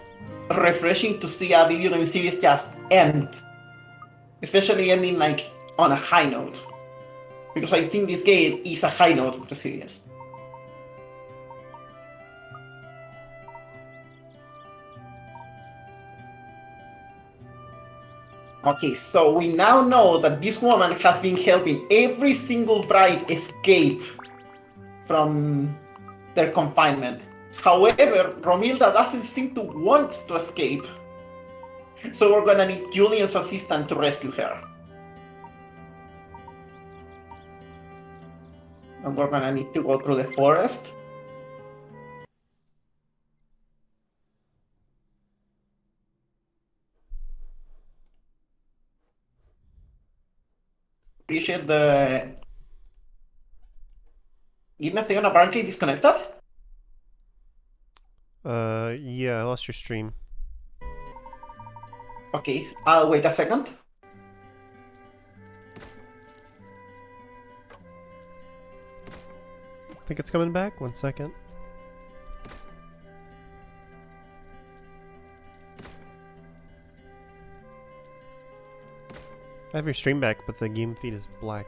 refreshing to see a video game series just end. Especially ending like on a high note. Because I think this game is a high note of the series. Okay, so we now know that this woman has been helping every single bride escape from their confinement. However, Romilda doesn't seem to want to escape. So we're gonna need Julian's assistant to rescue her. And we're gonna need to go through the forest. Appreciate the... Give me a second, apparently disconnected. Yeah, I lost your stream. Okay, I'll wait a second. I think it's coming back. 1 second. I have your stream back, but the game feed is black.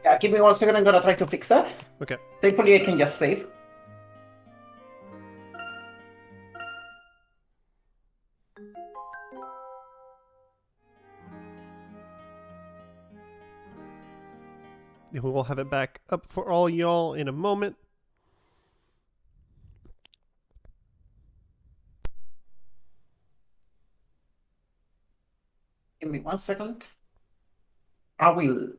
Yeah, give me 1 second, I'm gonna try to fix that. Okay. Thankfully, I can just save. We will have it back up for all y'all in a moment. Give me 1 second. I will.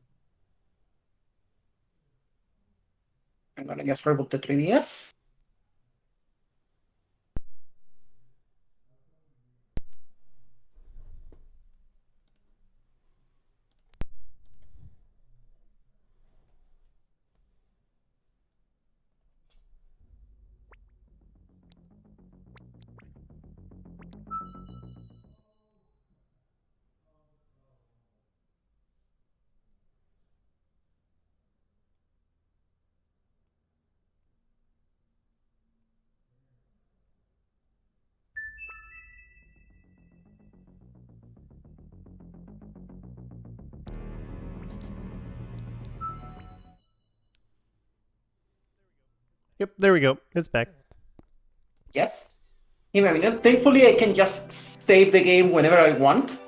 I'm gonna just reboot the 3DS. Yep, there we go. It's back. Yes. Give me a minute. Thankfully, I can just save the game whenever I want.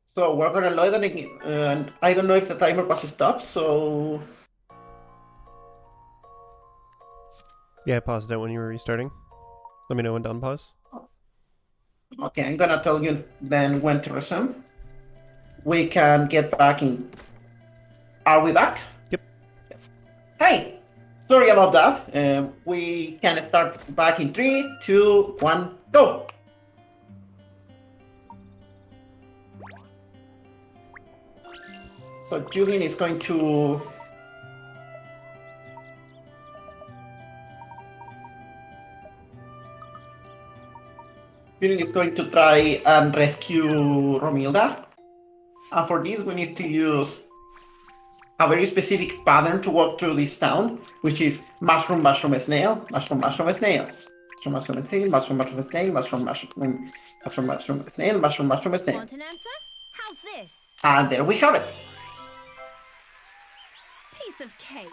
So we're gonna load it again, and I don't know if the timer was stopped, so... Yeah, I paused it when you were restarting. Let me know when done pause. Okay, I'm gonna tell you then when to resume. We can get back in... Are we back? Yep. Yes. Hi! Sorry about that. We can start back in 3, 2, 1, go! So Julian is going to... Julian is going to try and rescue Romilda. And for this we need to use a very specific pattern to walk through this town, which is mushroom, mushroom, snail, mushroom, mushroom, snail. Mushroom, mushroom, snail, mushroom, mushroom, snail, mushroom, mushroom, mushroom, mushroom, snail, mushroom, mushroom, snail. Want an answer? How's this? And there we have it. Piece of cake.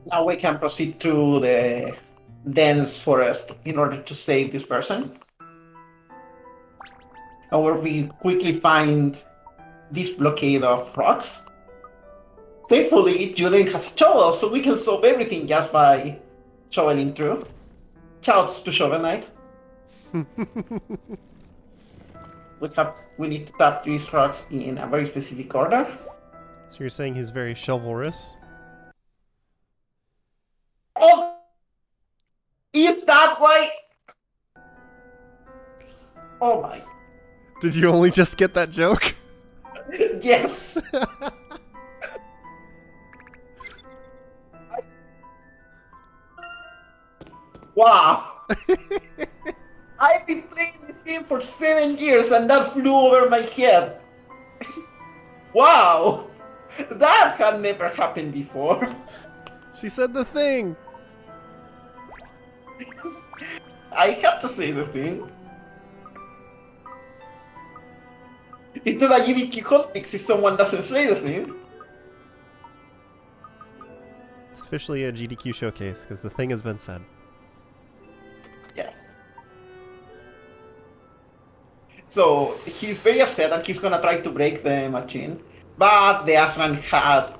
Now we can proceed through the dense forest in order to save this person. And where we quickly find this blockade of rocks. Thankfully, Julian has a shovel, so we can solve everything just by shoveling through. Shouts to Shovel Knight. We need to tap these rocks in a very specific order. So you're saying he's very chivalrous? Oh! Is that why? Oh my. Did you only just get that joke? Yes! Wow! I've been playing this game for 7 years and that flew over my head. Wow! That had never happened before. She said the thing! I had to say the thing. It's not a GDQ hotfix if someone doesn't say the thing. It's a officially a GDQ showcase because the thing has been said. Yeah. So he's very upset and he's gonna try to break the machine. But the Azran had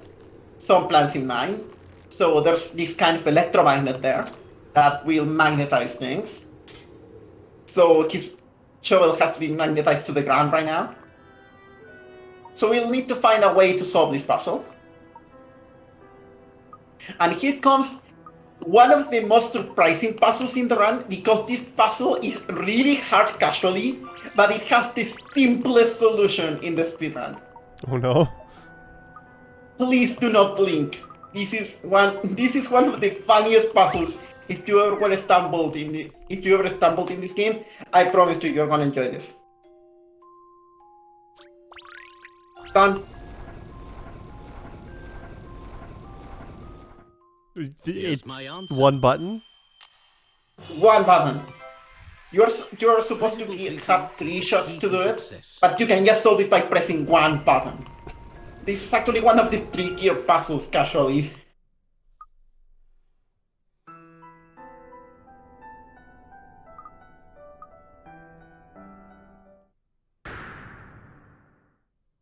some plans in mind. So there's this kind of electromagnet there that will magnetize things. So his shovel has been magnetized to the ground right now. So we'll need to find a way to solve this puzzle. And here comes one of the most surprising puzzles in the run, because this puzzle is really hard casually, but it has the simplest solution in the speedrun. Oh no. Please do not blink. This is one of the funniest puzzles. If you ever stumbled in this game, I promise you, you're gonna enjoy this. Done. Here's my answer. One button? One button. You're supposed to have 3 shots to do it, but you can just solve it by pressing one button. This is actually one of the trickier puzzles casually.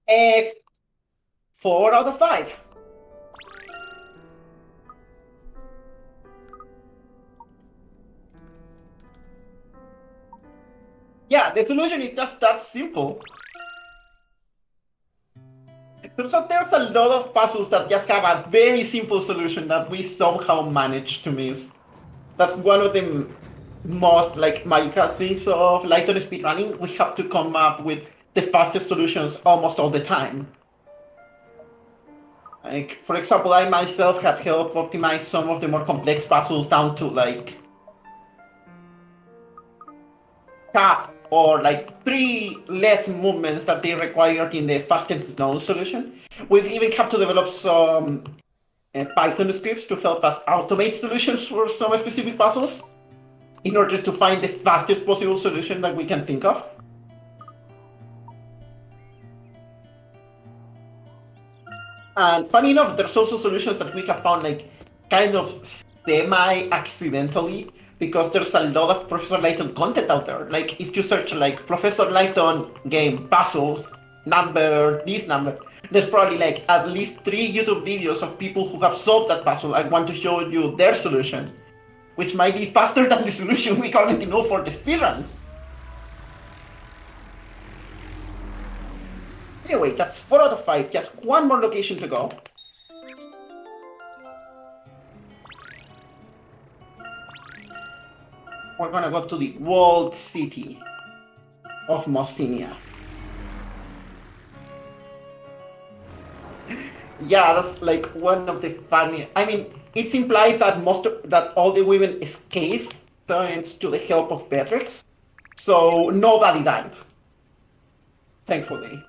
Eh, 4 out of 5. Yeah, the solution is just that simple. It turns out there's a lot of puzzles that just have a very simple solution that we somehow managed to miss. That's one of the most magical things of Layton speedrunning. We have to come up with the fastest solutions almost all the time. For example, I myself have helped optimize some of the more complex puzzles down to half or 3 less movements that they required in the fastest known solution. We've even had to develop some Python scripts to help us automate solutions for some specific puzzles in order to find the fastest possible solution that we can think of. And funny enough, there's also solutions that we have found kind of semi-accidentally, because there's a lot of Professor Layton content out there. If you search Professor Layton game puzzles, this number, there's probably at least 3 YouTube videos of people who have solved that puzzle and want to show you their solution, which might be faster than the solution we currently know for the speedrun. Anyway, that's 4 out of 5, just one more location to go. We're gonna go to the walled city of Mosinia. Yeah, that's one of the funny. I mean, it's implied that all the women escaped thanks to the help of Beatrix, so nobody died. Thankfully.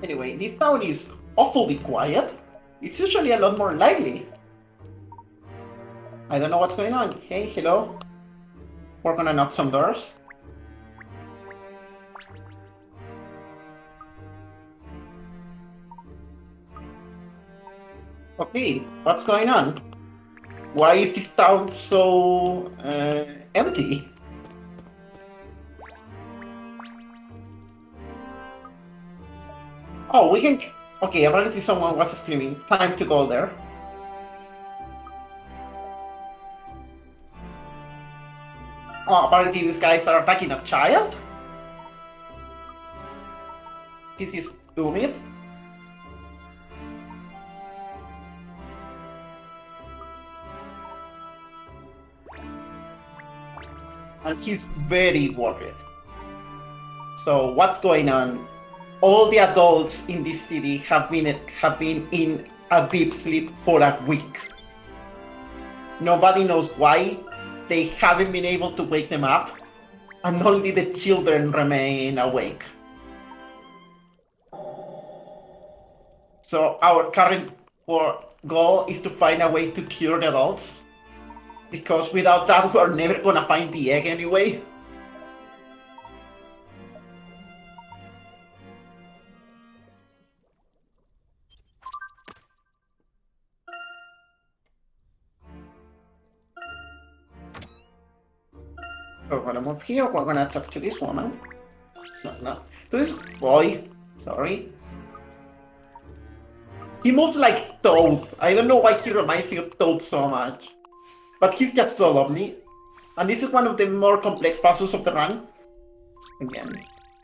Anyway, this town is awfully quiet. It's usually a lot more lively. I don't know what's going on. Hey, hello. We're gonna knock some doors. Okay, what's going on? Why is this town so empty? Oh, we can... Okay, apparently someone was screaming. Time to go there. Oh, apparently these guys are attacking a child? This is stupid. And he's very worried. So what's going on? All the adults in this city have been in a deep sleep for a week. Nobody knows why. They haven't been able to wake them up, and only the children remain awake. So our current goal is to find a way to cure the adults, because without that we're never gonna find the egg anyway. We're gonna move here. We're gonna talk to this woman. No. To this boy. Sorry. He moves like Toad. I don't know why he reminds me of Toad so much. But he's just so lovely. And this is one of the more complex puzzles of the run. Again.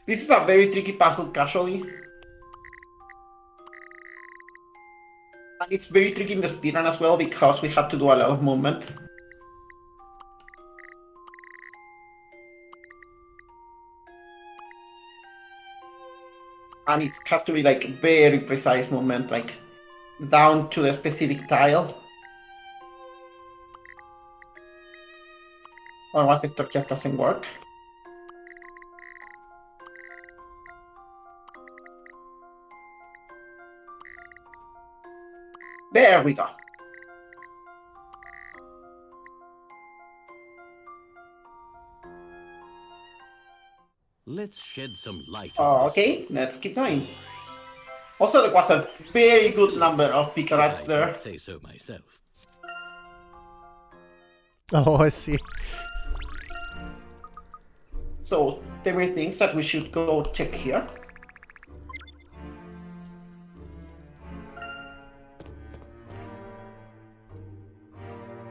This is a very tricky puzzle casually. And it's very tricky in the speedrun as well because we have to do a lot of movement. And it has to be like very precise movement, like down to the specific tile. Otherwise, this just doesn't work. There we go. Let's shed some light on this. Okay, let's keep going. Also, there was a very good number of picarats I there. can't say so myself. Oh, I see. So, there were things that we should go check here.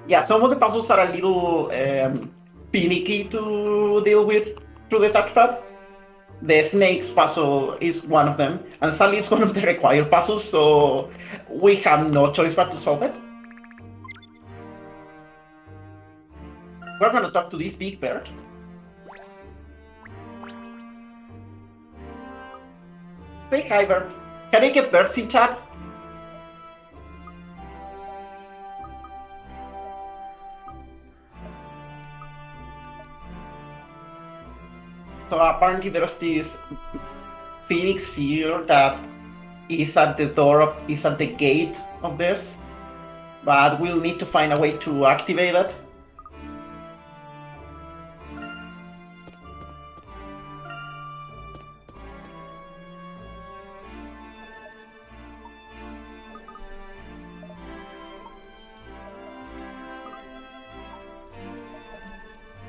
Yeah, some of the puzzles are a little finicky to deal with through the touchpad. The snakes puzzle is one of them, and sadly it's one of the required puzzles, so we have no choice but to solve it. We're gonna talk to this big bird. Say hi, bird. Can I get birds in chat? So apparently there's this Phoenix sphere that is at the is at the gate of this, but we'll need to find a way to activate it.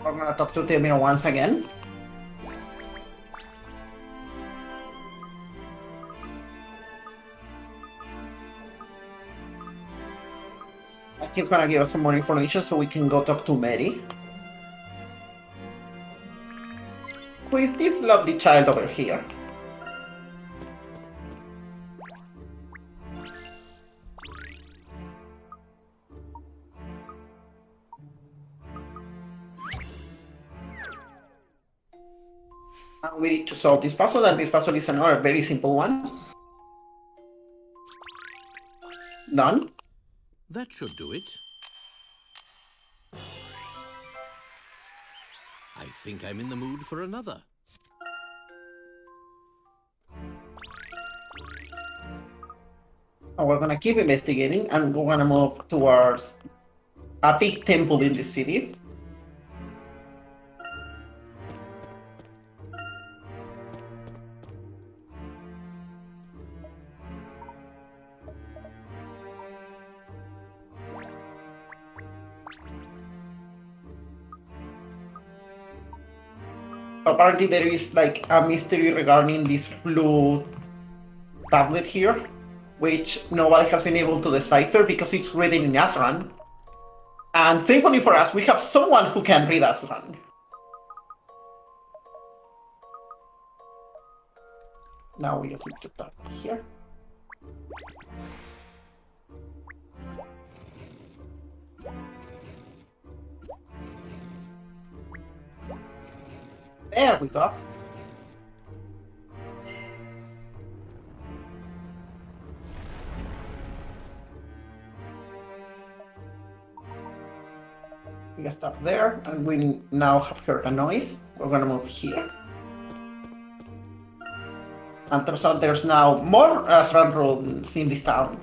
We're gonna talk to Temino once again. He's gonna give us some more information so we can go talk to Mary. Who is this lovely child over here? And we need to solve this puzzle, and this puzzle is another very simple one. Done. That should do it. I think I'm in the mood for another. And we're gonna keep investigating, and we're gonna move towards a big temple in the city. Apparently there is like a mystery regarding this blue tablet here, which nobody has been able to decipher because it's written in Azran. And thankfully for us, we have someone who can read Azran. Now we just need to tap here. There we go. We can stop there, and we now have heard a noise. We're gonna move here. And turns out there's now more Azran ruins in this town.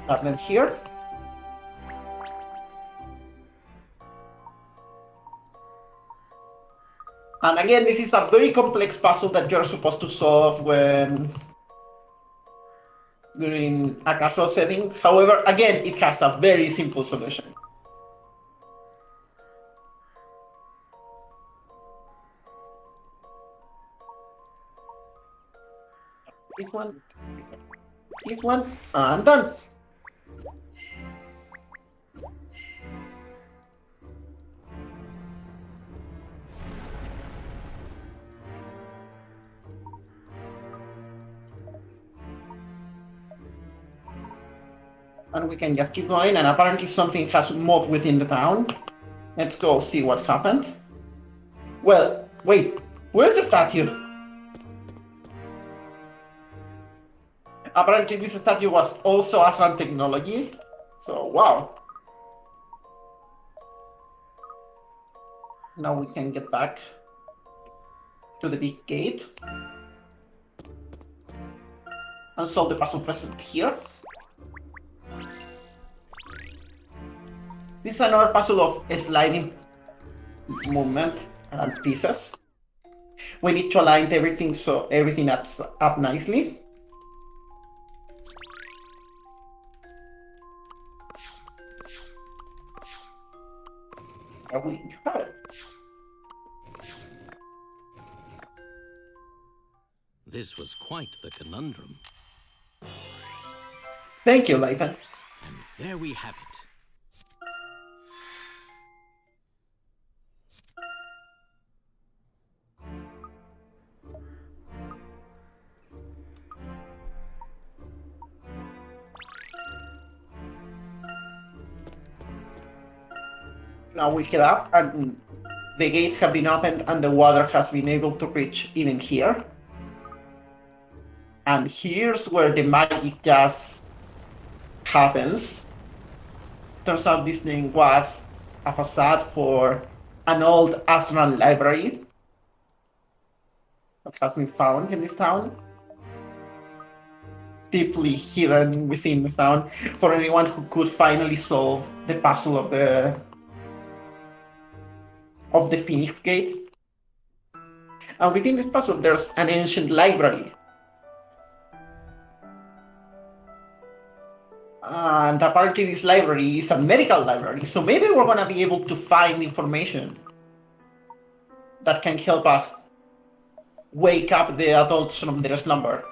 Have them here. And again, this is a very complex puzzle that you're supposed to solve when during a casual setting. However, again, it has a very simple solution. This one, and done. And we can just keep going, and apparently something has moved within the town. Let's go see what happened. Well, wait, where's the statue? Apparently this statue was also Azran technology, so wow. Now we can get back to the big gate and solve the puzzle present here. This is another puzzle of sliding movement and pieces. We need to align everything so everything adds up nicely. There we have it. This was quite the conundrum. Thank you, Layton. And there we have it. Now we head up, and the gates have been opened, and the water has been able to reach even here. And here's where the magic just happens. Turns out this thing was a facade for an old Azran library that has been found in this town. Deeply hidden within the town for anyone who could finally solve the puzzle of the Phoenix Gate. And within this puzzle, there's an ancient library. And apparently this library is a medical library, so maybe we're gonna be able to find information that can help us wake up the adults from their slumber.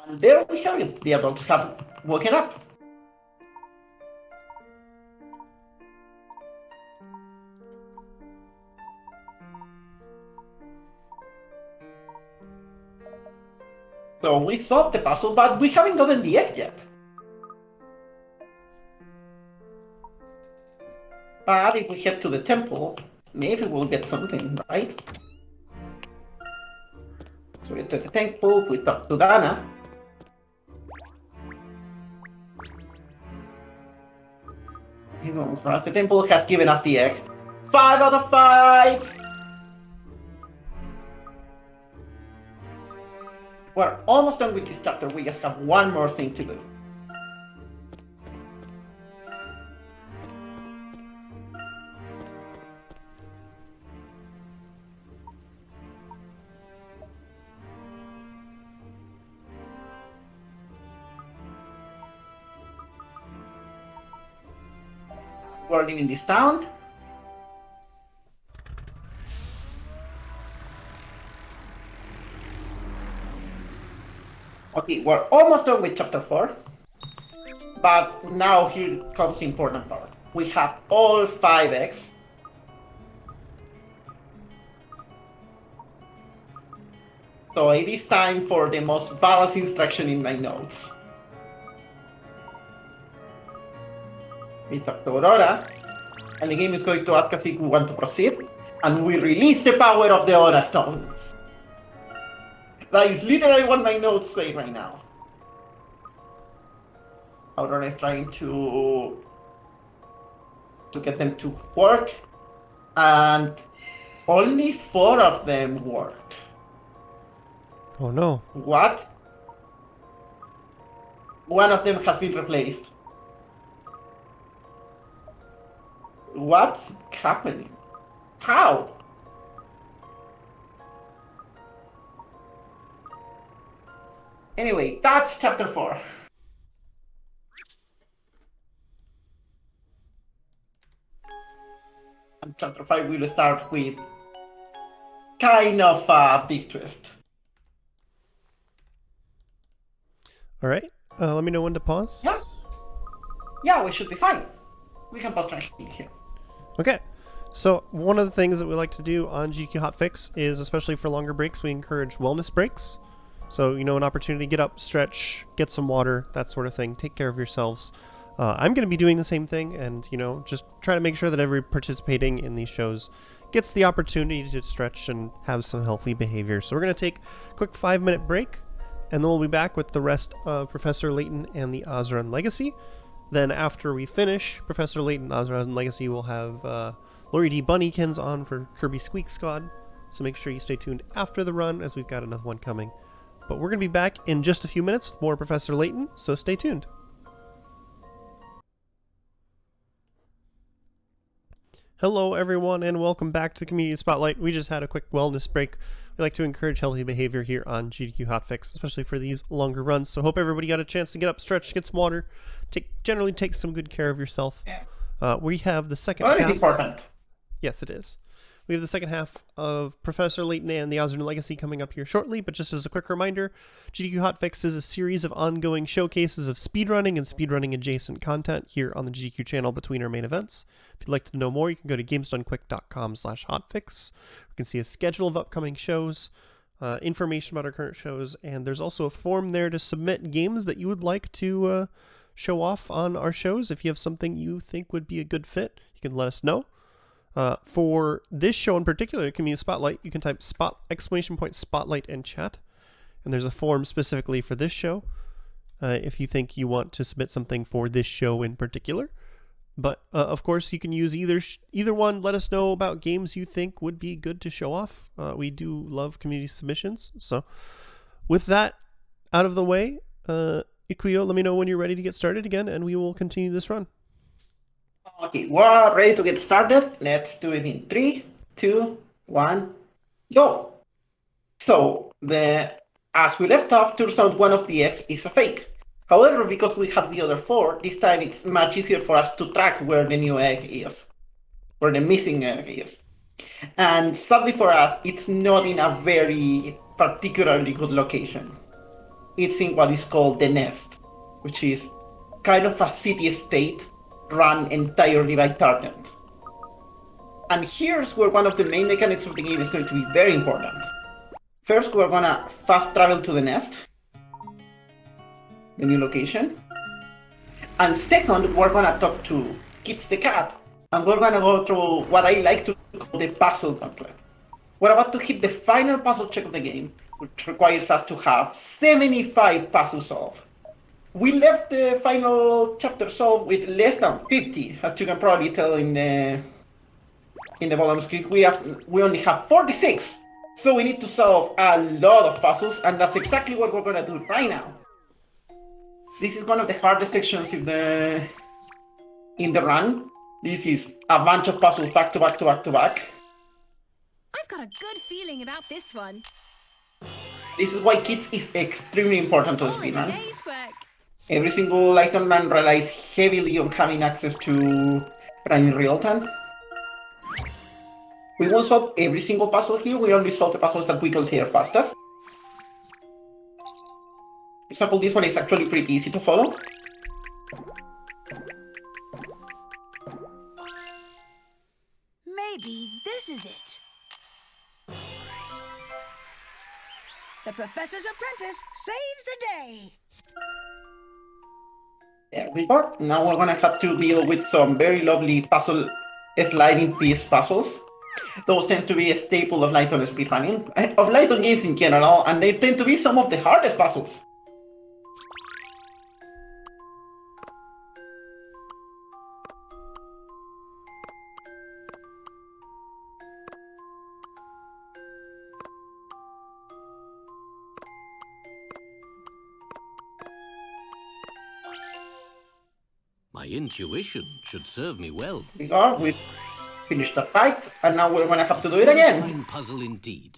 And there we have it. The adults have woken up. So we solved the puzzle, but we haven't gotten the egg yet. But if we head to the temple, maybe we'll get something, right? So we get to the temple, we talk to Dana. For us, the temple has given us the egg. 5 out of 5! We're almost done with this chapter, we just have one more thing to do. We're leaving this town. Okay, we're almost done with chapter 4. But now here comes the important part. We have all 5 eggs. So it is time for the most balanced instruction in my notes. We talk to Aurora, and the game is going to ask us if we want to proceed, and we release the power of the Aura Stones. That is literally what my notes say right now. Aurora is trying to get them to work, and only 4 of them work. Oh no. What? One of them has been replaced. What's happening? How? Anyway, that's chapter 4. And chapter 5 will start with kind of a big twist. All right. Let me know when to pause. Yeah. Yeah, we should be fine. We can pause right here. Okay. So one of the things that we like to do on GQ Hotfix is, especially for longer breaks, we encourage wellness breaks. So, an opportunity to get up, stretch, get some water, that sort of thing. Take care of yourselves. I'm going to be doing the same thing and, just try to make sure that every participating in these shows gets the opportunity to stretch and have some healthy behavior. So we're going to take a quick 5-minute break, and then we'll be back with the rest of Professor Layton and the Azran Legacy. Then after we finish Professor Layton and Azran Legacy, we'll have Lori D. Bunnykins on for Kirby Squeak Squad. So make sure you stay tuned after the run, as we've got another one coming. But we're going to be back in just a few minutes with more Professor Layton, so stay tuned. Hello everyone, and welcome back to the Community Spotlight. We just had a quick wellness break. We like to encourage healthy behavior here on GDQ Hotfix, especially for these longer runs. So hope everybody got a chance to get up, stretch, get some water, generally take some good care of yourself. We have the second half. That is important. Yes, it is. We have the second half of Professor Layton and the Azran Legacy coming up here shortly, but just as a quick reminder, GDQ Hotfix is a series of ongoing showcases of speedrunning and speedrunning adjacent content here on the GDQ channel between our main events. If you'd like to know more, you can go to gamesdonequick.com/hotfix. You can see a schedule of upcoming shows, information about our current shows, and there's also a form there to submit games that you would like to show off on our shows. If you have something you think would be a good fit, you can let us know. For this show in particular, Community Spotlight, you can type !spotlight in chat, and there's a form specifically for this show if you think you want to submit something for this show in particular. But of course, you can use either one. Let us know about games you think would be good to show off. We do love community submissions. So with that out of the way, Ikuyo, let me know when you're ready to get started again, and we will continue this run. Okay, we're ready to get started. Let's do it in 3, 2, 1, go. So, as we left off, turns out one of the eggs is a fake. However, because we have the other 4, this time it's much easier for us to track where the new egg is, where the missing egg is. And sadly for us, it's not in a very particularly good location. It's in what is called the nest, which is kind of a city-state run entirely by Target. And here's where one of the main mechanics of the game is going to be very important. First, we're gonna fast travel to the nest, the new location. And second, we're gonna talk to Kits the cat, and we're gonna go through what I like to call the puzzle gauntlet. We're about to hit the final puzzle check of the game, which requires us to have 75 puzzles solved. We left the final chapter solved with less than 50, as you can probably tell in the bottom screen. We only have 46, so we need to solve a lot of puzzles, and that's exactly what we're gonna do right now. This is one of the hardest sections in the run. This is a bunch of puzzles back to back to back to back. I've got a good feeling about this one. This is why Kids is extremely important to the All in a speedrun. day's work. Every single Layton run relies heavily on having access to run in real time. We won't solve every single puzzle here, we only solve the puzzles that we consider fastest. For example, this one is actually pretty easy to follow. Maybe this is it. The Professor's Apprentice saves a day. There we go. Now we're gonna have to deal with some very lovely puzzle, sliding piece puzzles. Those tend to be a staple of Layton speedrunning, of Layton games in general, and they tend to be some of the hardest puzzles. My intuition should serve me well. Here we go. We finished that fight, and now we're gonna have to do it again. Fine puzzle indeed.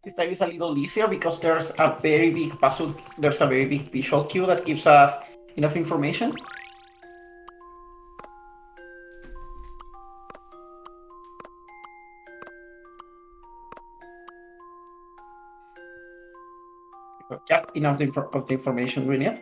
This time is a little easier because there's a very big puzzle, there's a very big visual cue that gives us enough information. Yeah, enough of the information we need.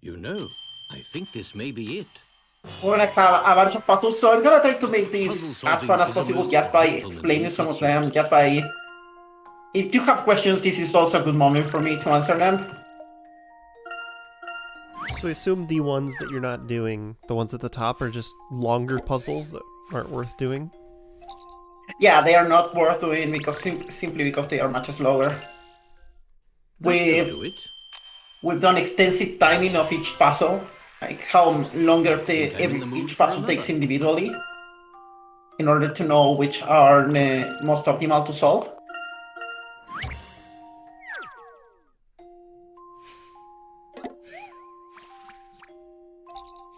You know, I think this may be it. We're gonna have a bunch of puzzles, so I'm gonna try to make this Puzzle as solving fun as is the possible most just by gentlemanly explaining some of pursuit. them, just by... If you have questions, this is also a good moment for me to answer them. So I assume the ones that you're not doing, the ones at the top, are just longer puzzles that aren't worth doing? Yeah, they are not worth doing because simply because they are much slower. That should do We've, it. we've done extensive timing of each puzzle, like how longer I'm in the mood each for puzzle takes another. individually, in order to know which are the most optimal to solve.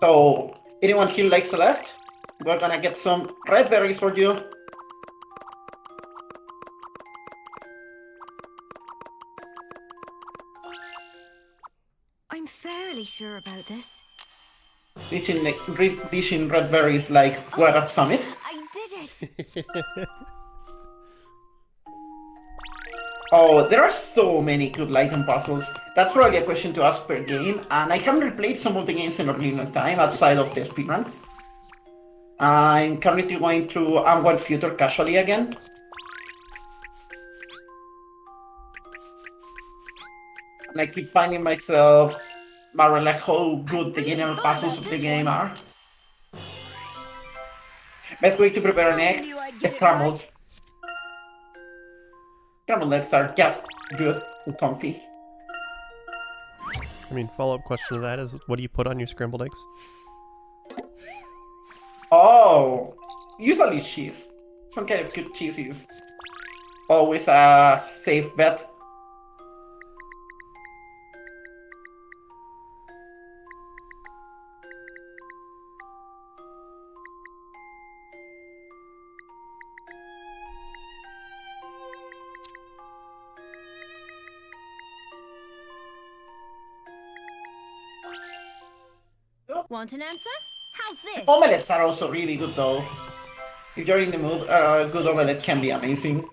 So, anyone here like Celeste? We're gonna get some red berries for you. I'm fairly sure about this. Dishing red berries like we're at Summit. I did it! Oh, there are so many good Layton puzzles. That's probably a question to ask per game, and I haven't replayed some of the games in a really long time outside of the speedrun. I'm currently going through Unwind Future casually again. And I keep finding myself marveling at how good the general puzzles of the game are. Best way to prepare an egg, scrambled. Scrambled eggs are just good and comfy. I mean, follow-up question to that is, what do you put on your scrambled eggs? Oh, usually cheese. Some kind of good cheese is always a safe bet. Want an answer? How's this? Omelettes are also really good though. If you're in the mood, a good omelette can be amazing.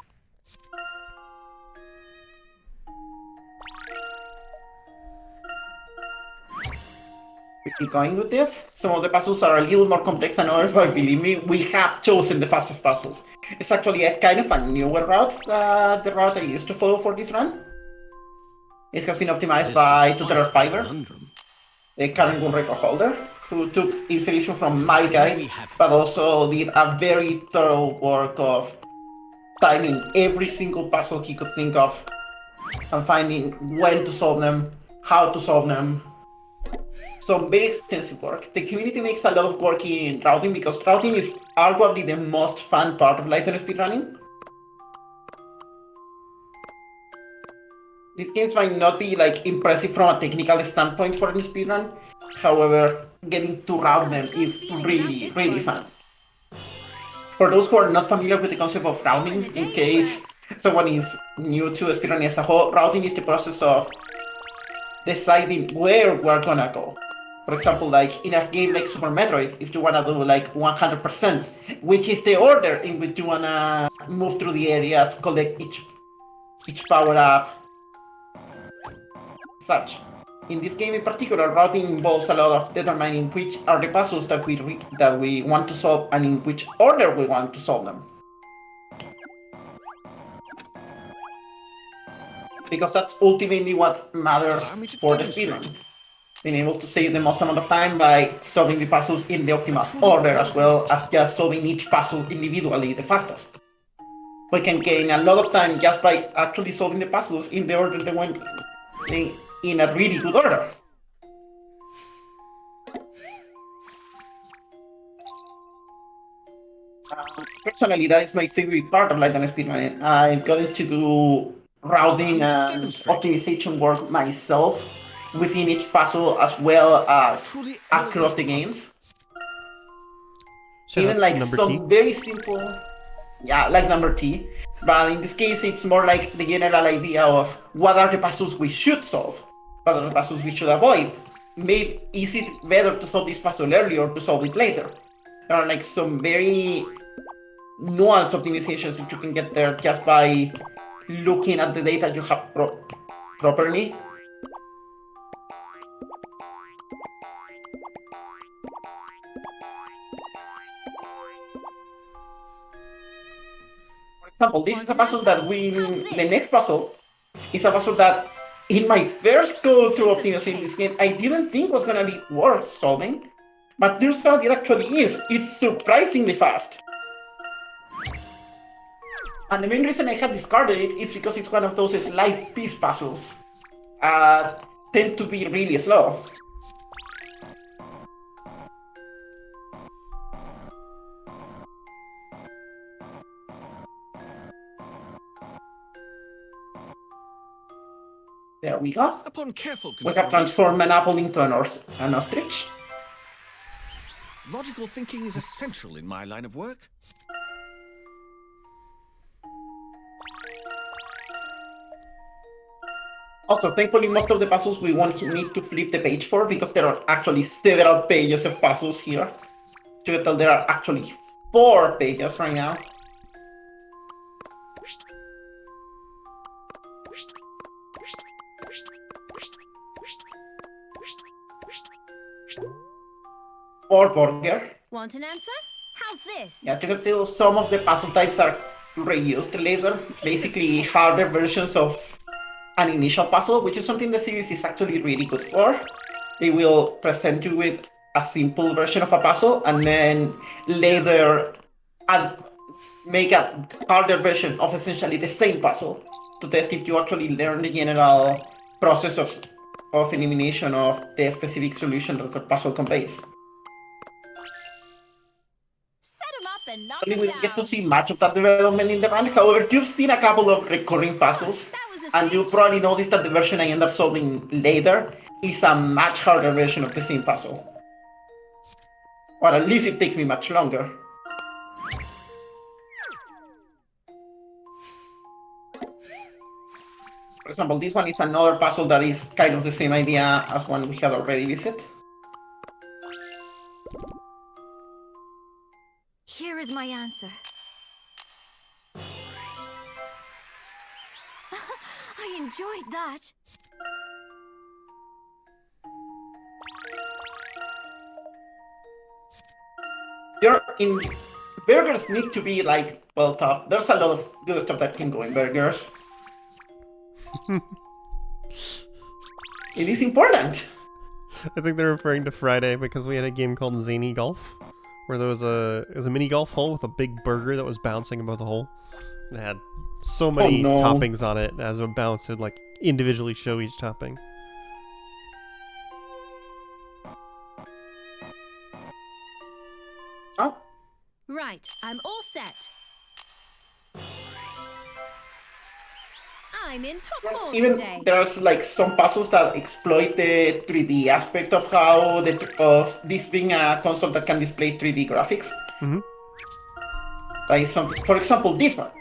We keep going with this. Some of the puzzles are a little more complex than others, but believe me, we have chosen the fastest puzzles. It's actually a kind of a newer route, the route I used to follow for this run. It has been optimized by Tutorial Fiber, Conundrum. the current world record holder, who took inspiration from my guide, but also did a very thorough work of timing every single puzzle he could think of, and finding when to solve them, how to solve them. So very extensive work. The community makes a lot of work in routing because routing is arguably the most fun part of Layton speedrunning. These games might not be like impressive from a technical standpoint for any speedrun. However, getting to route them is really, really fun. For those who are not familiar with the concept of routing, in case someone is new to speedrunning as a whole, routing is the process of deciding where we're gonna go. For example, like in a game like Super Metroid, if you wanna do like 100%, which is the order in which you wanna move through the areas, collect each power-up, such. In this game in particular, routing involves a lot of determining which are the puzzles that we want to solve and in which order we want to solve them. Because that's ultimately what matters for the speedrun. Being able to save the most amount of time by solving the puzzles in the optimal order, as well as just solving each puzzle individually the fastest. we can gain a lot of time just by actually solving the puzzles in the order they went in a really good order. Personally, that is my favorite part of Layton speedrunning. I've got to do routing and optimization work myself within each puzzle as well as across the games. Even like some very simple, yeah, like number T. But in this case, it's more like the general idea of what are the puzzles we should solve, what are the puzzles we should avoid. Maybe is it better to solve this puzzle early or to solve it later? There are like some very nuanced optimizations that you can get there just by looking at the data you have properly. For example, this is a puzzle that the next puzzle is a puzzle that in my first go through optimizing this game, I didn't think was gonna be worth solving, but turns out it actually is. It's surprisingly fast. And the main reason I had discarded it is because it's one of those slide piece puzzles. Tend to be really slow. There we go. Upon careful We have transformed an apple into an ostrich. logical thinking is essential in my line of work. Also, thankfully, most of the puzzles we won't need to flip the page for because there are actually several pages of puzzles here. Total, there are actually 4 pages right now. Or burger. Want an answer? How's this? Yeah, you can tell some of the puzzle types are reused later. Basically, harder versions of an initial puzzle, which is something the series is actually really good for. They will present you with a simple version of a puzzle and then later make a harder version of essentially the same puzzle to test if you actually learn the general process of elimination of the specific solution that the puzzle conveys. Set 'em up and knock We 'em will down. get to see much of that development in the run. However, you've seen a couple of recurring puzzles, That was a and you cinch. probably noticed that the version I end up solving later is a much harder version of the same puzzle. Or at least it takes me much longer. For example, this one is another puzzle that is kind of the same idea as one we had already visited. Here is my answer. I enjoyed that. Burgers need to be like well tough. There's a lot of good stuff that can go in burgers. It is important. I think they're referring to Friday because we had a game called Zany Golf, where there was a mini golf hole with a big burger that was bouncing above the hole. And it had so many no. toppings on it. As it bounced, it would like individually show each topping. Oh, Right, I'm all set. I'm in top form even today. there's like some puzzles that exploit the 3D aspect of how of this being a console that can display 3D graphics. Mhm. Like something, for example, this one.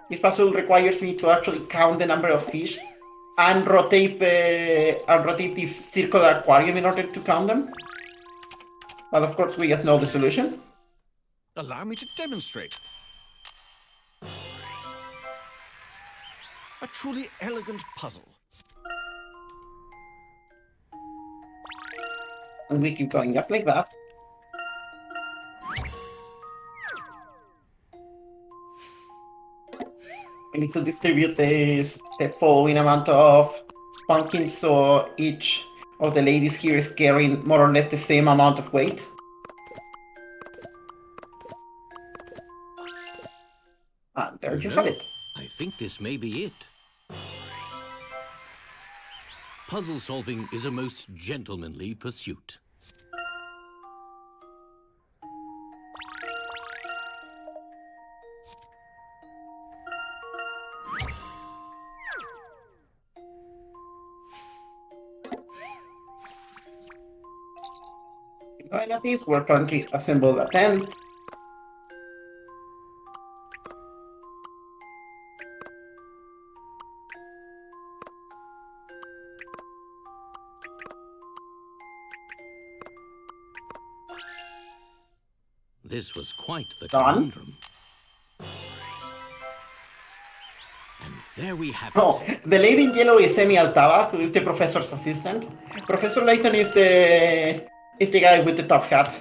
This puzzle requires me to actually count the number of fish and rotate this circular aquarium in order to count them. But of course, we just know the solution. Allow me to demonstrate. A truly elegant puzzle. And we keep going just like that. We need to distribute the following amount of pumpkins so each of the ladies here is carrying more or less the same amount of weight. And there you have it. I think this may be it. Puzzle solving is a most gentlemanly pursuit. Right at this, we're currently assembled at 10. This was quite the Done. conundrum. And there we have Oh, it. the lady in yellow is Emi Altava, who is the professor's assistant. Professor Layton is the guy with the top hat.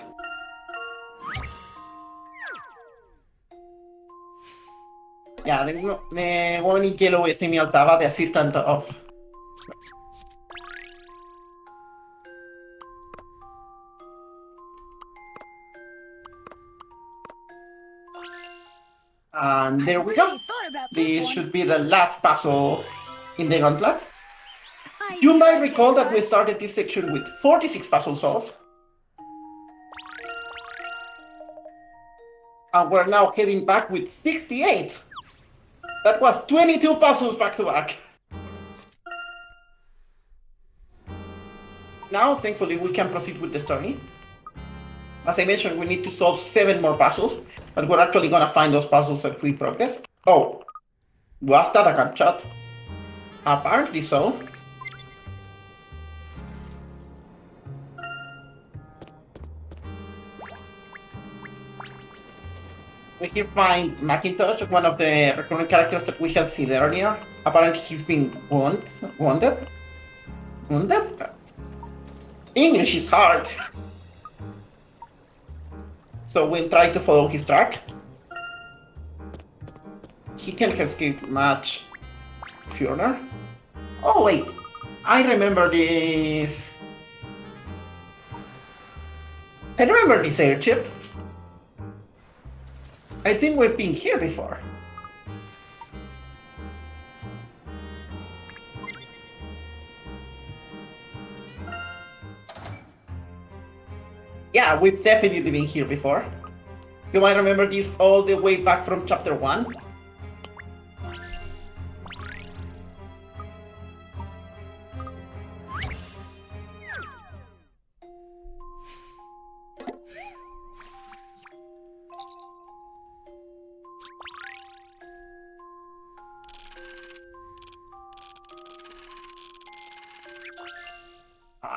Yeah, the woman in yellow is Emi Altava, the assistant of... And there we go. Really thought about This one. should be the last puzzle in the gauntlet. I You might never recall get that we that. started this section with 46 puzzles solved. And we're now heading back with 68. That was 22 puzzles back to back. Now, thankfully, we can proceed with the story. As I mentioned, we need to solve 7 more puzzles, but we're actually gonna find those puzzles as we progress. Oh, was that a gunshot? Apparently so. We here find Macintosh, one of the recurring characters that we had seen earlier. Apparently he's been wounded? Wounded? English is hard. So we'll try to follow his track. He can escape much further. Oh wait, I remember this. I remember this airship. I think we've been here before. Yeah, we've definitely been here before. You might remember this all the way back from chapter 1.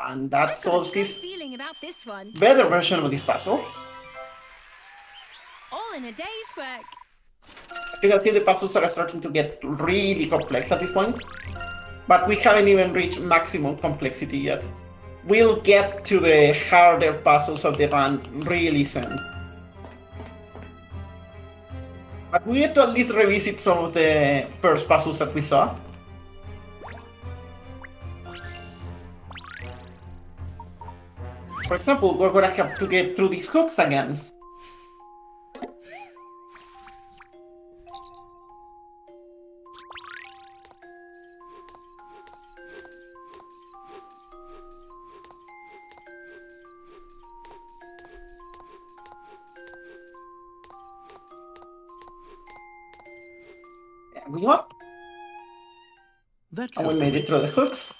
And that I've got solves a good this feeling about this one. better version of this puzzle. All in a day's work. You can see the puzzles are starting to get really complex at this point, but we haven't even reached maximum complexity yet. We'll get to the harder puzzles of the run really soon. But we have to at least revisit some of the first puzzles that we saw. For example, we're gonna have to get through these hooks again. There we go. That And we should made do it through the hooks.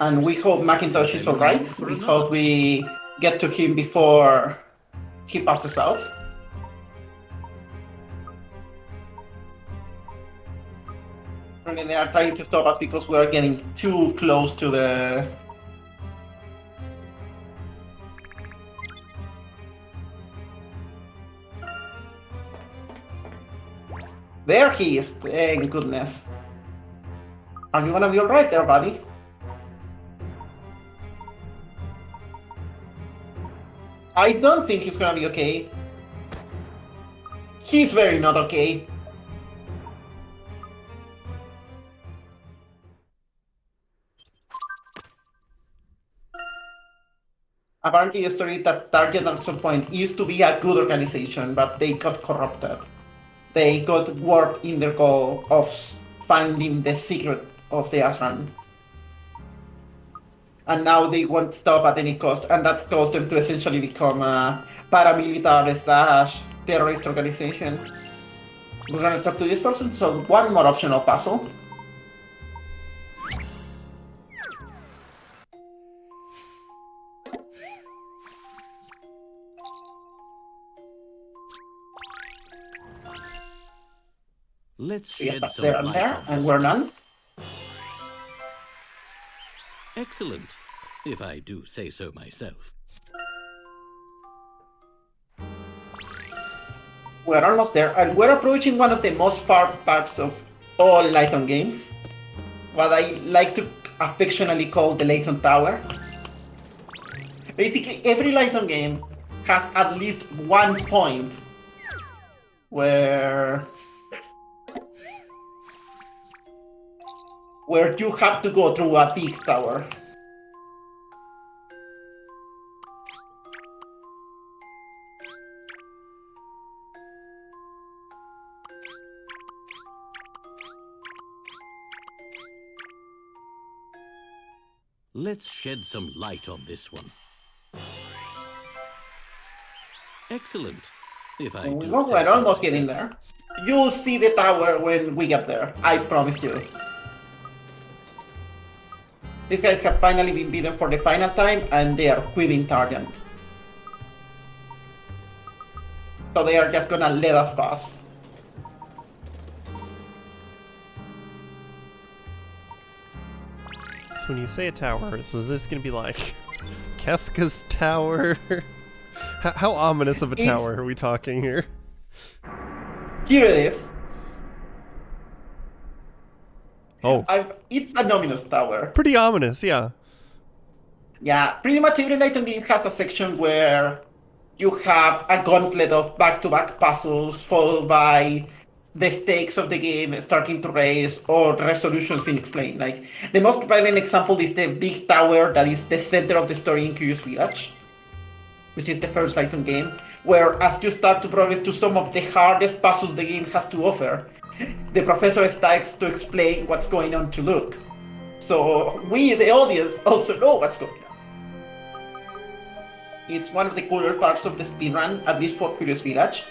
And we hope Macintosh is alright. We hope we get to him before he passes out. And they are trying to stop us because we are getting too close to the... There he is! Thank goodness. Are you gonna be alright there, buddy? I don't think he's gonna be okay. He's very not okay. Apparently, a story that Target at some point used to be a good organization, but they got corrupted. They got warped in their goal of finding the secret of the Azran. And now they won't stop at any cost, and that's caused them to essentially become a paramilitary / terrorist organization. We're gonna talk to this person, so one more optional puzzle. Let's Yes, shed but some there and light there, on and this. we're done. Excellent, if I do say so myself. We're almost there, and we're approaching one of the most far parts of all Layton games. What I like to affectionately call the Layton Tower. Basically, every Layton game has at least one point where you have to go through a big tower. Let's shed some light on this one. Excellent, if I do Well, say we're so almost getting myself. there. You'll see the tower when we get there, I promise you. These guys have finally been beaten for the final time, and they are quitting Target. So they are just gonna let us pass. So when you say a tower, so is this gonna be like Kefka's tower? How ominous of a tower are we talking here? Here it is. Oh, It's an ominous tower. pretty ominous, yeah. Yeah, pretty much every Layton game has a section where you have a gauntlet of back-to-back puzzles followed by the stakes of the game starting to raise or the resolutions being explained. Like, the most prevalent example is the big tower that is the center of the story in Curious Village, which is the first Layton game, where as you start to progress to some of the hardest puzzles the game has to offer, the professor starts to explain what's going on to Luke. So we, the audience, also know what's going on. It's one of the cooler parts of the speedrun, at least for Curious Village,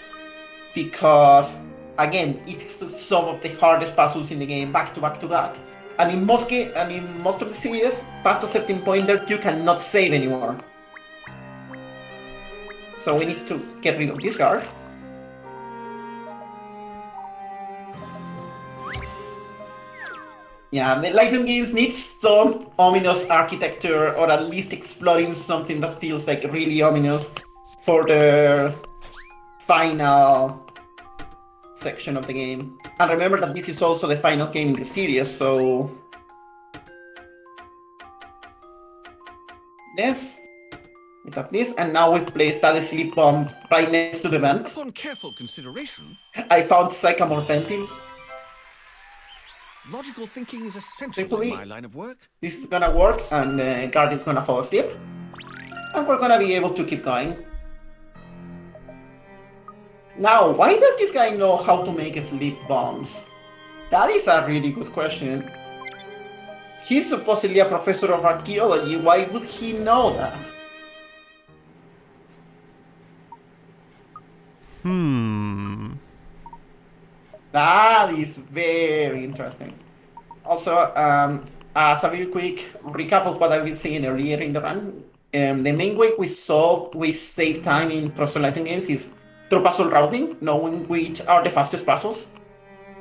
because, again, it's some of the hardest puzzles in the game, back to back to back. And in most of the series, past a certain point there, you cannot save anymore. So we need to get rid of this guard. Yeah, the Layton games need some ominous architecture, or at least exploring something that feels like really ominous for the final section of the game. And remember that this is also the final game in the series, so... This. We have this, and now we place that sleep bomb right next to the vent. Upon careful consideration, I found Sycamore venting. logical thinking is essential Simply- in my line of work. This is gonna work, and the guard is gonna fall asleep. And we're gonna be able to keep going. Now, why does this guy know how to make sleep bombs? That is a really good question. He's supposedly a professor of archaeology. Why would he know that? That is very interesting. Also, as a very quick recap of what I've been saying earlier in the run, the main way we save time in Professor Layton games is through puzzle routing, knowing which are the fastest puzzles.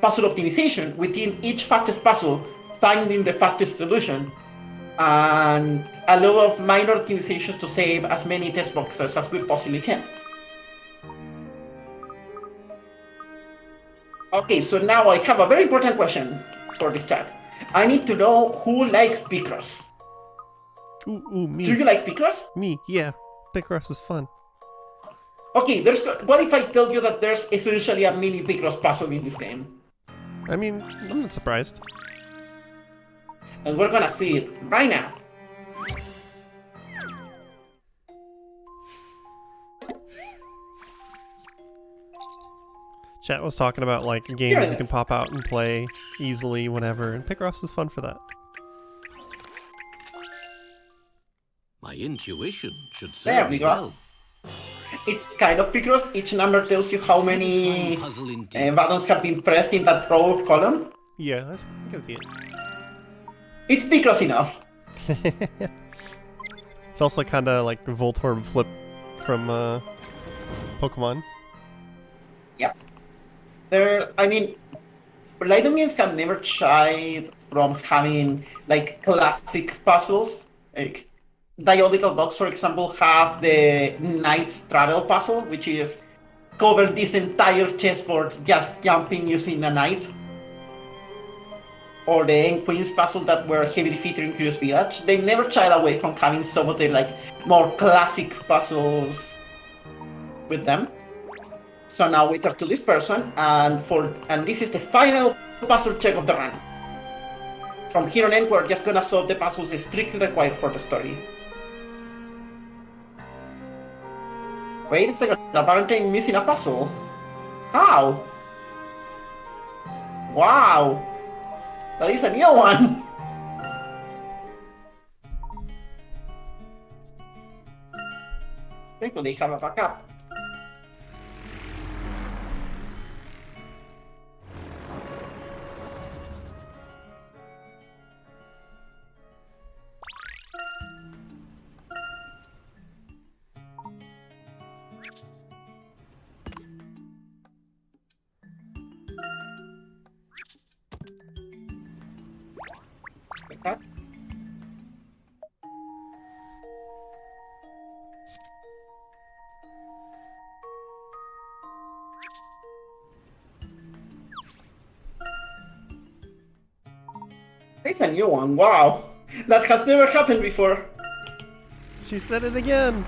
Puzzle optimization, within each fastest puzzle, finding the fastest solution. And a lot of minor optimizations to save as many test boxes as we possibly can. Okay, so now I have a very important question for this chat. I need to know who likes Picross. Ooh, me. Do you like Picross? Me, yeah. Picross is fun. Okay, what if I tell you that there's essentially a mini Picross puzzle in this game? I mean, I'm not surprised. And we're gonna see it right now. Chat was talking about like games you can pop out and play easily whenever, and Picross is fun for that. My intuition should There serve we me go. well. It's kind of Picross. Each number tells you how many Puzzle indeed. buttons have been pressed in that row or column. Yeah, I can see it. It's Picross enough. It's also kind of like Voltorb Flip from Pokemon. Yep. Layton games have never shied from having like classic puzzles. Like Diodical Box, for example, has the Knight's Travel puzzle, which is cover this entire chessboard just jumping using a knight. Or the End Queens puzzle that were heavily featured in Curious Village. They never shied away from having some of the like more classic puzzles with them. So now we talk to this person, and this is the final puzzle check of the run. From here on in, we're just gonna solve the puzzles strictly required for the story. Wait a second, apparently I'm missing a puzzle. How? Wow! That is a new one! Thankfully, they have a backup. Okay. It's a new one, wow! That has never happened before. She said it again.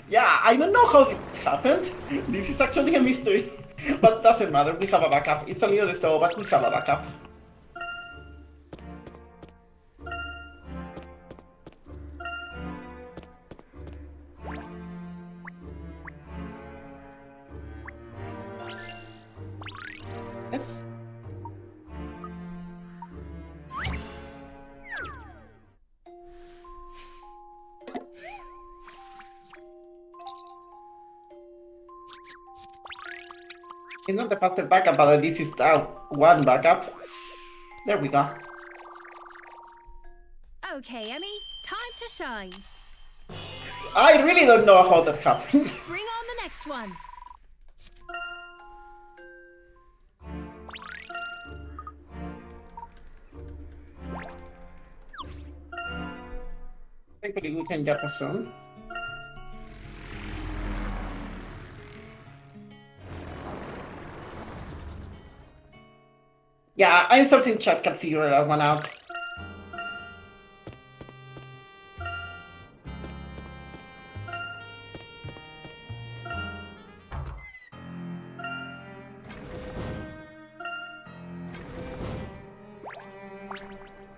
Yeah, I don't know how this happened. This is actually a mystery. But doesn't matter, we have a backup. It's a little slow, but we have a backup. Yes. It's not the fastest backup, but this is one backup. There we go. Okay, Emmy, time to shine. I really don't know how that happened. Bring on the next one. Thankfully, we can get us soon. Yeah, I'm certain chat can figure that one out.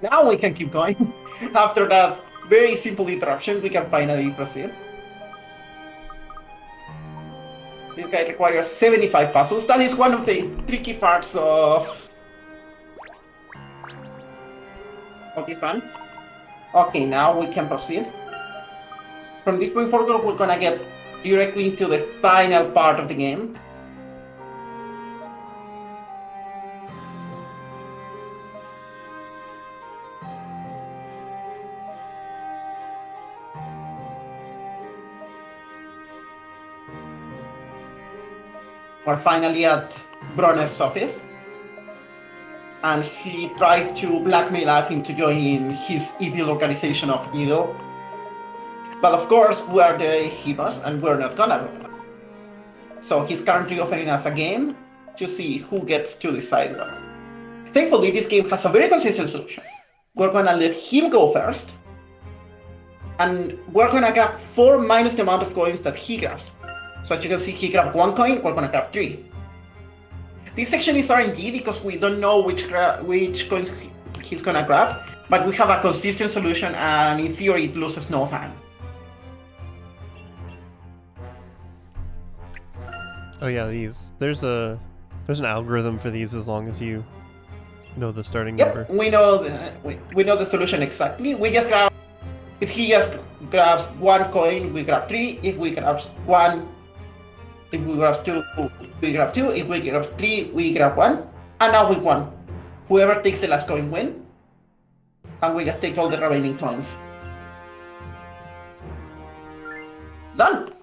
Now we can keep going. After that very simple interruption, we can finally proceed. This guy requires 75 puzzles. That is one of the tricky parts of this run. Okay, now we can proceed. From this point forward, we're gonna get directly into the final part of the game. We're finally at Bronner's office, and he tries to blackmail us into joining his evil organization of evil. But of course, we are the heroes, and we're not gonna do that. So he's currently offering us a game to see who gets to decide what. Thankfully, this game has a very consistent solution. We're gonna let him go first, and we're gonna grab 4 minus the amount of coins that he grabs. So as you can see, he grabbed 1 coin, we're gonna grab 3. This section is RNG because we don't know which coins he's gonna grab, but we have a consistent solution, and in theory it loses no time. Oh yeah, these. There's an algorithm for these as long as you know the starting number. Yep, we know the solution exactly. We just grab. If he just grabs one coin, we grab 3. If we grab 1, if we grab 2, we grab 2. If we grab 3, we grab 1. And now we won. Whoever takes the last coin win. And we just take all the remaining coins. Done.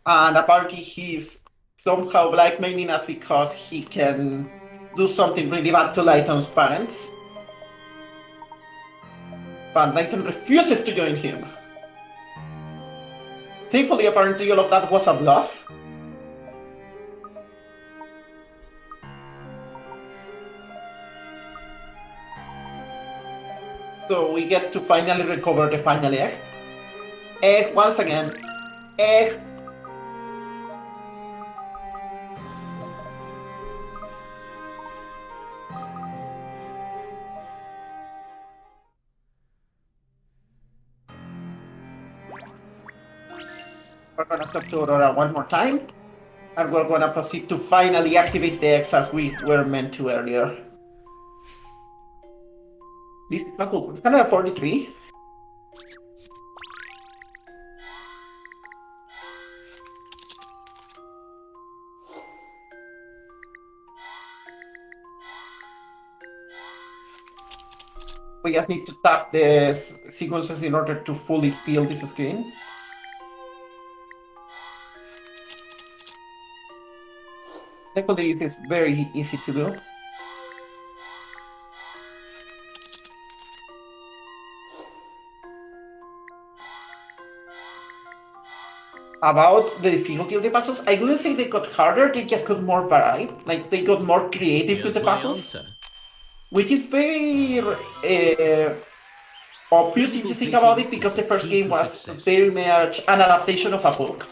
And apparently he's somehow blackmailing us because he can do something really bad to Layton's parents. But Layton refuses to join him. Thankfully, apparently all of that was a bluff. So we get to finally recover the final egg. Egg once again. Egg. We're gonna talk to Aurora one more time, and we're gonna proceed to finally activate the X as we were meant to earlier. This is not cool. It's kind of 43. We just need to tap the sequences in order to fully fill this screen. Thankfully, it is very easy to do. About the difficulty of the puzzles, I wouldn't say they got harder, they just got more varied. Like, they got more creative Here's with the my puzzles. answer. Which is very obvious if you think about it, because the first game was very much an adaptation of a book.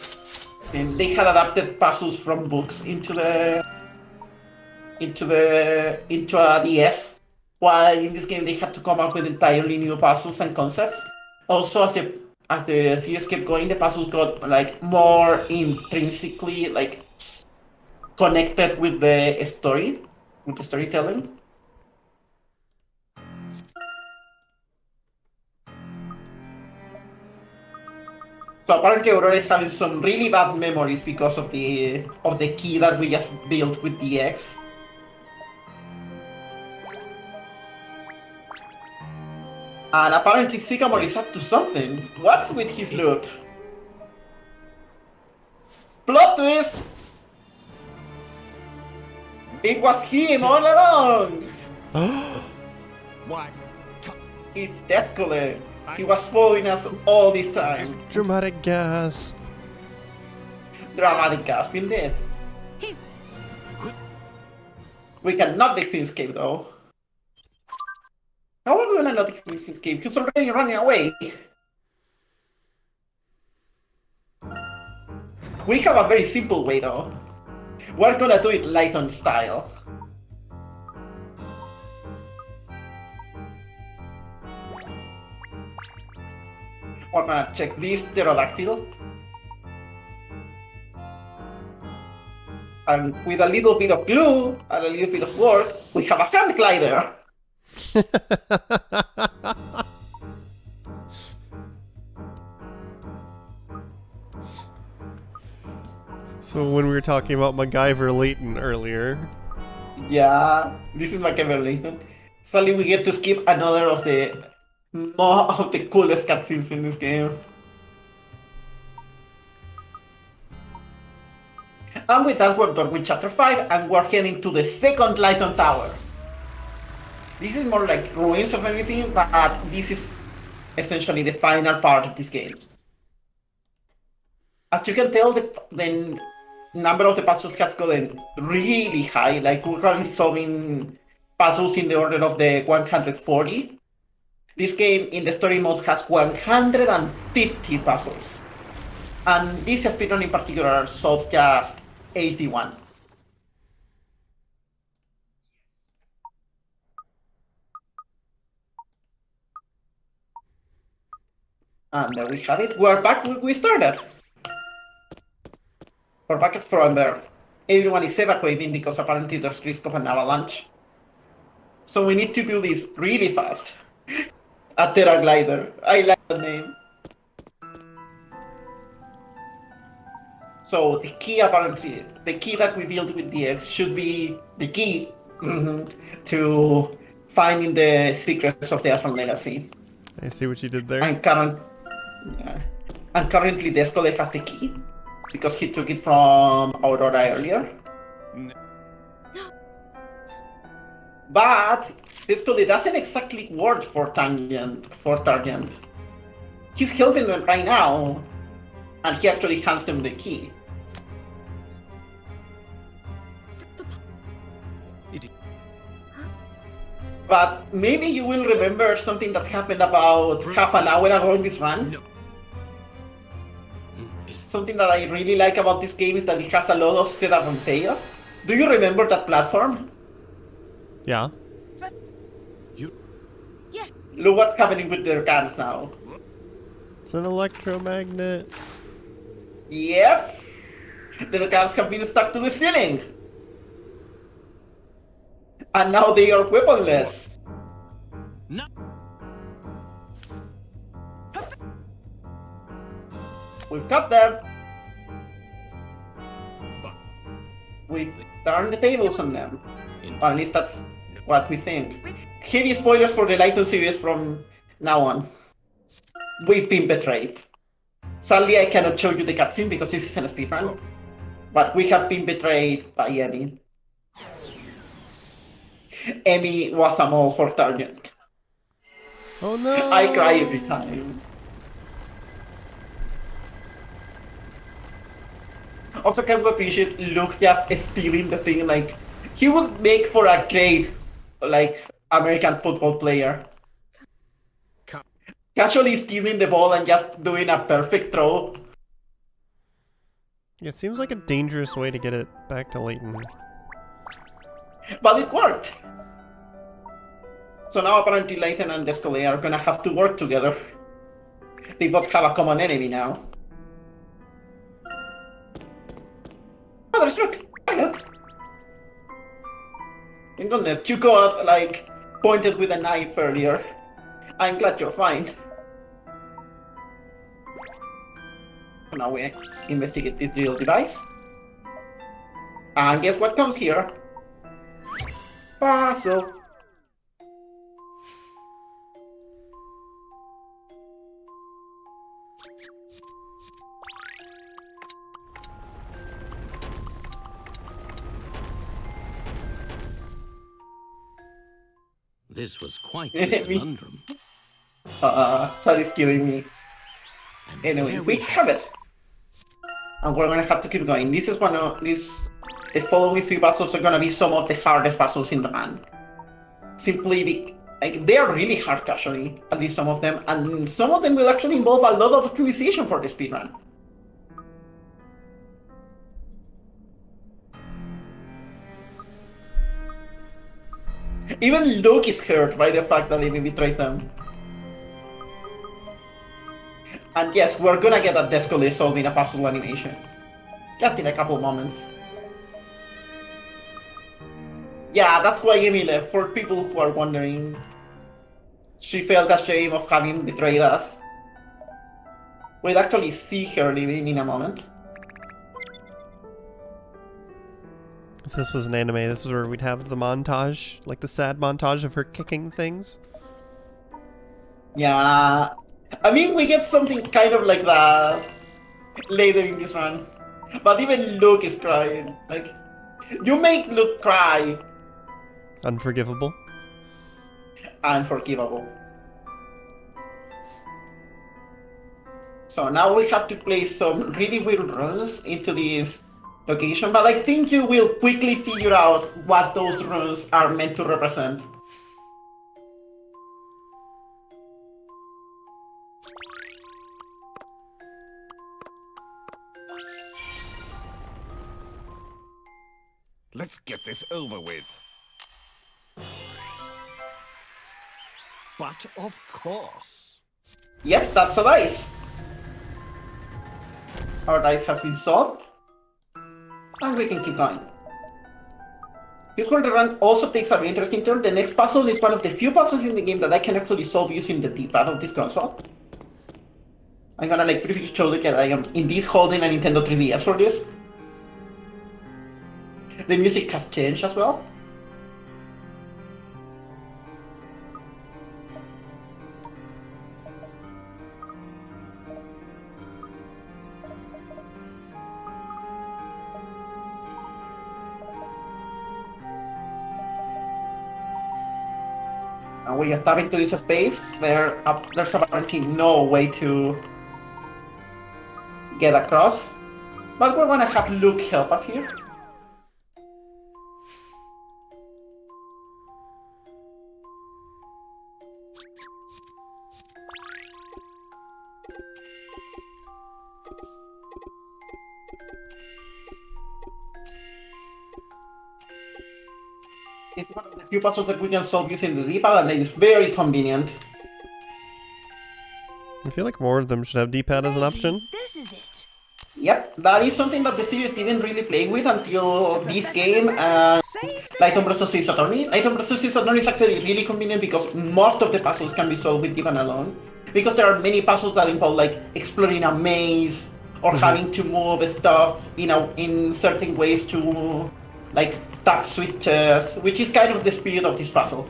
And they had adapted puzzles from books into a DS, while in this game they had to come up with entirely new puzzles and concepts. Also, as the series kept going, the puzzles got like more intrinsically like connected with the story, with the storytelling. So apparently Aurora is having some really bad memories because of the key that we just built with the X. And apparently Sycamore is up to something. What's with his look? Plot twist! It was him all along! Why? It's Descole. He was following us all this time. Dramatic gasp. Dramatic gasp indeed. He's We cannot the Queen's Cave though. How are we gonna not the Queen's Cave? He's already running away. We have a very simple way though. We're gonna do it Layton style. We're gonna check this pterodactyl. And with a little bit of glue and a little bit of work, we have a hand glider. So when we were talking about MacGyver Layton earlier, Yeah, this is MacGyver Layton. Suddenly we get to skip another of the coolest cutscenes in this game. And with that, we're done with Chapter 5, and we're heading to the second Layton Tower. This is more like ruins of anything, but this is essentially the final part of this game. As you can tell, the number of the puzzles has gotten really high. Like, we're currently solving puzzles in the order of the 140. This game in the story mode has 150 puzzles. And this speedrun in particular solved just 81. And there we have it. We're back where we started. We're back at Fromberg. Everyone is evacuating because apparently there's risk of an avalanche. So we need to do this really fast. A Terraglider. I like the name. So the key apparently, the key that we built with DX should be the key to finding the secrets of the Azran legacy. I see what you did there. And currently Descole has the key because he took it from Aurora earlier. But Descole doesn't exactly work for Targent. He's helping them right now, and he actually hands them the key. But maybe you will remember something that happened about half an hour ago in this run. Something that I really like about this game is that it has a lot of setup and payoff. Do you remember that platform? Yeah. Look what's happening with their guns now. It's an electromagnet. Yep. Their guns have been stuck to the ceiling. And now they are weaponless. No. We've got them. We turned the tables on them. Or at least that's what we think. Heavy spoilers for the Layton series from now on. We've been betrayed. Sadly, I cannot show you the cutscene because this is a speedrun. But we have been betrayed by Emmy. Emmy was a mole for Target. Oh no! I cry every time. Also, can we appreciate Luke just stealing the thing? Like, he would make for a great, like, American football player. Casually stealing the ball and just doing a perfect throw. It seems like a dangerous way to get it back to Layton. But it worked. So now apparently Layton and Descole are gonna have to work together. They both have a common enemy now. Oh, there's Luke. Hi, Luke. Thank goodness, you got, like, pointed with a knife earlier. I'm glad you're fine. So now we investigate this drill device. And guess what comes here? Puzzle. This was quite a conundrum. Chad is killing me. Anyway, we have it. And we're gonna have to keep going. This is one of these. The following 3 puzzles are gonna be some of the hardest puzzles in the run. Simply, like, they are really hard casually, at least some of them, and some of them will actually involve a lot of optimization for the speedrun. Even Luke is hurt by the fact that they betrayed them. And yes, we're gonna get a Descole solving a puzzle animation. Just in a couple moments. Yeah, that's why Amy left, for people who are wondering. She felt ashamed of having betrayed us. We'll actually see her leaving in a moment. If this was an anime, this is where we'd have the montage, like the sad montage of her kicking things. Yeah, I mean, we get something kind of like that later in this run. But even Luke is crying. Like, you make Luke cry. Unforgivable. Unforgivable. So now we have to place some really weird runes into this location, but I think you will quickly figure out what those runes are meant to represent. Let's get this over with. But of course. Yep, that's a dice. Our dice has been solved. And we can keep going. Here's where the run also takes a very interesting turn. The next puzzle is one of the few puzzles in the game that I can actually solve using the D-pad of this console. I'm gonna like briefly show that I am indeed holding a Nintendo 3DS for this. The music has changed as well. And we are starting to use a space. There's apparently no way to get across. But we're gonna have Luke help us here. It's one of the few puzzles that we can solve using the D-pad, and it is very convenient. I feel like more of them should have D-pad as an option. This is it. Yep, that is something that the series didn't really play with until this game, Layton vs. Ace Attorney. Layton vs. Ace Attorney is actually really convenient because most of the puzzles can be solved with D-pad alone. Because there are many puzzles that involve like exploring a maze or having to move stuff in certain ways to like tap switches, which is kind of the spirit of this puzzle.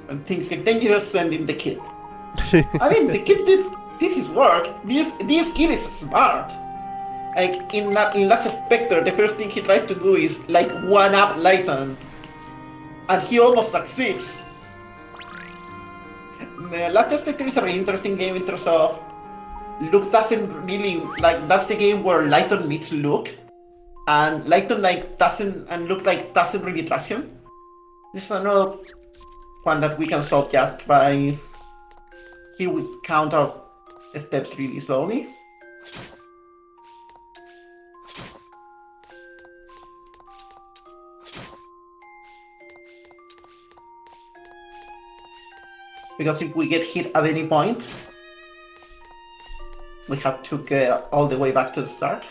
When things get dangerous, send in the kid. I mean, the kid did his work. This kid is smart. Like in Last Spectre, the first thing he tries to do is like one-up Layton, and he almost succeeds. The Last Spectre is a really interesting game in terms of Luke doesn't really like. That's the game where Layton meets Luke, and Layton Luke doesn't really trust him. This is another one that we can solve just by. Here we count our steps really slowly. Because if we get hit at any point, we have to get all the way back to the start.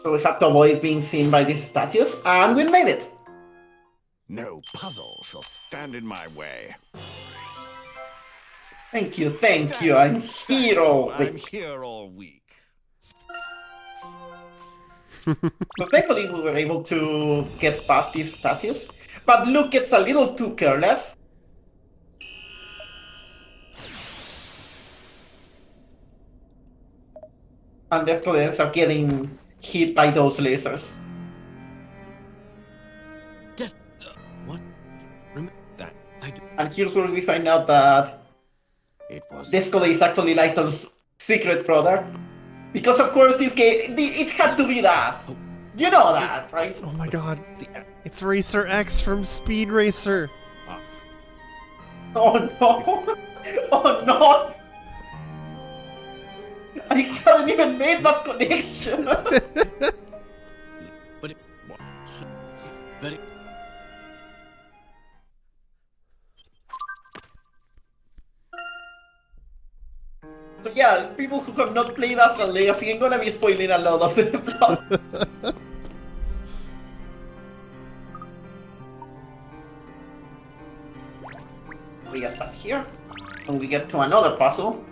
So we have to avoid being seen by these statues, and we made it! No puzzle shall stand in my way. Thank you, I'm here all I'm week. here all week. So thankfully we were able to get past these statues, but Luke gets a little too careless. And the students are getting hit by those lasers. What? Remember that? And here's where we find out that It was Descole is actually Layton's secret brother. Because of course this game, it had to be that. You know that, right? Oh my god. It's Racer X from Speed Racer. Oh no! Oh no! I hadn't even made that connection! But it was very. So yeah, people who have not played Azran Legacy, I'm gonna be spoiling a lot of the plot. We get back here, and we get to another puzzle.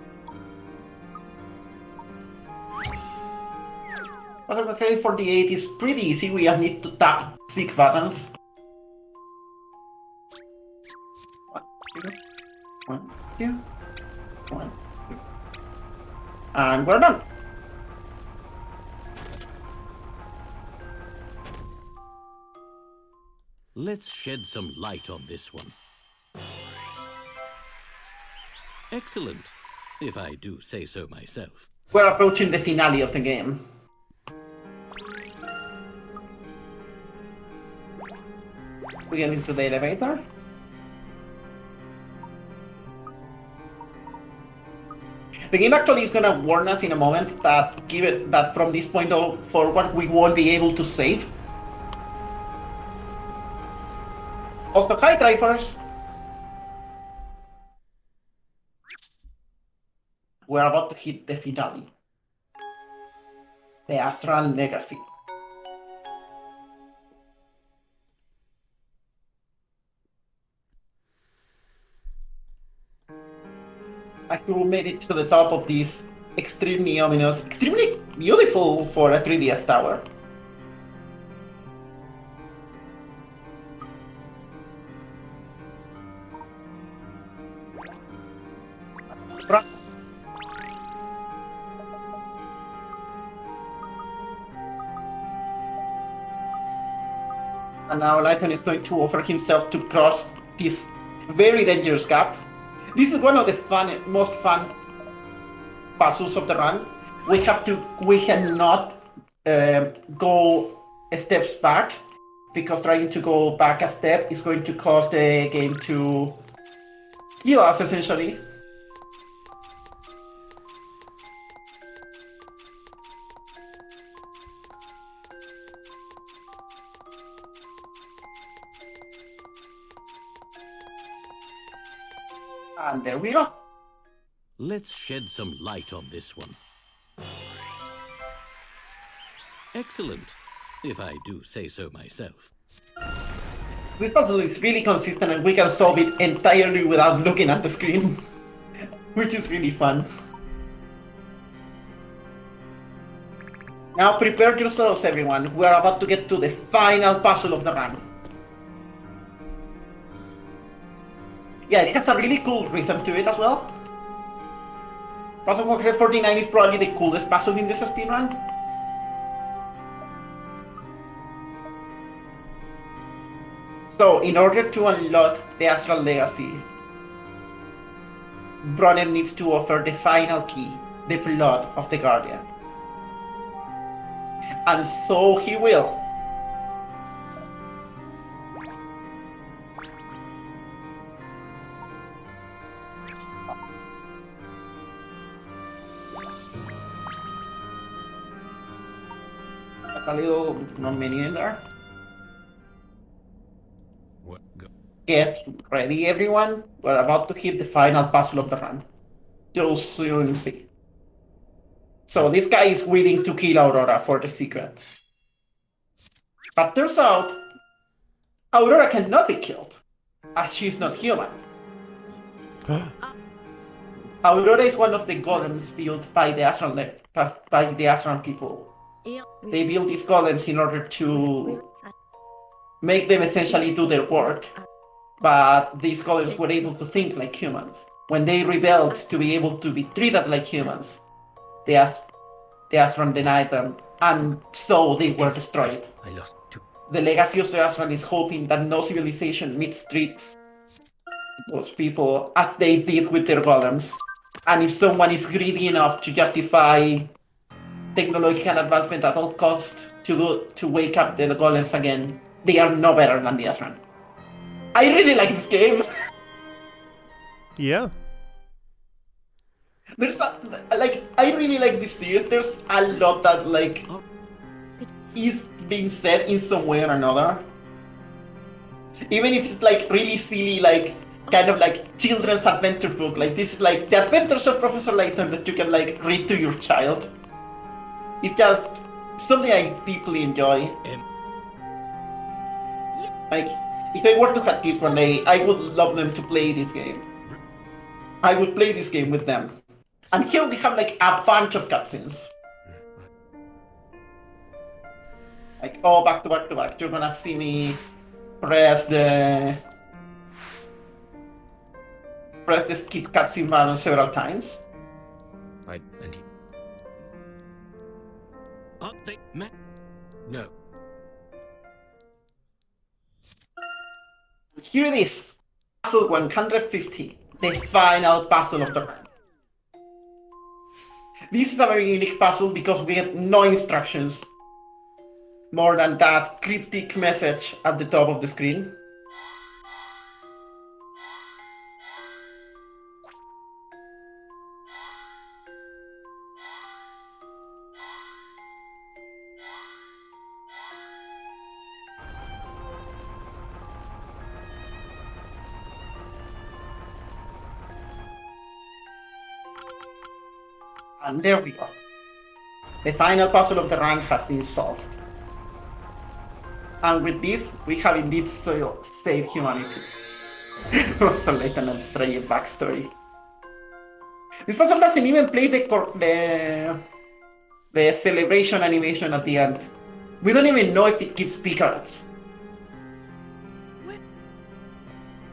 Puzzle number 48 is pretty easy, we just need to tap 6 buttons. 1, 2, 1, 2, 1, 2. And we're done. Let's shed some light on this one. Excellent, if I do say so myself. We're approaching the finale of the game. We get into the elevator. The game actually is gonna warn us in a moment that that from this point forward we won't be able to save. Also, hi drivers! We're about to hit the finale. The Azran Legacy. I who made it to the top of this extremely ominous, extremely beautiful for a 3DS tower. And now Layton is going to offer himself to cross this very dangerous gap. This is one of the most fun puzzles of the run. We cannot go steps back, because trying to go back a step is going to cause the game to kill us, essentially. And there we go. Let's shed some light on this one. Excellent, if I do say so myself. This puzzle is really consistent and we can solve it entirely without looking at the screen, which is really fun. Now prepare yourselves, everyone. We are about to get to the final puzzle of the run. Yeah, it has a really cool rhythm to it as well. Puzzle 149 is probably the coolest puzzle in this speedrun. So, in order to unlock the Azran Legacy, Bronem needs to offer the final key, the Flood of the Guardian. And so he will. There's a little menu in there. Get ready, everyone. We're about to hit the final puzzle of the run. You'll soon see. So this guy is willing to kill Aurora for the secret. But turns out, Aurora cannot be killed, as she's not human. Aurora is one of the golems built by the Azran people. They build these golems in order to make them essentially do their work. But these golems were able to think like humans. When they rebelled to be able to be treated like humans, the Azran denied them, and so they were destroyed. The legacy of the Azran is hoping that no civilization mistreats those people as they did with their golems. And if someone is greedy enough to justify technological advancement at all cost to wake up the golems again, they are no better than the Azran. I really like this game. Yeah. There's I really like this series. There's a lot that is being said in some way or another. Even if it's really silly, kind of children's adventure book. This is the adventures of Professor Layton that you can read to your child. It's just something I deeply enjoy. If I were to have kids one day, I would love them to play this game. I would play this game with them. And here we have a bunch of cutscenes. Back to back to back. You're gonna see me press the skip cutscene button several times. No. Here it is. Puzzle 150. The final puzzle of the run. This is a very unique puzzle because we get no instructions more than that cryptic message at the top of the screen. And there we go. The final puzzle of the run has been solved. And with this, we have indeed saved humanity. Also, Layton and tragic backstory. This puzzle doesn't even play the celebration animation at the end. We don't even know if it gives picards.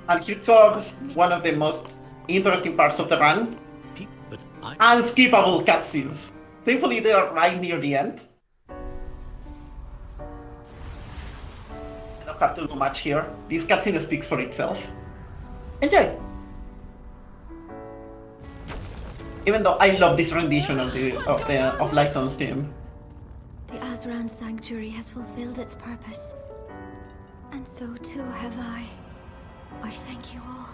And here comes one of the most interesting parts of the run. But I... Unskippable cutscenes. Thankfully, they are right near the end. I don't have to do much here. This cutscene speaks for itself. Enjoy! Even though I love this rendition of Layton's theme. The Azran sanctuary has fulfilled its purpose. And so too have I. I thank you all.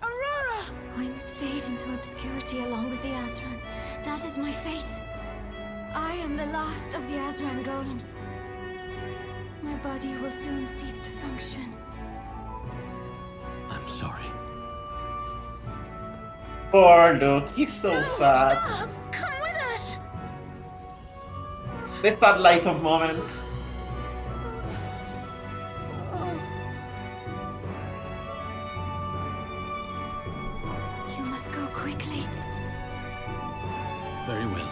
Aurora! I must fade into obscurity along with the Azran. That is my fate. I am the last of the Azran golems. My body will soon cease to function. I'm sorry. Poor Luke, he's so sad. Stop! Come with us! The sad Layton moment. You must go quickly. Very well.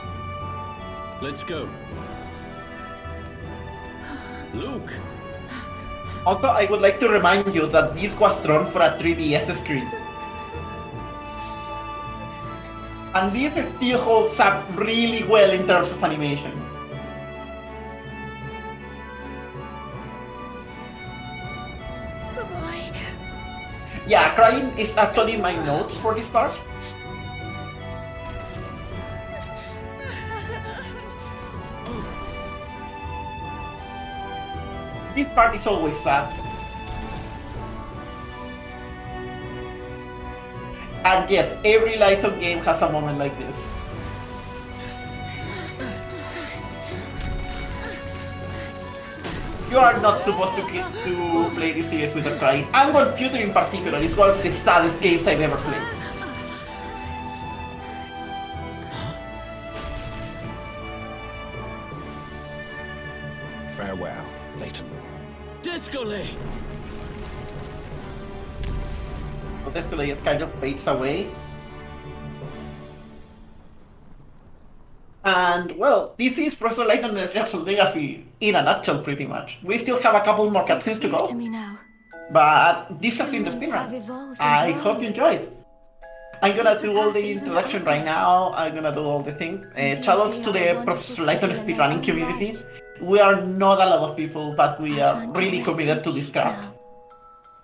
Let's go. Luke! Also, I would like to remind you that this was drawn for a 3DS screen. And this still holds up really well in terms of animation. Bye-bye. Yeah, crying is actually my notes for this part. This part is always sad. And yes, every Layton game has a moment like this. You are not supposed to play this series without crying. And One Future in particular is one of the saddest games I've ever played. Farewell, Layton. Discolay! So this just kind of fades away. And well, this is Professor Layton and the Real Legacy in a nutshell, pretty much. We still have a couple more cutscenes to To go, me now. but this has been the speedrun. Have evolved I as well. hope you enjoyed. I'm gonna do all the introduction right now. I'm gonna do all the thing. Shoutouts to the Professor Layton speedrunning community. We are not a lot of people, but we are really committed to this craft.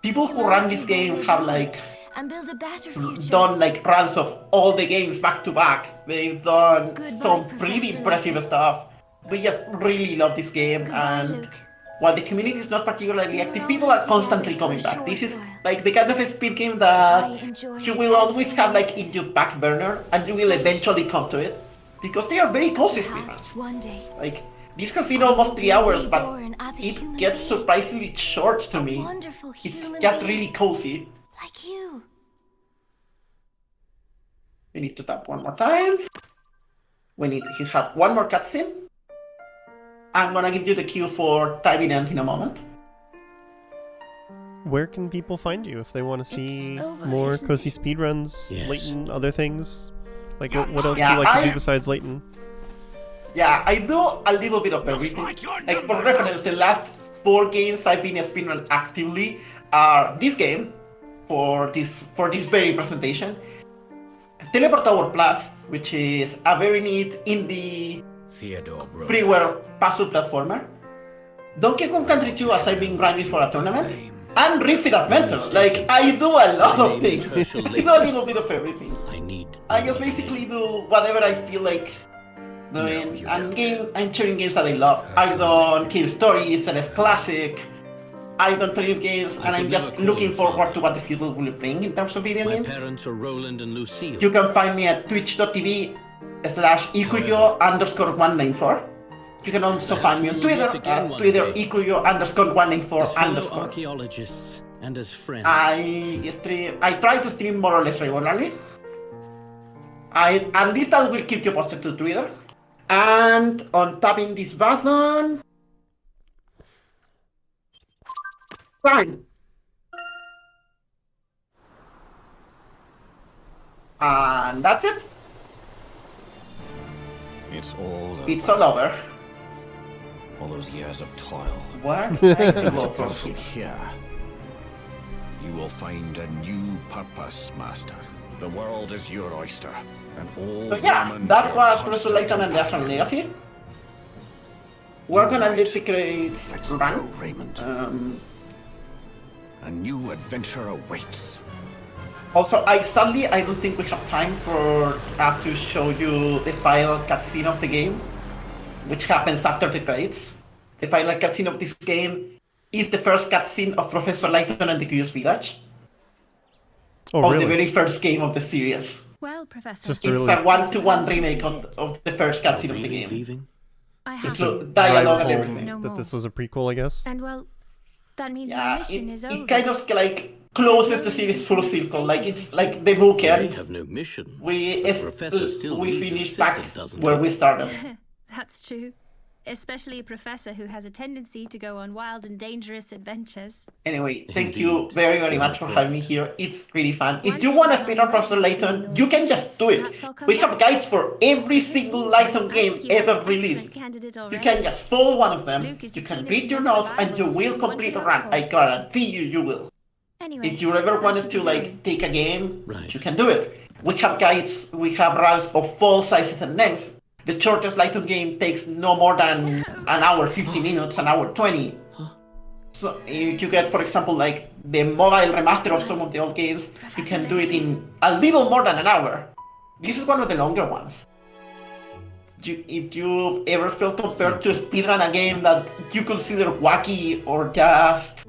People who run this game have like And build a better future. done like runs of all the games back to back. They've done Goodbye, some pretty Professor impressive Layton. stuff. We just really love this game, Goodbye, and Luke. while the community is not particularly active, We're people only are constantly together coming for a back. This is short while. like the kind of a speed game that I enjoy you will always every have like minute. in your back burner, and you will eventually come to it because they are very cozy speedruns. Perhaps one day. Like this has been almost 3 hours, but Reborn as a it human gets being. surprisingly short to me. Wonderful It's human just being. really cozy. Like you. We need to tap one more time. We need to have one more cutscene. I'm gonna give you the cue for typing end in a moment. Where can people find you if they want to see over, more isn't cozy it? speedruns, Yes. Layton, other things? Like, what else do Yeah, you like to I- do besides Layton? Yeah, I do a little bit of everything. Like for reference, the last 4 games I've been speedrun actively are this game for this very presentation, Teleport Tower Plus, which is a very neat indie Theodore, bro. freeware puzzle platformer, Donkey Kong Country 2 as I've been grinding for a tournament, and Ring Fit Adventure. Like I do a lot of things. I do a little bit of everything. I need... I just basically do whatever I feel like doing, and sharing games that I love. I've done Cave Stories, LS Classic, I've done plenty of games, and I'm just looking forward to what the future will bring in terms of video My games. parents are Roland and Lucille. You can find me at twitch.tv/ikuyo_194. You can also find me on Twitter at Twitter ikuyo_194_. Fellow archaeologists and as friends. I try to stream more or less regularly. At least I will keep you posted to Twitter. And on tapping this button... Fine. And that's it. It's all over. It's all over. All those years of toil. Where did I go from From here? here, you will find a new purpose, Master. The world is your oyster. An old So yeah, woman that your was Professor constant Layton and the Azran Legacy. We're gonna let the credits Let's go, run. Raymond. A new adventure awaits. Also, sadly, I don't think we have time for us to show you the final cutscene of the game, which happens after the credits. The final cutscene of this game is the first cutscene of Professor Layton and the Curious Village, Oh, of really? the very first game of the series. Well, Professor, Just It's really- a one-to-one remake of the first cutscene of the Really game. leaving? I have So to. dialogue and Right everything. home No that this more. was a prequel, I guess. And well, that means my Yeah, mission is over. it kind of like closes the series full circle. Like it's like the We bookend. have no mission. We The professor still needs an finish back assistant, doesn't where he? we started. That's true. Especially a professor who has a tendency to go on wild and dangerous adventures. Anyway, thank you Indeed. very much for having me here. It's really fun. If you want to speedrun Professor Layton, you can just do it. We have guides for every single Layton game ever released. You can just follow one of them, you can read your notes, and you will complete a run. I guarantee you will. Anyway, If you ever I wanted should to be like going. take a game, Right. you can do it. We have guides, we have runs of all sizes and lengths. The shortest Layton game takes no more than an hour 50 minutes, an hour 20. So if you get, for example, like the mobile remaster of some of the old games, you can do it in a little more than an hour. This is one of the longer ones. If you've ever felt compelled to speedrun a game that you consider wacky or just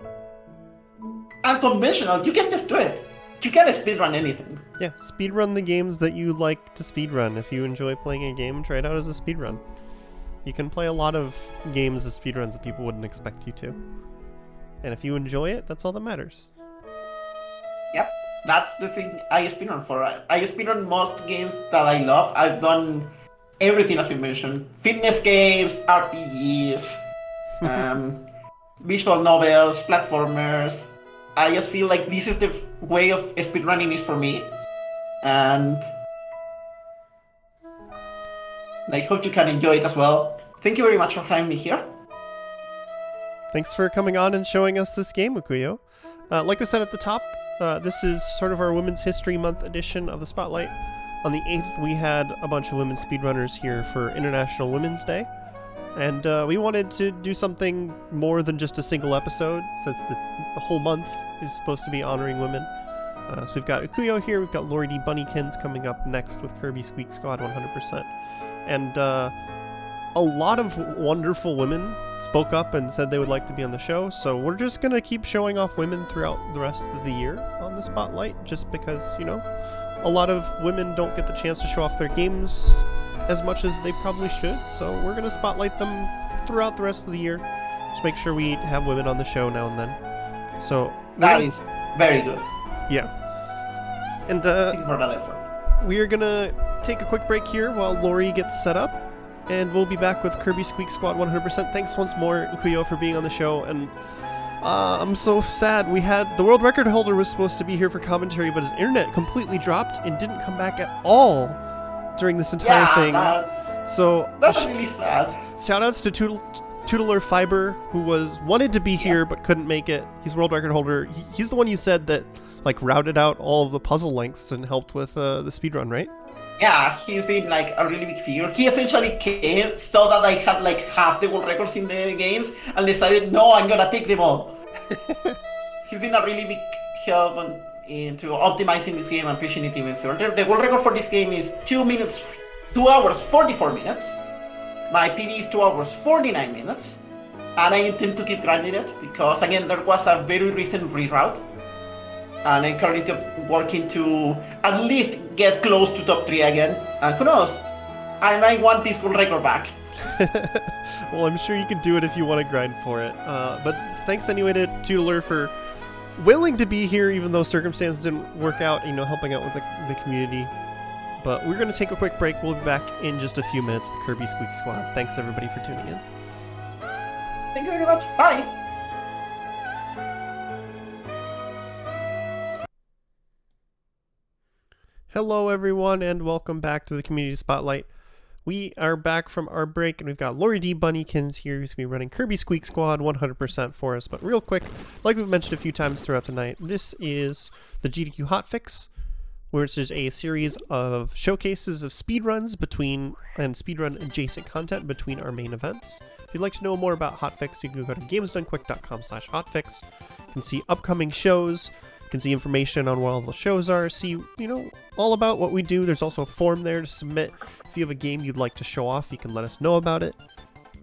unconventional, you can just do it. You can speedrun anything. Yeah, speedrun the games that you like to speedrun. If you enjoy playing a game, try it out as a speedrun. You can play a lot of games as speedruns that people wouldn't expect you to. And if you enjoy it, that's all that matters. Yep, that's the thing I speedrun for. I speedrun most games that I love. I've done everything as I mentioned. Fitness games, RPGs, visual novels, platformers. I just feel like this is the way of speedrunning is for me. And I hope you can enjoy it as well. Thank you very much for having me here. Thanks for coming on and showing us this game, Ukuyo. Like I said at the top, this is sort of our Women's History Month edition of the Spotlight. On the 8th, we had a bunch of women speedrunners here for International Women's Day. And we wanted to do something more than just a single episode, since the whole month is supposed to be honoring women. So we've got Ukuyo here, we've got Lori D. Bunnykins coming up next with Kirby Squeak Squad 100%. And a lot of wonderful women spoke up and said they would like to be on the show, so we're just going to keep showing off women throughout the rest of the year on the Spotlight, just because, you know, a lot of women don't get the chance to show off their games as much as they probably should, so we're going to spotlight them throughout the rest of the year. Just make sure we have women on the show now and then. So That is very good. yeah. And Thank you for that effort. we are going to take a quick break here while Lori gets set up, and we'll be back with Kirby Squeak Squad 100%. Thanks once more, Ukuyo, for being on the show, and I'm so sad. We had the world record holder was supposed to be here for commentary, but his internet completely dropped and didn't come back at all during this entire thing. So That's really sad. shoutouts to Tootler Fiber, who wanted to be here but couldn't make it. He's world record holder. He's the one you said that like routed out all of the puzzle lengths and helped with the speedrun, right? Yeah, he's been like a really big figure. He essentially came, saw that I had like half the world records in the games, and decided, no, I'm gonna take them all. He's been a really big help into optimizing this game and pushing it even further. The world record for this game is 2 hours 44 minutes. My PB is 2 hours 49 minutes. And I intend to keep grinding it because, again, there was a very recent reroute. And I'm currently working to at least get close to top 3 again. And who knows? I might want this world record back. Well, I'm sure you can do it if you want to grind for it. But thanks anyway to Tootler for willing to be here, even though circumstances didn't work out, you know, helping out with the community But we're going to take a quick break. We'll be back in just a few minutes with Kirby Squeak Squad. Thanks everybody for tuning in. Thank you very much. Bye. Hello everyone and welcome back to the Community Spotlight. We are back from our break and we've got Lori D. Bunnykins here who's going to be running Kirby Squeak Squad 100% for us. But real quick, like we've mentioned a few times throughout the night, this is the GDQ Hotfix, which is a series of showcases of speedruns and speedrun adjacent content between our main events. If you'd like to know more about Hotfix, you can go to gamesdonequick.com/hotfix. You can see upcoming shows, you can see information on what all the shows are, see, all about what we do. There's also a form there to submit. If you have a game you'd like to show off, you can let us know about it.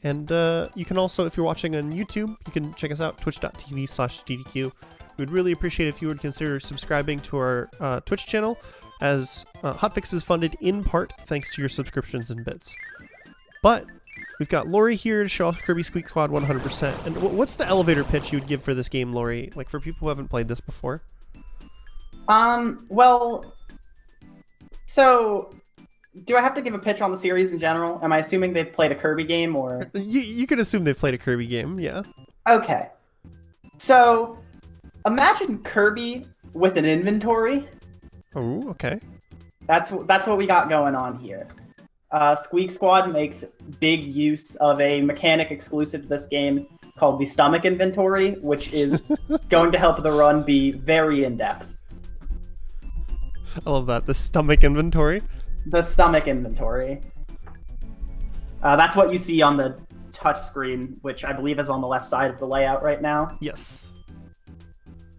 And you can also, if you're watching on YouTube, you can check us out, twitch.tv/GDQ. We'd really appreciate if you would consider subscribing to our Twitch channel, as Hotfix is funded in part thanks to your subscriptions and bits. But we've got Lori here to show off Kirby Squeak Squad 100%. And what's the elevator pitch you would give for this game, Lori? Like, for people who haven't played this before? Well, so do I have to give a pitch on the series in general? Am I assuming they've played a Kirby game, or? You could assume they've played a Kirby game, yeah. Okay. So, imagine Kirby with an inventory. Oh, okay. That's what we got going on here. Squeak Squad makes big use of a mechanic exclusive to this game called the stomach inventory, which is going to help the run be very in-depth. I love that. The stomach inventory? The stomach inventory. That's what you see on the touch screen, which I believe is on the left side of the layout right now. Yes.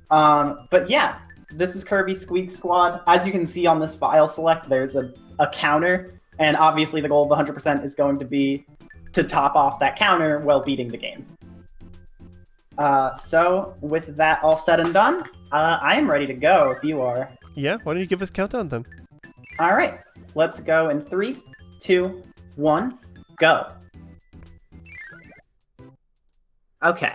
But yeah, this is Kirby Squeak Squad. As you can see on this file select, there's a counter, and obviously the goal of 100% is going to be to top off that counter while beating the game. So with that all said and done, I am ready to go if you are. Yeah, why don't you give us a countdown then? All right, let's go in 3, 2, 1, go. Okay,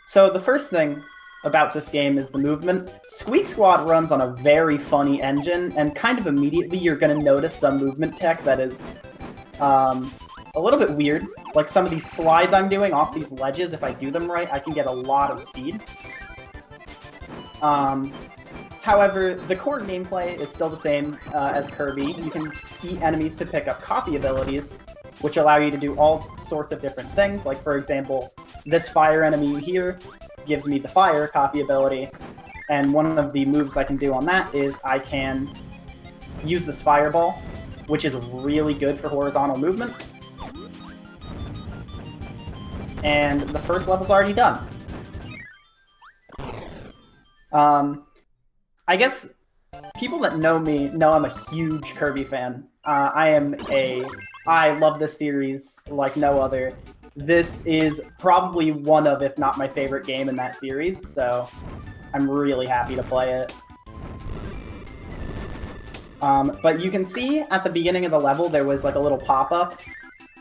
so the first thing about this game is the movement. Squeak Squad runs on a very funny engine, and kind of immediately you're going to notice some movement tech that is a little bit weird. Like some of these slides I'm doing off these ledges, if I do them right, I can get a lot of speed. However, the core gameplay is still the same as Kirby. You can eat enemies to pick up copy abilities, which allow you to do all sorts of different things. Like, for example, this fire enemy here gives me the fire copy ability, and one of the moves I can do on that is I can use this fireball, which is really good for horizontal movement. And the first level's already done. I guess people that know me know I'm a huge Kirby fan. I love this series like no other. This is probably one of, if not my favorite game in that series, so I'm really happy to play it. But you can see at the beginning of the level there was like a little pop-up,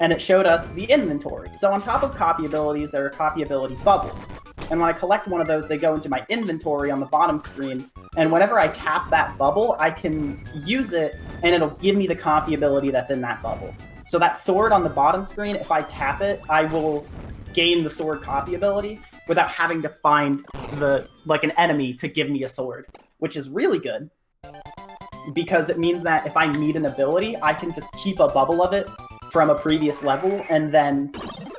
and it showed us the inventory. So on top of copy abilities, there are copy ability bubbles. And when I collect one of those, they go into my inventory on the bottom screen, and whenever I tap that bubble, I can use it, and it'll give me the copy ability that's in that bubble. So that sword on the bottom screen, if I tap it, I will gain the sword copy ability without having to find an enemy to give me a sword, which is really good, because it means that if I need an ability, I can just keep a bubble of it from a previous level and then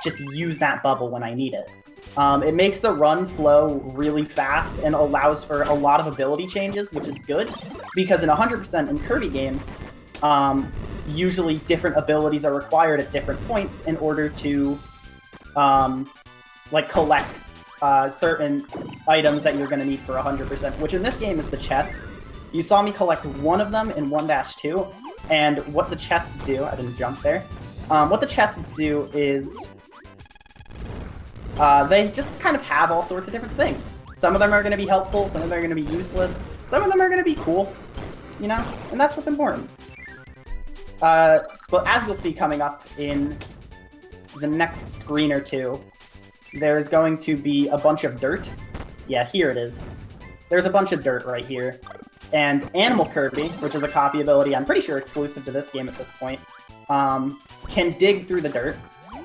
just use that bubble when I need it. It makes the run flow really fast and allows for a lot of ability changes, which is good, because in 100% in Kirby games, usually different abilities are required at different points in order to collect certain items that you're going to need for 100%, which in this game is the chests. You saw me collect one of them in 1-2, and what the chests do, I didn't jump there, what the chests do is they just kind of have all sorts of different things. Some of them are going to be helpful, some of them are going to be useless, some of them are going to be cool, you know, and that's what's important. But as you'll see coming up in the next screen or two, there's going to be a bunch of dirt. Yeah, here it is. There's a bunch of dirt right here. and Animal Kirby, which is a copy ability I'm pretty sure exclusive to this game at this point, can dig through the dirt.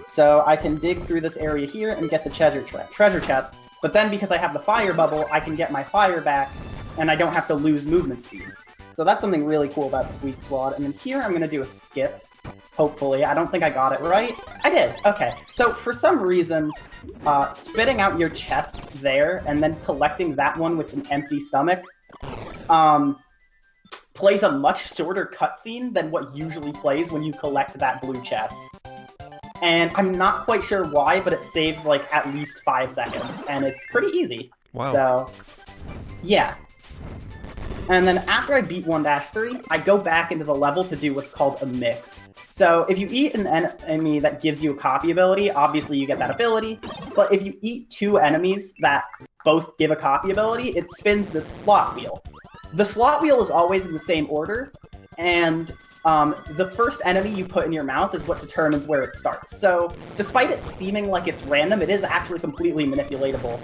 So I can dig through this area here and get the treasure chest. But then because I have the fire bubble, I can get my fire back, and I don't have to lose movement speed. So that's something really cool about Squeak Squad. And then here I'm going to do a skip. Hopefully. I don't think I got it right. I did. Okay. So for some reason, spitting out your chest there and then collecting that one with an empty stomach plays a much shorter cutscene than what usually plays when you collect that blue chest. And I'm not quite sure why, but it saves like at least 5 seconds, and it's pretty easy. Wow. So, yeah. And then after I beat 1-3, I go back into the level to do what's called a mix. So if you eat an enemy that gives you a copy ability, obviously you get that ability. But if you eat 2 enemies that both give a copy ability, it spins the slot wheel. The slot wheel is always in the same order, and the first enemy you put in your mouth is what determines where it starts. So despite it seeming like it's random, it is actually completely manipulatable.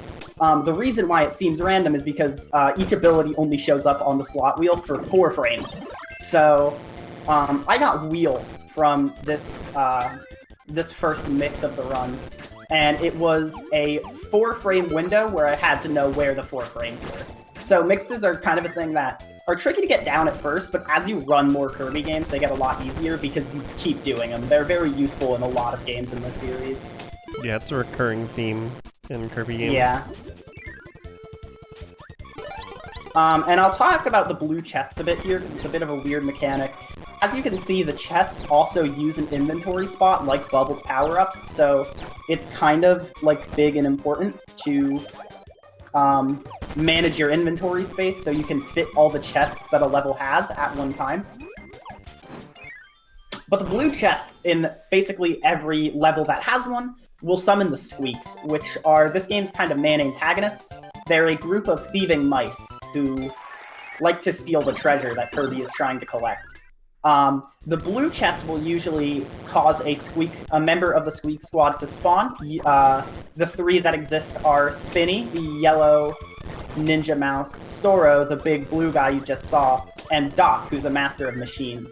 The reason why it seems random is because each ability only shows up on the slot wheel for 4 frames. So I got Wheel from this this first mix of the run, and it was a 4-frame window where I had to know where the 4 frames were. So mixes are kind of a thing that are tricky to get down at first, but as you run more Kirby games, they get a lot easier because you keep doing them. They're very useful in a lot of games in this series. Yeah, it's a recurring theme in Kirby games. Yeah. And I'll talk about the blue chests a bit here, because it's a bit of a weird mechanic. As you can see, the chests also use an inventory spot like bubbled power-ups, so it's kind of like big and important to manage your inventory space so you can fit all the chests that a level has at one time. But the blue chests in basically every level that has one will summon the Squeaks, which are this game's kind of main antagonists. They're a group of thieving mice who like to steal the treasure that Kirby is trying to collect. The blue chest will usually cause a member of the Squeak Squad to spawn. The 3 that exist are Spinny, the yellow ninja mouse, Storo, the big blue guy you just saw, and Doc, who's a master of machines.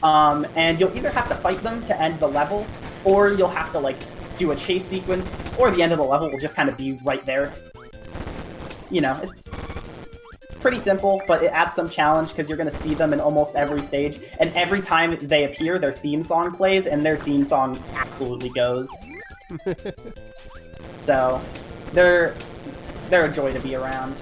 And you'll either have to fight them to end the level, or you'll have to, like, do a chase sequence, or the end of the level will just kind of be right there. You know, it's pretty simple, but it adds some challenge because you're going to see them in almost every stage, and every time they appear, their theme song plays, and their theme song absolutely goes. So, they're a joy to be around.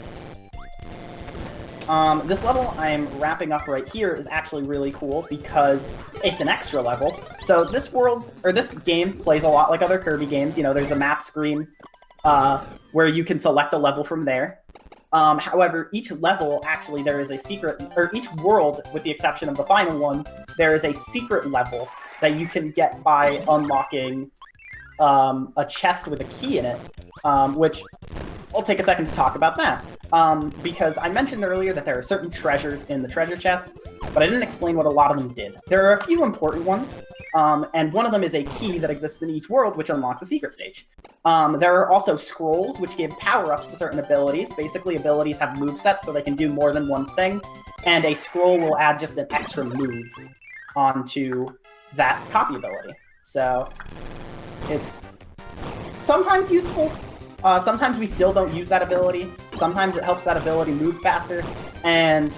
This level I'm wrapping up right here is actually really cool because it's an extra level. So this world, or this game, plays a lot like other Kirby games. You know, there's a map screen where you can select a level from there. However, each level, actually, there is a secret, or each world, with the exception of the final one, there is a secret level that you can get by unlocking a chest with a key in it, which I'll take a second to talk about that. Because I mentioned earlier that there are certain treasures in the treasure chests, but I didn't explain what a lot of them did. There are a few important ones, and one of them is a key that exists in each world, which unlocks a secret stage. There are also scrolls, which give power-ups to certain abilities. Basically, abilities have movesets, so they can do more than one thing, and a scroll will add just an extra move onto that copy ability. So, it's sometimes useful. Sometimes we still don't use that ability. Sometimes it helps that ability move faster, and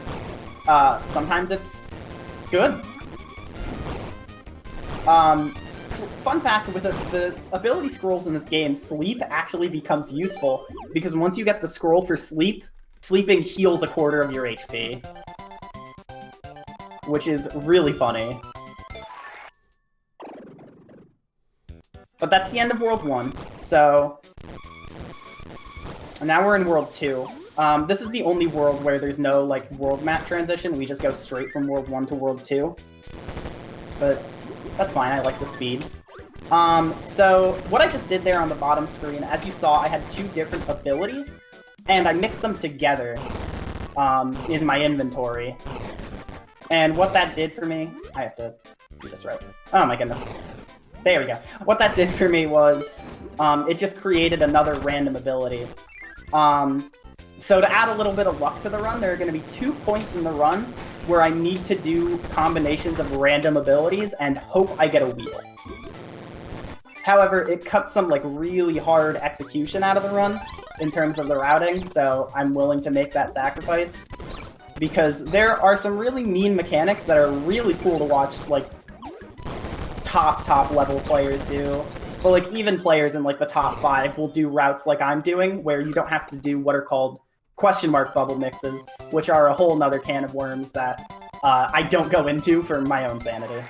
sometimes it's good. Fun fact, with the ability scrolls in this game, sleep actually becomes useful, because once you get the scroll for sleep, sleeping heals a quarter of your HP. Which is really funny. But that's the end of World 1, so... And now we're in World 2. This is the only world where there's no, like, world map transition. We just go straight from World 1 to World 2. But that's fine, I like the speed. So what I just did there on the bottom screen, as you saw, I had 2 different abilities, and I mixed them together in my inventory. And what that did for me... I have to do this right. Oh my goodness. There we go. What that did for me was, it just created another random ability. So to add a little bit of luck to the run, there are going to be 2 points in the run where I need to do combinations of random abilities and hope I get a wheel. However, it cuts some like really hard execution out of the run in terms of the routing, so I'm willing to make that sacrifice. Because there are some really mean mechanics that are really cool to watch, like, top level players do. But like even players in like the top 5 will do routes like I'm doing, where you don't have to do what are called question mark bubble mixes, which are a whole nother can of worms that I don't go into for my own sanity.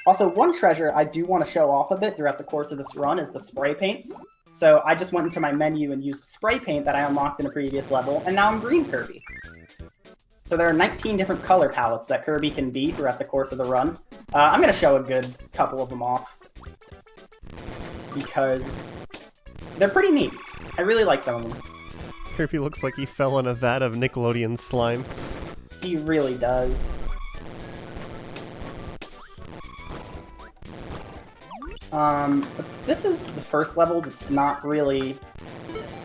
Also, one treasure I do want to show off a bit throughout the course of this run is the spray paints. So I just went into my menu and used spray paint that I unlocked in a previous level, and now I'm Green Kirby. So there are 19 different color palettes that Kirby can be throughout the course of the run. I'm going to show a good couple of them off, because they're pretty neat. I really like some of them. Kirby looks like he fell in a vat of Nickelodeon slime. He really does. But this is the first level that's not really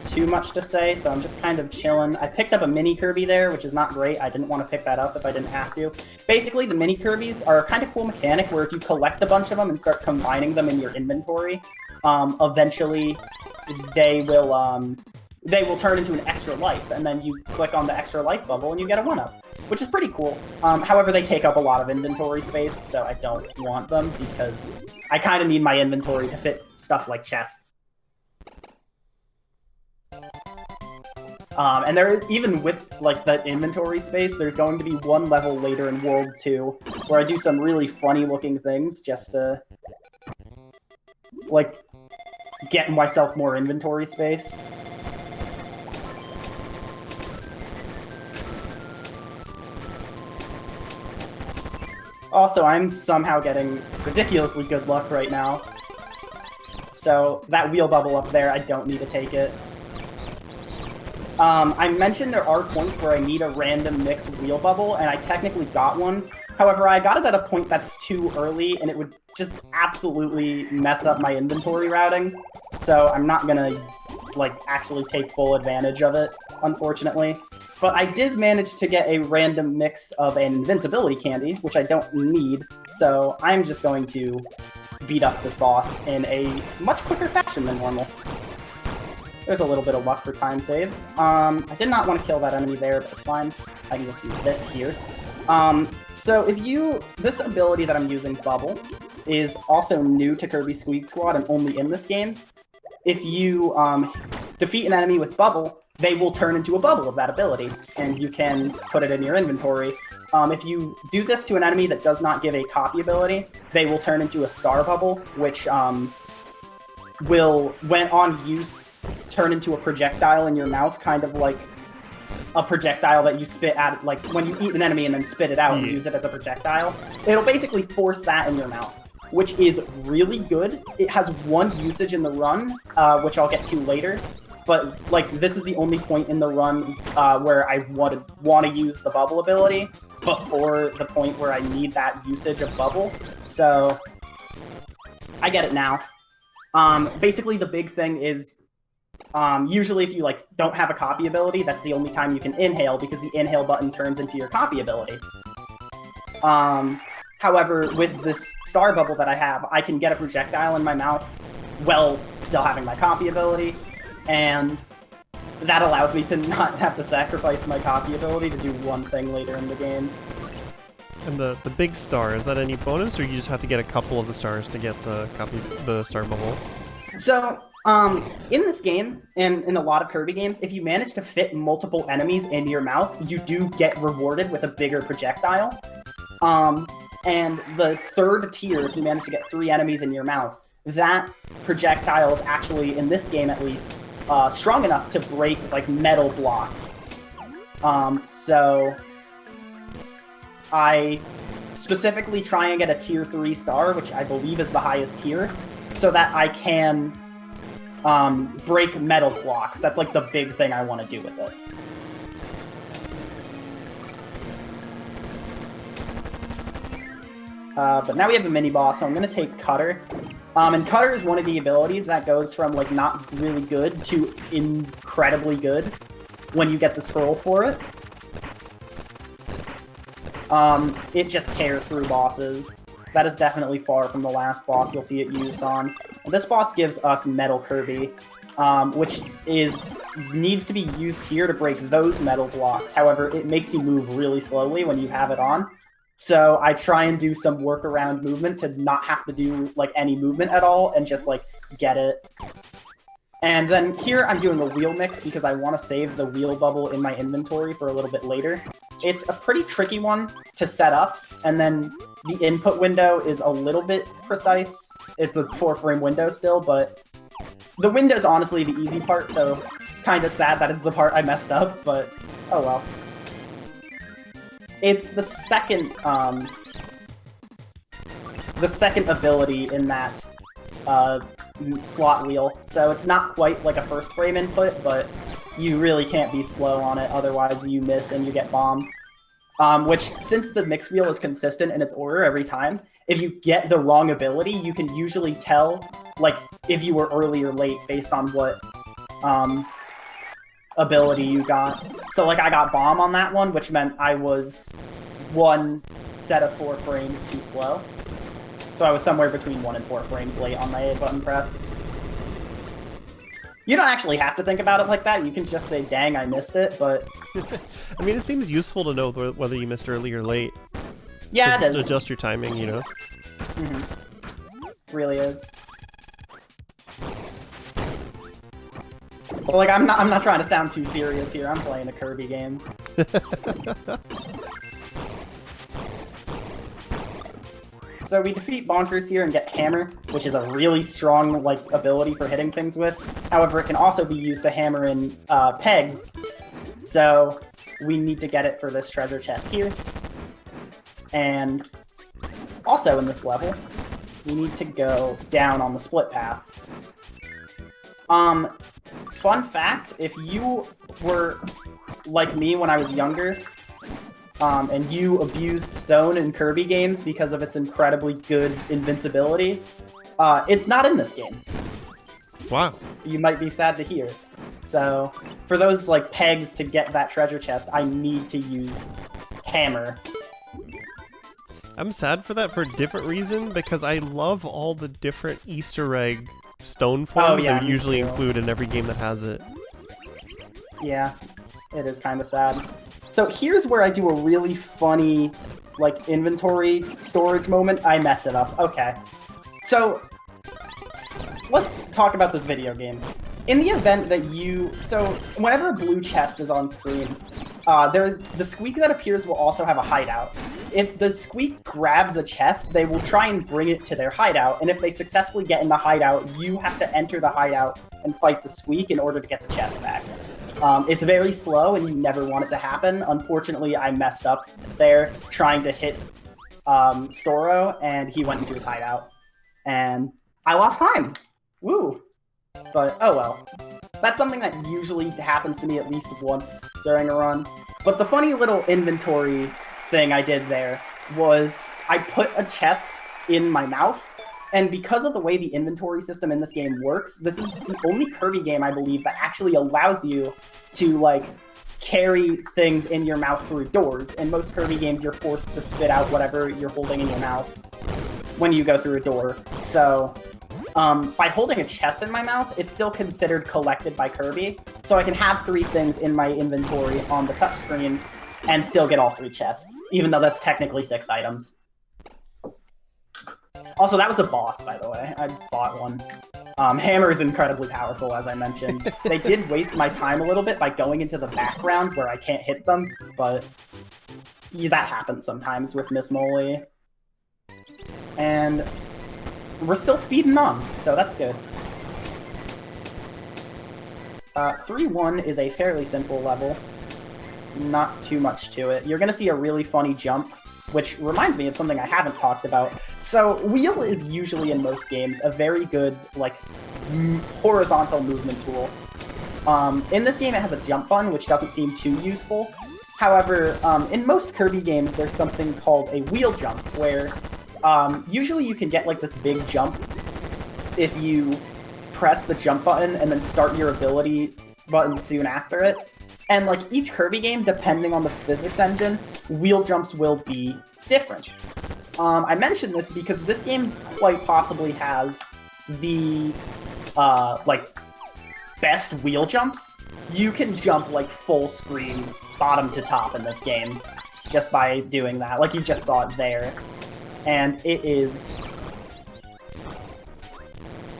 too much to say, so I'm just kind of chilling. I picked up a mini Kirby there, which is not great. I didn't want to pick that up if I didn't have to. Basically, the mini Kirbys are a kind of cool mechanic where if you collect a bunch of them and start combining them in your inventory, eventually they will turn into an extra life, and then you click on the extra life bubble and you get a 1-up, which is pretty cool. However, they take up a lot of inventory space, so I don't want them because I kind of need my inventory to fit stuff like chests. And there is, even with like the inventory space, there's going to be one level later in World 2 where I do some really funny looking things just to like get myself more inventory space. Also, I'm somehow getting ridiculously good luck right now. So that wheel bubble up there, I don't need to take it. I mentioned there are points where I need a random mixed wheel bubble, and I technically got one. However, I got it at a point that's too early, and it would just absolutely mess up my inventory routing. So I'm not gonna, like, actually take full advantage of it, unfortunately. But I did manage to get a random mix of an invincibility candy, which I don't need, so I'm just going to beat up this boss in a much quicker fashion than normal. There's a little bit of luck for time save. I did not want to kill that enemy there, but it's fine. I can just do this here. So this ability that I'm using, Bubble, is also new to Kirby Squeak Squad and only in this game. If you defeat an enemy with Bubble, they will turn into a bubble of that ability, and you can put it in your inventory. If you do this to an enemy that does not give a copy ability, they will turn into a star bubble, which will, when on use, turn into a projectile in your mouth, kind of like a projectile that you spit at, like when you eat an enemy and then spit it out and use it as a projectile. It'll basically force that in your mouth, which is really good. It has one usage in the run, which I'll get to later, but like this is the only point in the run where I want to use the bubble ability before the point where I need that usage of bubble. So I get it now. Basically, the big thing is usually if you like don't have a copy ability, that's the only time you can inhale because the inhale button turns into your copy ability. However, with this star bubble that I have, I can get a projectile in my mouth while still having my copy ability, and that allows me to not have to sacrifice my copy ability to do one thing later in the game. And the big star, is that any bonus, or you just have to get a couple of the stars to get the star bubble? So, in this game, and in a lot of Kirby games, if you manage to fit multiple enemies into your mouth, you do get rewarded with a bigger projectile. And the third tier, if you manage to get 3 enemies in your mouth, that projectile is actually, in this game at least, strong enough to break, like, metal blocks. So I specifically try and get a tier 3 star, which I believe is the highest tier, so that I can break metal blocks. That's like the big thing I want to do with it. But now we have a mini boss, so I'm going to take Cutter. And Cutter is one of the abilities that goes from, like, not really good to incredibly good when you get the scroll for it. It just tears through bosses. That is definitely far from the last boss you'll see it used on. And this boss gives us Metal Kirby, which needs to be used here to break those metal blocks. However, it makes you move really slowly when you have it on. So I try and do some workaround movement to not have to do, like, any movement at all and just, like, get it. And then here I'm doing a wheel mix because I want to save the wheel bubble in my inventory for a little bit later. It's a pretty tricky one to set up, and then the input window is a little bit precise. It's a 4-frame window still, but the window's honestly the easy part, so kind of sad that it's the part I messed up, but oh well. It's the second ability in that slot wheel, so it's not quite like a first frame input, but you really can't be slow on it, otherwise you miss and you get bombed. Which, since the mix wheel is consistent in its order every time, if you get the wrong ability, you can usually tell, like, if you were early or late based on what ability you got. So, like, I got bomb on that one, which meant I was 1 set of 4 frames too slow. So I was somewhere between 1 and 4 frames late on my A button press. You don't actually have to think about it like that. You can just say, dang, I missed it, but... I mean, it seems useful to know whether you missed early or late. Yeah, it is. To adjust your timing, you know? Really is. Well, like, I'm not trying to sound too serious here. I'm playing a Kirby game. So we defeat Bonkers here and get Hammer, which is a really strong, like, ability for hitting things with. However, it can also be used to hammer in pegs. So we need to get it for this treasure chest here. And also in this level, we need to go down on the split path. Fun fact, if you were like me when I was younger, and you abused Stone in Kirby games because of its incredibly good invincibility, it's not in this game. Wow. You might be sad to hear. So, for those, like, pegs to get that treasure chest, I need to use Hammer. I'm sad for that for a different reason, because I love all the different Easter egg stone forms yeah, they would usually too. include in every game that has it. Yeah, it is kind of sad. So here's where I do a really funny, like, inventory storage moment. I messed it up. Okay. So, let's talk about this video game. In the event that so whenever a blue chest is on screen, the squeak that appears will also have a hideout. If the squeak grabs a chest, they will try and bring it to their hideout, and if they successfully get in the hideout, you have to enter the hideout and fight the squeak in order to get the chest back. It's very slow, and you never want it to happen. Unfortunately, I messed up there trying to hit Storo, and he went into his hideout. And I lost time! Woo! But, oh well. That's something that usually happens to me at least once during a run. But the funny little inventory thing I did there was I put a chest in my mouth, and because of the way the inventory system in this game works, this is the only Kirby game, I believe, that actually allows you to, like, carry things in your mouth through doors. In most Kirby games, you're forced to spit out whatever you're holding in your mouth when you go through a door. So, by holding a chest in my mouth, it's still considered collected by Kirby, so I can have 3 things in my inventory on the touchscreen and still get all 3 chests, even though that's technically 6 items. Also, that was a boss, by the way. I fought one. Hammer is incredibly powerful, as I mentioned. They did waste my time a little bit by going into the background where I can't hit them, but yeah, that happens sometimes with Miss Molly. And we're still speeding on, so that's good. 3-1 is a fairly simple level. Not too much to it. You're going to see a really funny jump, which reminds me of something I haven't talked about. So, wheel is usually, in most games, a very good, like, horizontal movement tool. In this game, it has a jump button, which doesn't seem too useful. However, in most Kirby games, there's something called a wheel jump, where usually you can get, like, this big jump if you press the jump button and then start your ability button soon after it. And like each Kirby game, depending on the physics engine, wheel jumps will be different. I mentioned this because this game quite possibly has the like best wheel jumps. You can jump like full screen, bottom to top in this game just by doing that. Like you just saw it there. And it is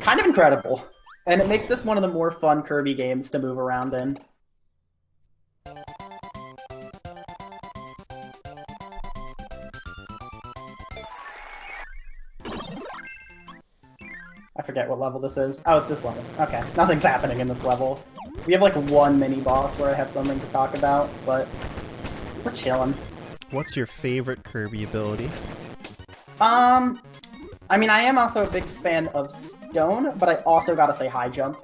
kind of incredible. And it makes this one of the more fun Kirby games to move around in. I forget what level this is. Oh, it's this level. Okay, nothing's happening in this level. We have like one mini-boss where I have something to talk about, but we're chilling. What's your favorite Kirby ability? I mean, I am also a big fan of Stone, but I also gotta say High Jump.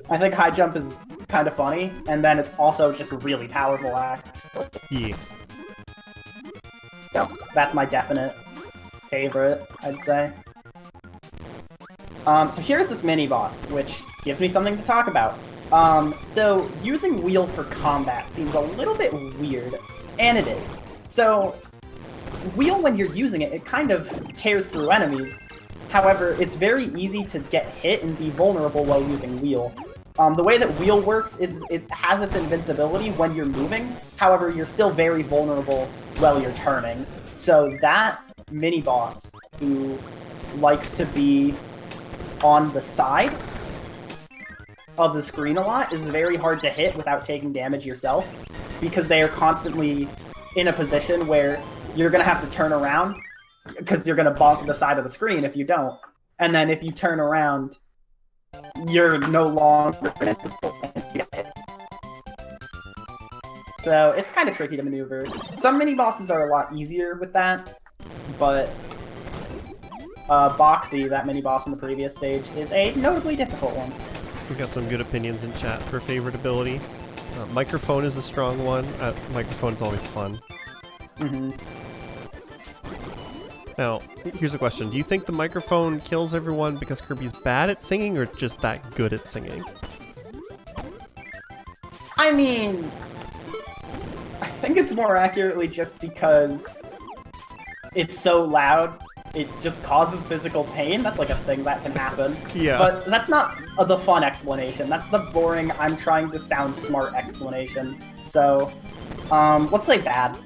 I think High Jump is kind of funny, and then it's also just really powerful actually. Yeah. So, that's my definite favorite, I'd say. So here's this mini-boss, which gives me something to talk about. So using wheel for combat seems a little bit weird, and it is. So, wheel, when you're using it, it kind of tears through enemies. However, it's very easy to get hit and be vulnerable while using wheel. The way that wheel works is it has its invincibility when you're moving, however, you're still very vulnerable while you're turning. So that mini-boss, who likes to be on the side of the screen a lot, is very hard to hit without taking damage yourself, because they are constantly in a position where you're going to have to turn around, because you're going to bonk the side of the screen if you don't. And then if you turn around, you're no longer invincible and you get hit. So it's kind of tricky to maneuver. Some mini-bosses are a lot easier with that, but Boxy, that mini-boss in the previous stage, is a notably difficult one. We got some good opinions in chat for favorite ability. Microphone is a strong one. Microphone's always fun. Mm-hmm. Now, here's a question. Do you think the microphone kills everyone because Kirby's bad at singing or just that good at singing? I mean, I think it's more accurately just because it's so loud, it just causes physical pain. That's like a thing that can happen. Yeah. But that's not the fun explanation. That's the boring, I'm trying to sound smart explanation. So, let's say bad.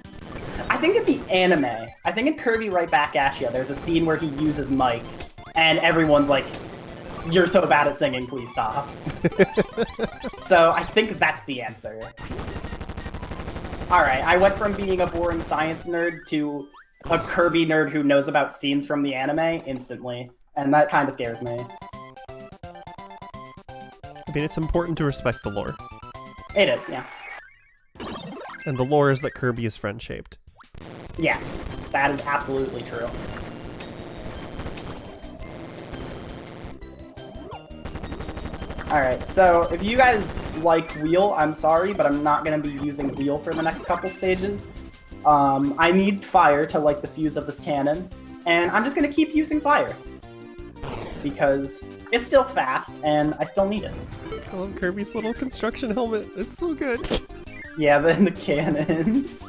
I think in the anime, I think in Kirby Right Back at Ya, there's a scene where he uses mic, and everyone's like, "You're so bad at singing, please stop." So I think that's the answer. Alright, I went from being a boring science nerd to a Kirby nerd who knows about scenes from the anime instantly, and that kind of scares me. I mean, it's important to respect the lore. It is, yeah. And the lore is that Kirby is friend-shaped. Yes, that is absolutely true. Alright, so if you guys like wheel, I'm sorry, but I'm not going to be using wheel for the next couple stages. I need fire to light the fuse of this cannon, and I'm just going to keep using fire. Because it's still fast, and I still need it. I love Kirby's little construction helmet. It's so good. Yeah, then the cannons.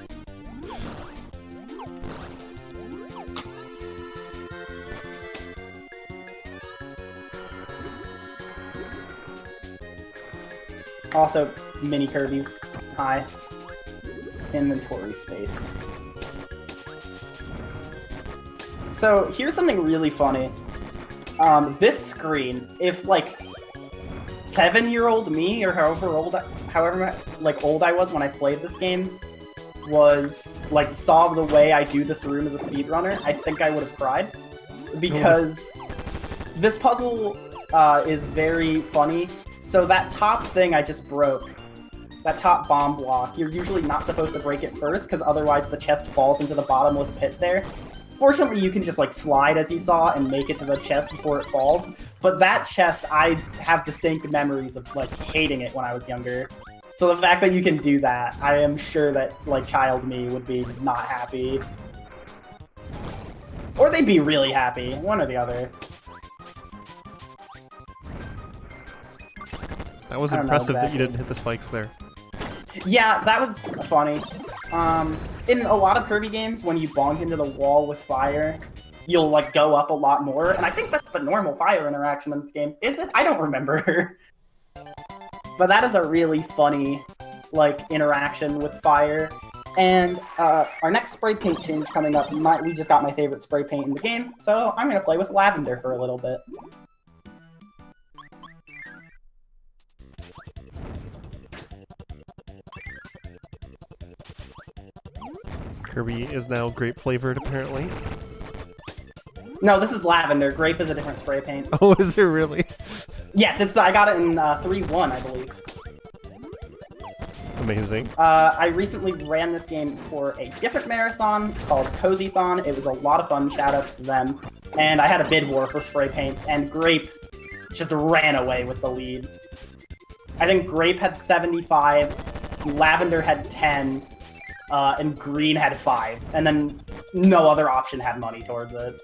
Also, mini Kirby's high inventory space. So here's something really funny. This screen, if like 7-year-old me or however old I was when I played this game was like saw the way I do this room as a speedrunner, I think I would have cried, because this puzzle is very funny. So that top thing I just broke, that top bomb block, you're usually not supposed to break it first, because otherwise the chest falls into the bottomless pit there. Fortunately, you can just like slide, as you saw, and make it to the chest before it falls. But that chest, I have distinct memories of like hating it when I was younger. So the fact that you can do that, I am sure that like child me would be not happy. Or they'd be really happy, one or the other. That was I don't know impressive that you exactly. didn't hit the spikes there. Yeah, that was funny. In a lot of Kirby games, when you bonk into the wall with fire, you'll like go up a lot more, and I think that's the normal fire interaction in this game. Is it? I don't remember. But that is a really funny, like, interaction with fire. And our next spray paint change coming up, we just got my favorite spray paint in the game, so I'm gonna play with lavender for a little bit. Kirby is now grape flavored, apparently. No, this is lavender. Grape is a different spray paint. Oh, is it really? Yes, I got it in 3-1, I believe. Amazing. I recently ran this game for a different marathon called Cozython. It was a lot of fun, shoutouts to them. And I had a bid war for spray paints, and Grape just ran away with the lead. I think Grape had 75, Lavender had 10, and Green had 5. And then no other option had money towards it.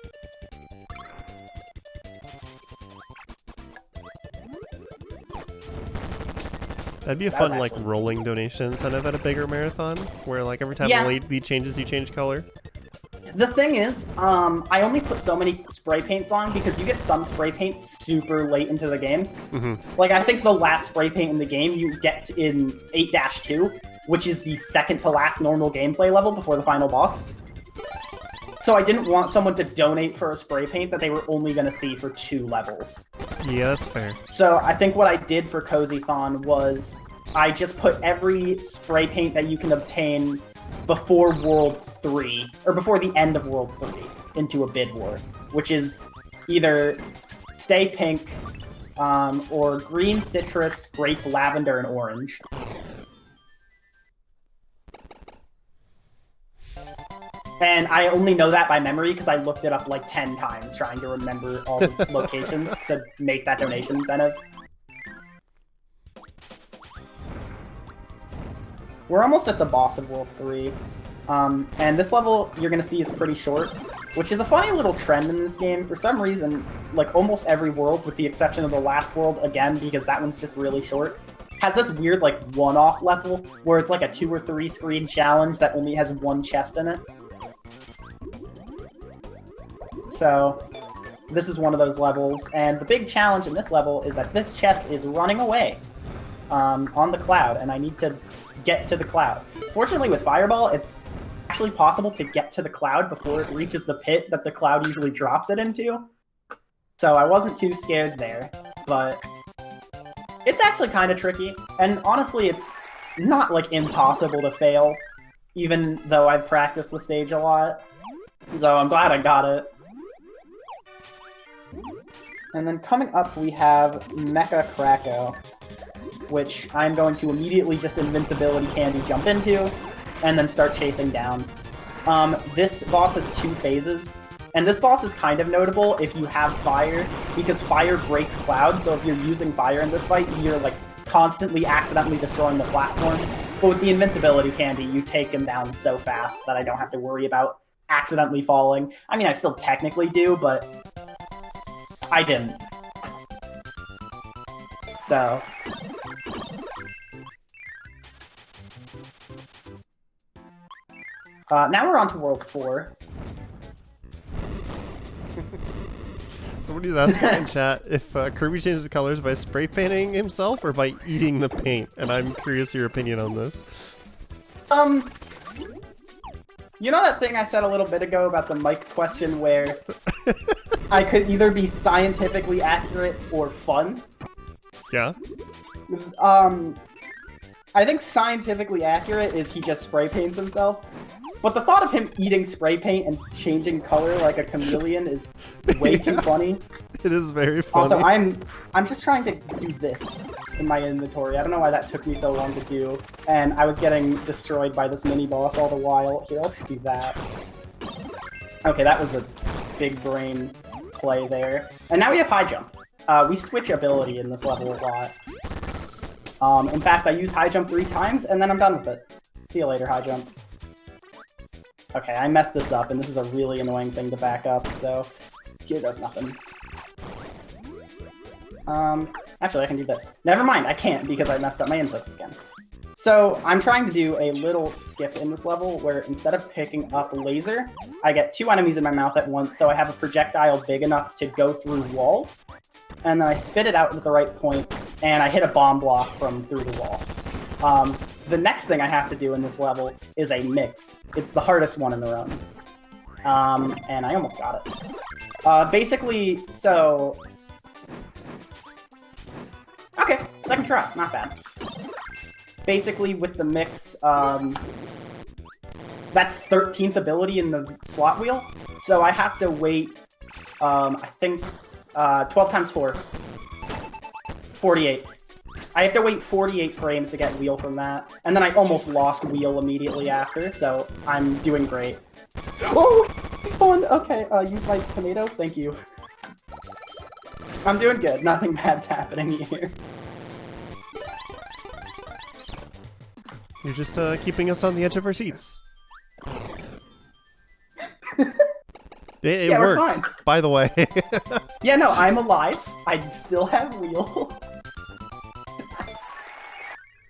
That'd be a That was fun, like, excellent. rolling donation incentive at a bigger marathon, where, like, every time Yeah. the lead changes, you change color. The thing is, I only put so many spray paints on because you get some spray paints super late into the game. Like, I think the last spray paint in the game you get in 8-2, which is the second to last normal gameplay level before the final boss. So I didn't want someone to donate for a spray paint that they were only going to see for 2 levels. Yeah, that's fair. So I think what I did for Cozython was I just put every spray paint that you can obtain before World 3, or before the end of World 3, into a bid war, which is either Stay Pink, or Green, Citrus, Grape, Lavender, and Orange. And I only know that by memory because I looked it up like 10 times trying to remember all the locations to make that donation incentive. We're almost at the boss of World 3. And this level, you're going to see, is pretty short, which is a funny little trend in this game. For some reason, like almost every world, with the exception of the last world, again, because that one's just really short, has this weird like one-off level where it's like a 2 or 3 screen challenge that only has 1 chest in it. So this is one of those levels, and the big challenge in this level is that this chest is running away on the cloud, and I need to get to the cloud. Fortunately, with Fireball, it's actually possible to get to the cloud before it reaches the pit that the cloud usually drops it into. So I wasn't too scared there, but it's actually kind of tricky, and honestly, it's not like impossible to fail, even though I've practiced the stage a lot. So I'm glad I got it. And then coming up, we have Mecha Krakow, which I'm going to immediately just invincibility candy jump into, and then start chasing down. This boss has 2 phases, and this boss is kind of notable if you have fire, because fire breaks clouds, so if you're using fire in this fight, you're like constantly accidentally destroying the platforms. But with the invincibility candy, you take him down so fast that I don't have to worry about accidentally falling. I mean, I still technically do, but I didn't. So now we're on to World 4. Somebody's asking in chat if Kirby changes colors by spray painting himself or by eating the paint, and I'm curious your opinion on this. You know that thing I said a little bit ago about the mic question where I could either be scientifically accurate or fun? Yeah? I think scientifically accurate is he just spray paints himself. But the thought of him eating spray paint and changing color like a chameleon is way too funny. It is very funny. Also, I'm just trying to do this in my inventory. I don't know why that took me so long to do. And I was getting destroyed by this mini-boss all the while. Here, I'll just do that. Okay, that was a big brain play there. And now we have high jump. We switch ability in this level a lot. In fact, I use high jump 3 times, and then I'm done with it. See you later, high jump. Okay, I messed this up, and this is a really annoying thing to back up, so here does nothing. Actually, I can do this. Never mind, I can't because I messed up my inputs again. So I'm trying to do a little skip in this level where instead of picking up a laser, I get 2 enemies in my mouth at once, so I have a projectile big enough to go through walls, and then I spit it out at the right point, and I hit a bomb block from through the wall. The next thing I have to do in this level is a mix. It's the hardest one in the run. And I almost got it. Basically, so... Okay, second try, not bad. Basically, with the mix, that's 13th ability in the slot wheel, so I have to wait, I think, 12 times 4. 48. I have to wait 48 frames to get wheel from that, and then I almost lost wheel immediately after, so I'm doing great. Oh! He spawned! Okay, use my tomato, thank you. I'm doing good, nothing bad's happening here. You're just keeping us on the edge of our seats. It Yeah, we're works, fine. by the way. Yeah, no, I'm alive. I still have wheel.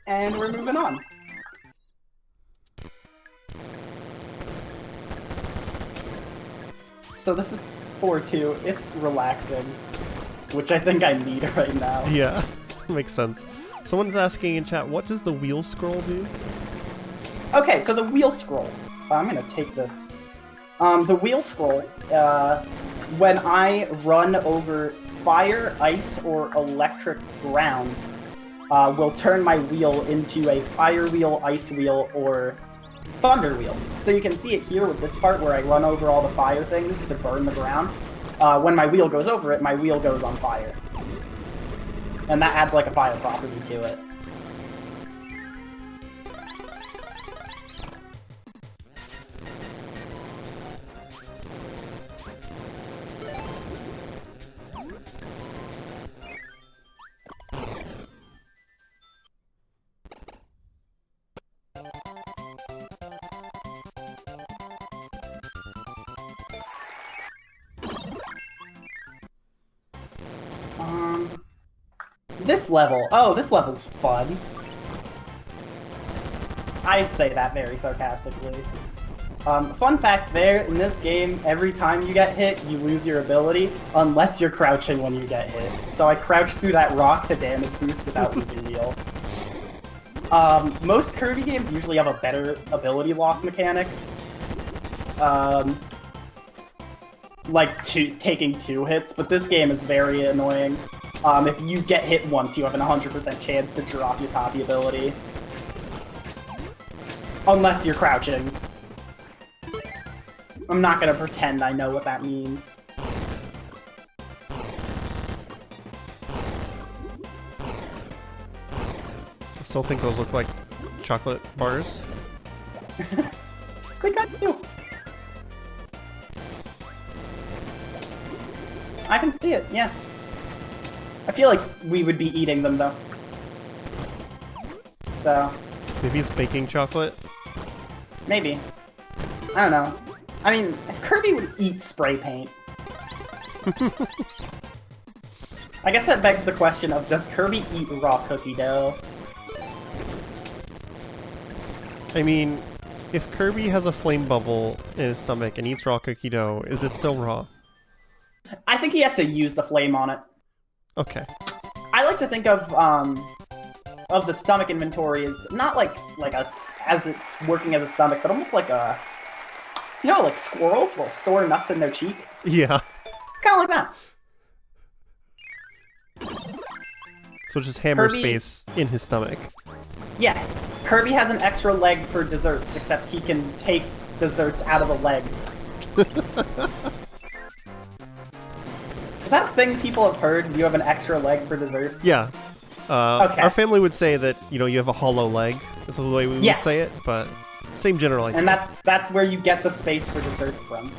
And we're moving on. So this is 4-2. It's relaxing, which I think I need right now. Yeah, makes sense. Someone's asking in chat, what does the wheel scroll do? Okay, so the wheel scroll. I'm gonna take this. The wheel scroll, when I run over fire, ice, or electric ground, will turn my wheel into a fire wheel, ice wheel, or thunder wheel. So you can see it here with this part where I run over all the fire things to burn the ground. When my wheel goes over it, my wheel goes on fire. And that adds like a fire property to it. This level. Oh, this level's fun. I'd say that very sarcastically. Fun fact there, in this game, every time you get hit, you lose your ability, unless you're crouching when you get hit. So I crouched through that rock to damage boost without losing heal. Most Kirby games usually have a better ability loss mechanic. Like taking 2 hits, but this game is very annoying. If you get hit once, you have an 100% chance to drop your copy ability. Unless you're crouching. I'm not gonna pretend I know what that means. I still think those look like chocolate bars. They got you. I can see it, yeah. I feel like we would be eating them, though. So... Maybe it's baking chocolate? Maybe. I don't know. I mean, if Kirby would eat spray paint... I guess that begs the question of, does Kirby eat raw cookie dough? I mean, if Kirby has a flame bubble in his stomach and eats raw cookie dough, is it still raw? I think he has to use the flame on it. Okay. I like to think of the stomach inventory as not like as it's working as a stomach, but almost like a, you know, like squirrels will store nuts in their cheek. Yeah. It's kind of like that. So just hammer Kirby... space in his stomach. Yeah. Kirby has an extra leg for desserts, except he can take desserts out of the leg. Is that a thing people have heard? You have an extra leg for desserts? Yeah. Okay. Our family would say that, you know, you have a hollow leg. That's the way we would say it, but same general idea. And that's where you get the space for desserts from.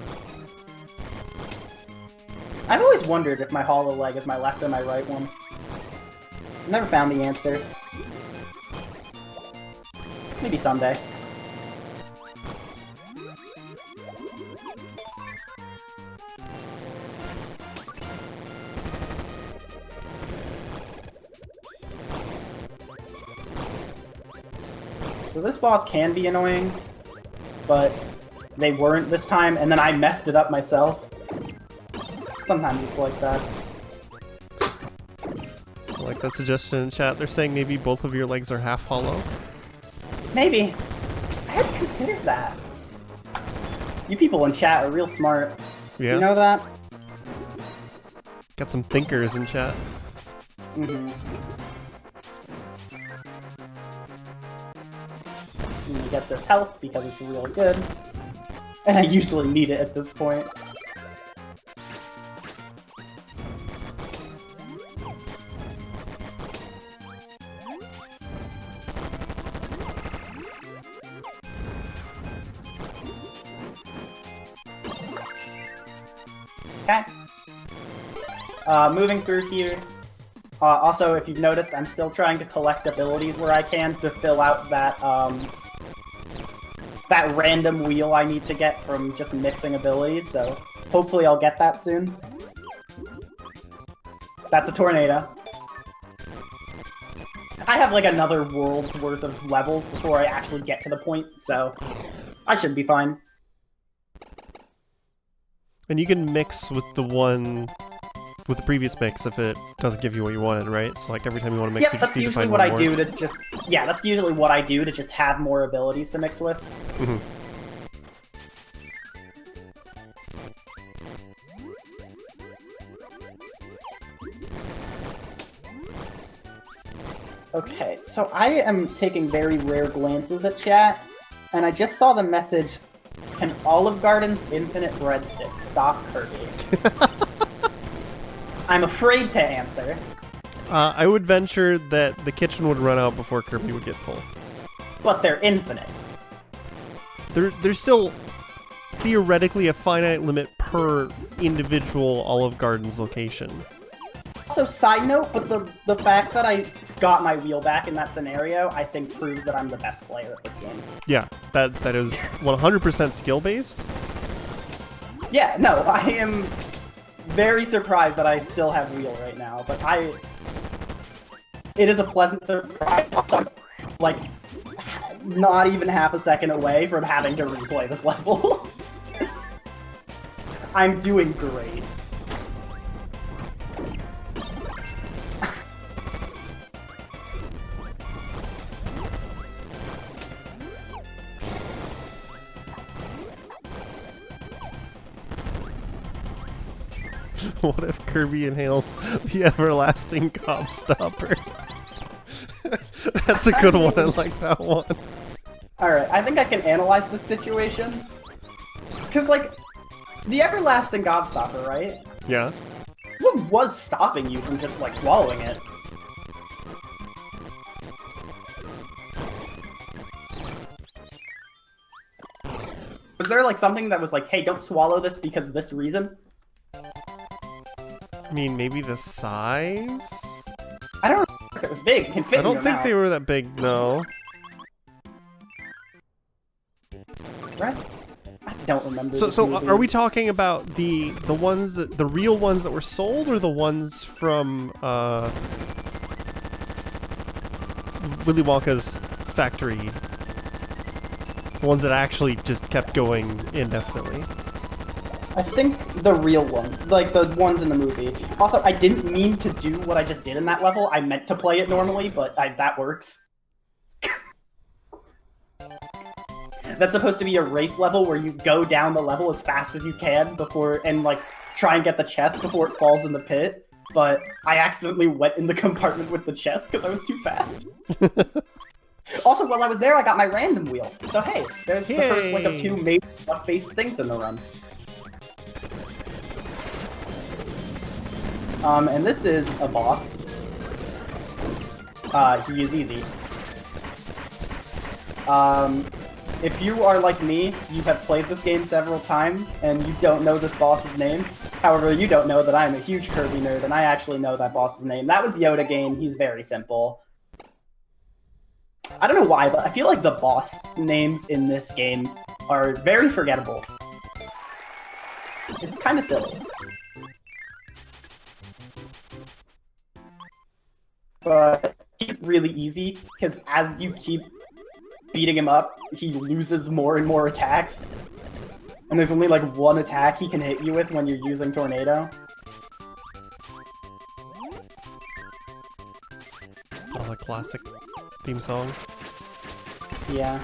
I've always wondered if my hollow leg is my left or my right one. Never found the answer. Maybe someday. So this boss can be annoying, but they weren't this time, and then I messed it up myself. Sometimes it's like that. I like that suggestion in chat. They're saying maybe both of your legs are half hollow. Maybe. I hadn't considered that. You people in chat are real smart. Yeah. You know that? Got some thinkers in chat. Mm-hmm. I'm gonna get this health because it's really good. And I usually need it at this point. Okay. Moving through here. Also, if you've noticed, I'm still trying to collect abilities where I can to fill out that, that random wheel I need to get from just mixing abilities, so hopefully I'll get that soon. That's a tornado. I have like another world's worth of levels before I actually get to the point, so I should be fine. And you can mix with the one with the previous mix if it doesn't give you what you wanted, right? So like every time you want to mix, Yeah, you just that's need to usually find what one I more. do to just... Yeah, that's usually what I do to just have more abilities to mix with. Mm-hmm. Okay, so I am taking very rare glances at chat, and I just saw the message, "Can Olive Garden's infinite breadsticks stop Kirby?" I'm afraid to answer. I would venture that the kitchen would run out before Kirby would get full. But they're infinite. There's still theoretically a finite limit per individual Olive Garden's location. Also, side note, but the fact that I got my wheel back in that scenario, I think proves that I'm the best player at this game. Yeah, that is 100% skill-based. Yeah, no, I am very surprised that I still have wheel right now, but it is a pleasant surprise. Like, not even half a second away from having to replay this level. I'm doing great. What if Kirby inhales the everlasting gobstopper? That's a good one. I like that one. Alright, I think I can analyze this situation. Because, like, the everlasting gobstopper, right? Yeah. What was stopping you from just, like, swallowing it? Was there, like, something that was like, hey, don't swallow this because of this reason? I mean, maybe the size? I don't know if it was big. It can fit I in don't your think mouth. they were that big, no. Right? I don't remember. So, this so movie. are we talking about the ones that the real ones that were sold, or the ones from Willy Wonka's factory? The ones that actually just kept going indefinitely. I think the real one, like the ones in the movie. Also, I didn't mean to do what I just did in that level. I meant to play it normally, but that works. That's supposed to be a race level where you go down the level as fast as you can and like try and get the chest before it falls in the pit. But I accidentally went in the compartment with the chest because I was too fast. Also, while I was there, I got my random wheel. So hey, there's the first like of two major luck-based things in the run. And this is a boss. He is easy. If you are like me, you have played this game several times, and you don't know this boss's name. However, you don't know that I'm a huge Kirby nerd, and I actually know that boss's name. That was Yoda Game. He's very simple. I don't know why, but I feel like the boss names in this game are very forgettable. It's kind of silly. But he's really easy, because as you keep beating him up, he loses more and more attacks. And there's only like one attack he can hit you with when you're using Tornado. Oh, the classic theme song. Yeah.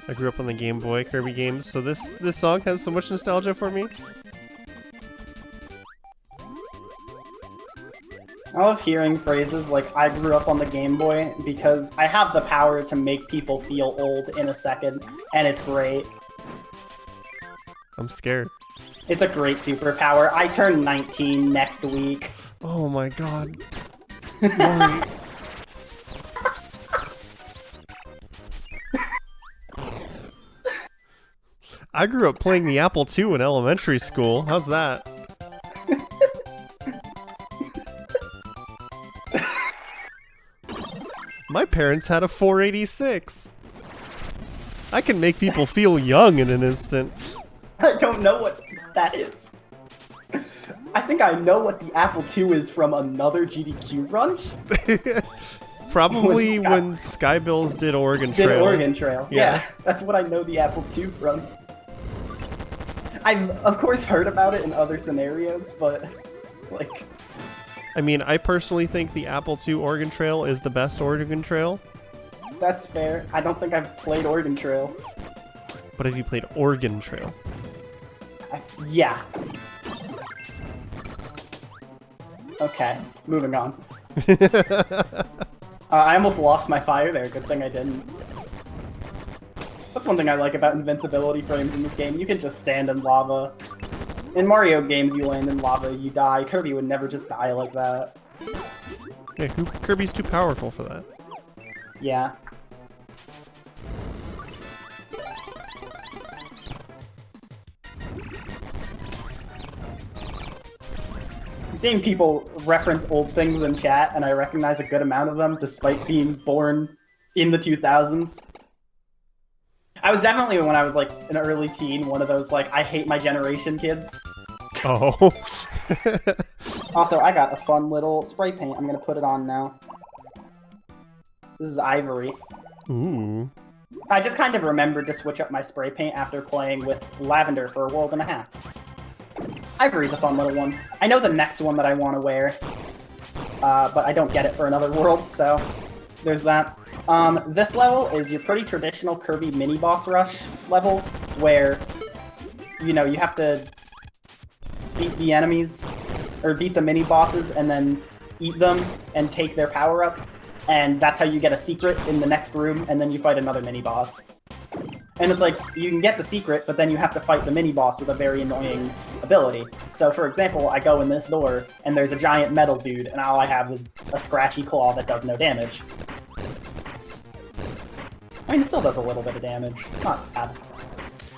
I grew up on the Game Boy Kirby games, so this song has so much nostalgia for me. I love hearing phrases like, I grew up on the Game Boy, because I have the power to make people feel old in a second, and it's great. I'm scared. It's a great superpower. I turn 19 next week. Oh my god. Why? I grew up playing the Apple II in elementary school. How's that? My parents had a 486. I can make people feel young in an instant. I don't know what that is. I think I know what the Apple II is from another GDQ run. Probably when Skybills did Oregon Trail. Did Oregon Trail. Yeah. Yeah, that's what I know the Apple II from. I've, of course, heard about it in other scenarios, but, like... I mean, I personally think the Apple II Oregon Trail is the best Oregon Trail. That's fair. I don't think I've played Oregon Trail. But have you played Oregon Trail? Yeah. Okay, moving on. I almost lost my fire there. Good thing I didn't. That's one thing I like about invincibility frames in this game. You can just stand in lava. In Mario games, you land in lava, you die. Kirby would never just die like that. Yeah, Kirby's too powerful for that. Yeah. I'm seeing people reference old things in chat, and I recognize a good amount of them, despite being born in the 2000s. I was definitely, when I was like an early teen, one of those like, I hate my generation kids. Oh. Also, I got a fun little spray paint. I'm gonna put it on now. This is Ivory. Ooh. I just kind of remembered to switch up my spray paint after playing with Lavender for a world and a half. Ivory's a fun little one. I know the next one that I want to wear, but I don't get it for another world, so there's that. This level is your pretty traditional Kirby mini-boss rush level, where, you know, you have to beat the enemies, or beat the mini-bosses, and then eat them and take their power-up, and that's how you get a secret in the next room, and then you fight another mini-boss. And it's like, you can get the secret, but then you have to fight the mini-boss with a very annoying ability. So, for example, I go in this door, and there's a giant metal dude, and all I have is a scratchy claw that does no damage. I mean, it still does a little bit of damage. It's not bad.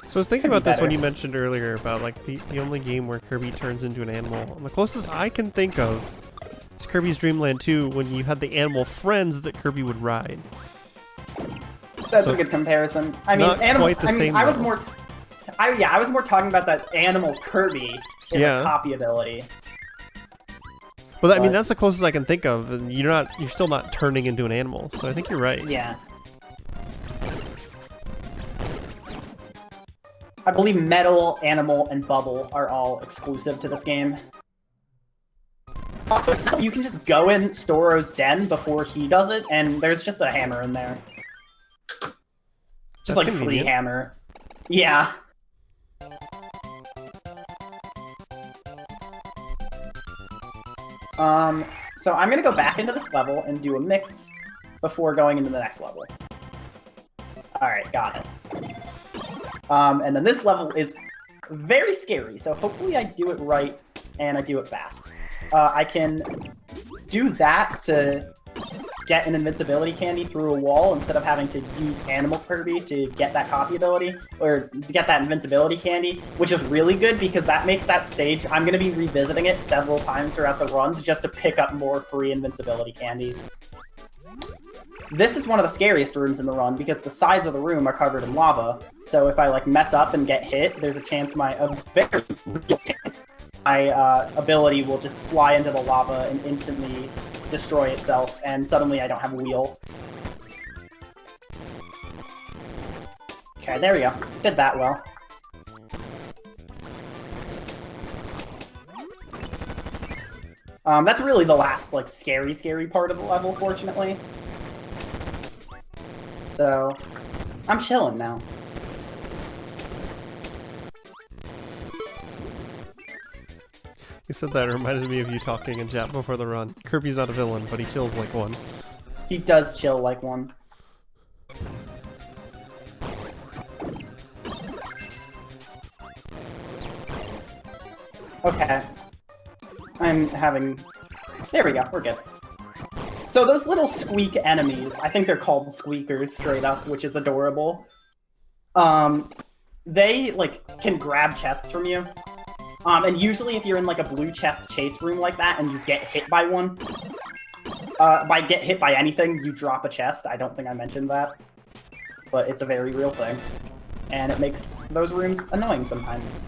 So I was thinking Could be about this when better. you mentioned earlier about like the only game where Kirby turns into an animal. And the closest I can think of is Kirby's Dream Land 2 when you had the animal friends that Kirby would ride. That's So, a good comparison. I mean, not animal. quite the I mean, same I was level. more. I was more talking about that animal Kirby is Yeah. a copy ability. Well, I mean, But- that's the closest I can think of, and you're still not turning into an animal. So I think you're right. Yeah. I believe Metal, Animal, and Bubble are all exclusive to this game. Also, you can just go in Storo's den before he does it, and there's just a hammer in there. Just That's like a free convenient. hammer. Yeah. So I'm gonna go back into this level and do a mix before going into the next level. Alright, got it. And then this level is very scary, so hopefully I do it right and I do it fast. I can do that to get an invincibility candy through a wall instead of having to use Animal Kirby to get that copy ability, or to get that invincibility candy, which is really good because that makes that stage, I'm going to be revisiting it several times throughout the run just to pick up more free invincibility candies. This is one of the scariest rooms in the run because the sides of the room are covered in lava, so if I like mess up and get hit, there's a chance a very real chance my ability will just fly into the lava and instantly destroy itself, and suddenly I don't have a wheel. Okay, there we go. Did that well. That's really the last, like, scary part of the level, fortunately. So, I'm chilling now. You said that, it reminded me of you talking in chat before the run. Kirby's not a villain, but he chills like one. He does chill like one. Okay. I'm having... There we go, we're good. So those little squeak enemies, I think they're called squeakers straight up, which is adorable. They, like, can grab chests from you. And usually if you're in, like, a blue chest chase room like that and you get hit by one, by get hit by anything, you drop a chest. I don't think I mentioned that. But it's a very real thing. And it makes those rooms annoying sometimes.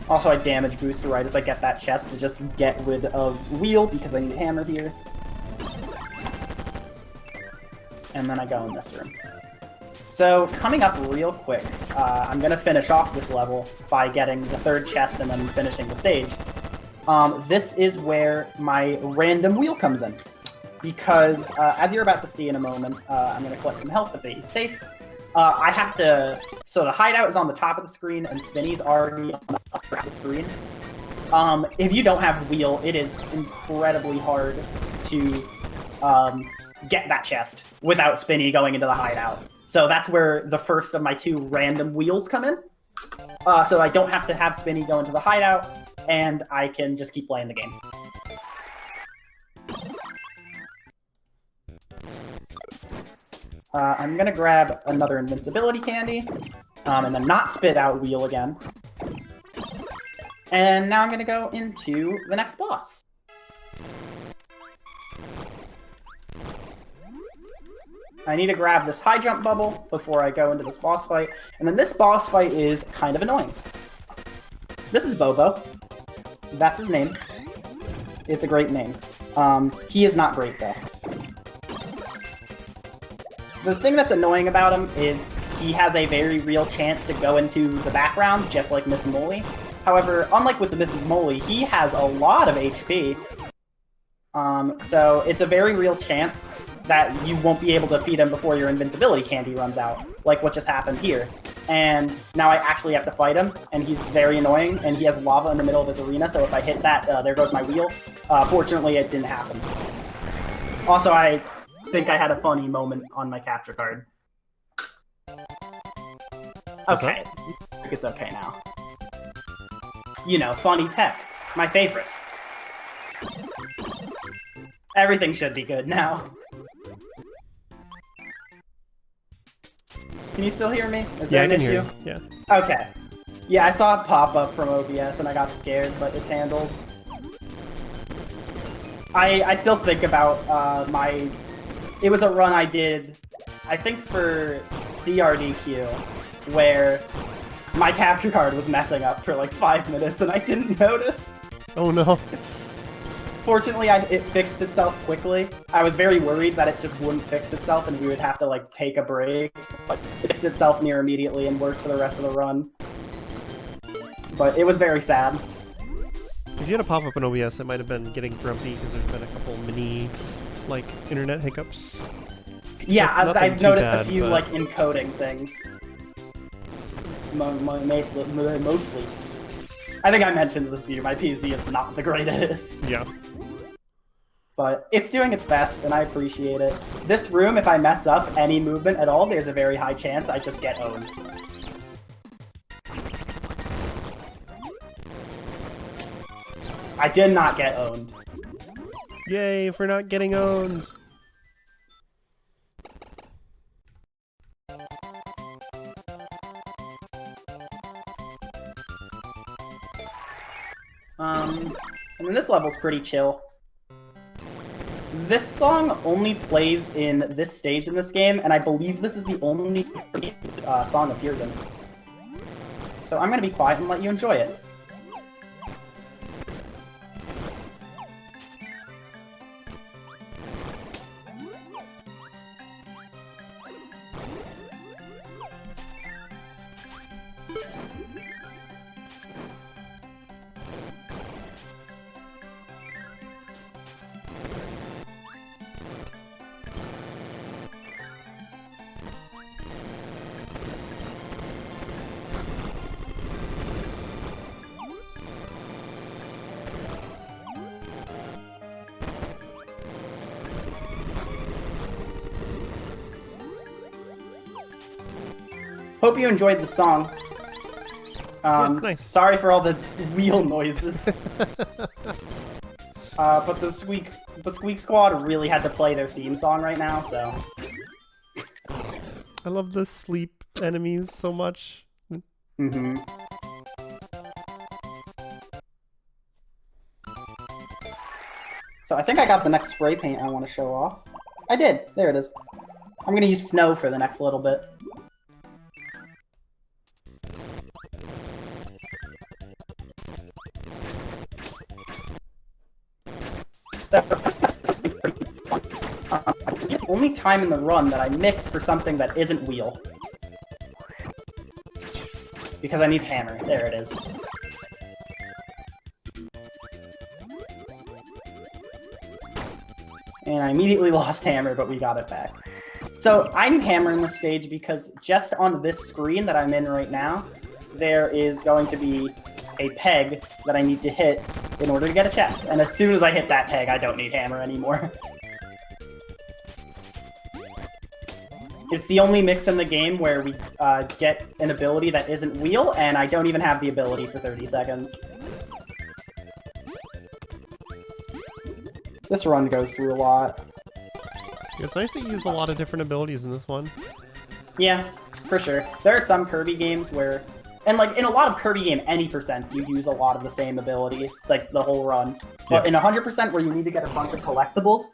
Also, I damage booster right as I get that chest to just get rid of wheel because I need a hammer here. And then I go in this room. So, coming up real quick, I'm going to finish off this level by getting the third chest and then finishing the stage. This is where my random wheel comes in. Because, as you're about to see in a moment, I'm going to collect some health to be safe. I have to... So the hideout is on the top of the screen, and Spinny's already on the upper half of the screen. If you don't have wheel, it is incredibly hard to get that chest without Spinny going into the hideout. So that's where the first of my two random wheels come in. So I don't have to have Spinny go into the hideout, and I can just keep playing the game. I'm gonna grab another invincibility candy, and then not spit out wheel again. And now I'm gonna go into the next boss. I need to grab this high jump bubble before I go into this boss fight, and then this boss fight is kind of annoying. This is Bobo. That's his name. It's a great name. He is not great though. The thing that's annoying about him is he has a very real chance to go into the background, just like Miss Molly. However, unlike with the Mrs. Molly, he has a lot of HP. So it's a very real chance that you won't be able to defeat him before your invincibility candy runs out, like what just happened here. And now I actually have to fight him, and he's very annoying, and he has lava in the middle of his arena, so if I hit that, there goes my wheel. Fortunately, it didn't happen. Also, I think I had a funny moment on my capture card. Okay, I think it's okay now. You know, funny tech. My favorite. Everything should be good now. Can you still hear me? Is there an issue? Hear you. Yeah. Okay. Yeah, I saw it pop up from OBS and I got scared, but it's handled. I still think about my... It was a run I did, I think for CRDQ, where my capture card was messing up for like 5 minutes and I didn't notice. Oh no. Fortunately, it fixed itself quickly. I was very worried that it just wouldn't fix itself and we would have to like take a break. But it fixed itself near immediately and worked for the rest of the run. But it was very sad. If you had a pop-up in OBS, it might have been getting grumpy because there's been a couple mini, like, internet hiccups. Yeah, I've noticed bad, a few, but... like, encoding things. Mostly. I think I mentioned this to you, my PC is not the greatest. Yeah. But it's doing its best, and I appreciate it. This room, if I mess up any movement at all, there's a very high chance I just get owned. I did not get owned. Yay for not getting owned! And then this level's pretty chill. This song only plays in this stage in this game, and I believe this is the only song appears in. So I'm going to be quiet and let you enjoy it. Hope you enjoyed the song. It's nice. Sorry for all the wheel noises. But the Squeak Squad really had to play their theme song right now, so. I love the sleep enemies so much. Mm-hmm. So I think I got the next spray paint I want to show off. I did. There it is. I'm going to use snow for the next little bit. It's the only time in the run that I mix for something that isn't wheel. Because I need hammer. There it is. And I immediately lost hammer, but we got it back. So I need hammer in this stage because just on this screen that I'm in right now, there is going to be a peg that I need to hit in order to get a chest. And as soon as I hit that peg, I don't need hammer anymore. It's the only mix in the game where we get an ability that isn't wheel, and I don't even have the ability for 30 seconds. This run goes through a lot. It's nice that you use a lot of different abilities in this one. Yeah, for sure. There are some Kirby games where, and like in a lot of Kirby game, any percents, you use a lot of the same ability, like the whole run. But in 100% where you need to get a bunch of collectibles,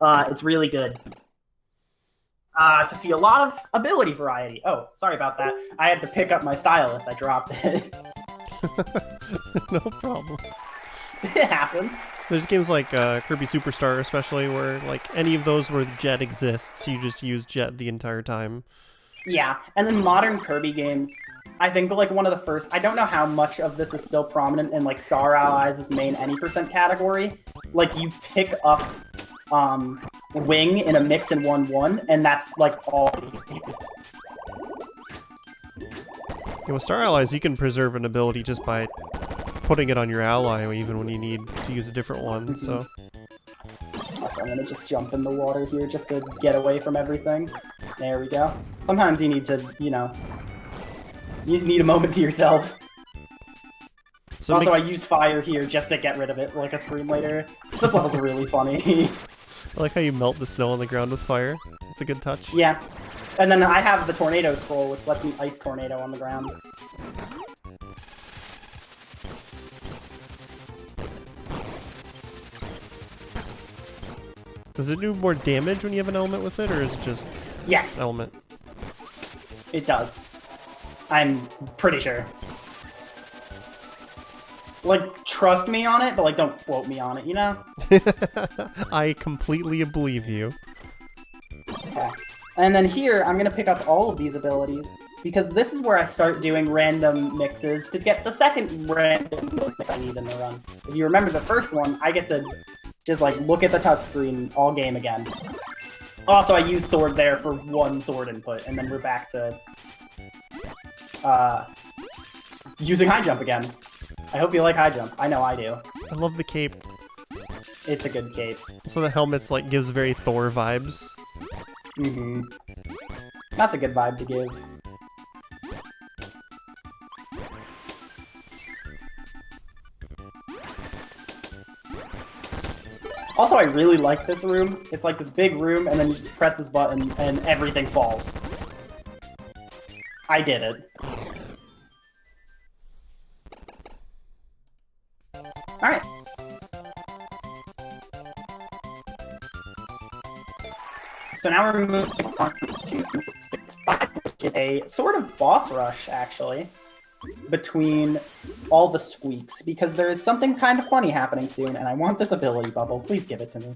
it's really good. To see a lot of ability variety. Oh, sorry about that. I had to pick up my stylus. I dropped it. No problem. It happens. There's games like Kirby Superstar especially where like any of those where Jet exists, you just use Jet the entire time. Yeah, and then modern Kirby games, I think like one of the first, I don't know how much of this is still prominent in like Star Allies' main any percent category. Like you pick up Wing in a mix in 1-1, and that's like all you use. Yeah, with Star Allies, you can preserve an ability just by putting it on your ally even when you need to use a different one, so. Also, I'm gonna just jump in the water here just to get away from everything. There we go. Sometimes you need to, you know, you just need a moment to yourself. So also, I use fire here just to get rid of it, like a screen later. This level's really funny. I like how you melt the snow on the ground with fire. It's a good touch. Yeah. And then I have the Tornado Scroll, which lets me ice Tornado on the ground. Does it do more damage when you have an element with it, or is it just Yes. element? It does. I'm pretty sure. Like, trust me on it, but like, don't quote me on it, you know? I completely believe you. Okay. And then here, I'm gonna pick up all of these abilities, because this is where I start doing random mixes to get the second random mix I need in the run. If you remember the first one, I get to just like look at the touchscreen all game again. Also, I use sword there for one sword input, and then we're back to using high jump again. I hope you like high jump. I know I do. I love the cape. It's a good cape. So the helmet's like gives very Thor vibes. Mm-hmm. That's a good vibe to give. Also, I really like this room. It's like this big room, and then you just press this button, and everything falls. I did it. Alright. So now we're moving on to 6-5, which is a sort of boss rush, actually. between all the squeaks, because there is something kind of funny happening soon, and I want this ability bubble. Please give it to me.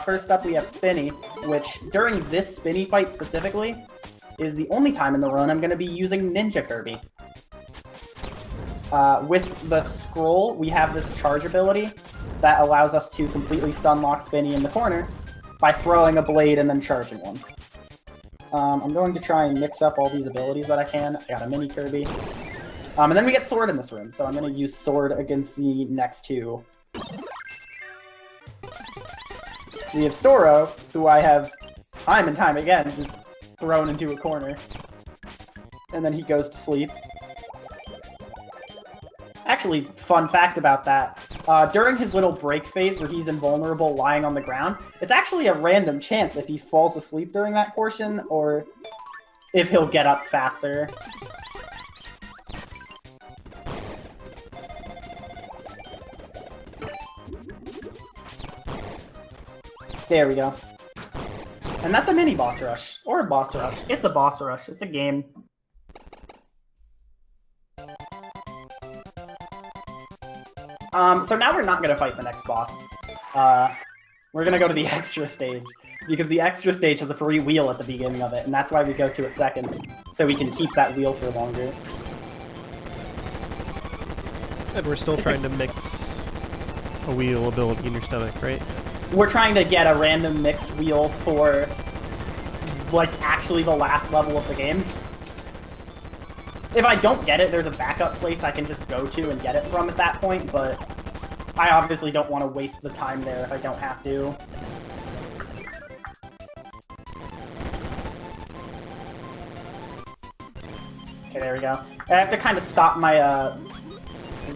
First up we have Spinny, which during this Spinny fight specifically is the only time in the run I'm going to be using Ninja Kirby. With the scroll, we have this charge ability that allows us to completely stun lock Spinny in the corner by throwing a blade and then charging one. I'm going to try and mix up all these abilities that I can. I got a mini Kirby. And then we get Sword in this room, so I'm going to use Sword against the next two. We have Storo, who I have time and time again just thrown into a corner. And then he goes to sleep. Actually, fun fact about that. During his little break phase where he's invulnerable lying on the ground, it's actually a random chance if he falls asleep during that portion or if he'll get up faster. There we go. And that's a mini boss rush. Or a boss rush. It's a boss rush. It's a game. So now we're not going to fight the next boss. We're going to go to the extra stage, because the extra stage has a free wheel at the beginning of it, and that's why we go to it second, so we can keep that wheel for longer. And we're still trying to mix a wheel ability in your stomach, right? We're trying to get a random mix wheel for, like, actually the last level of the game. If I don't get it, there's a backup place I can just go to and get it from at that point, but I obviously don't want to waste the time there if I don't have to. Okay, there we go. I have to kind of stop my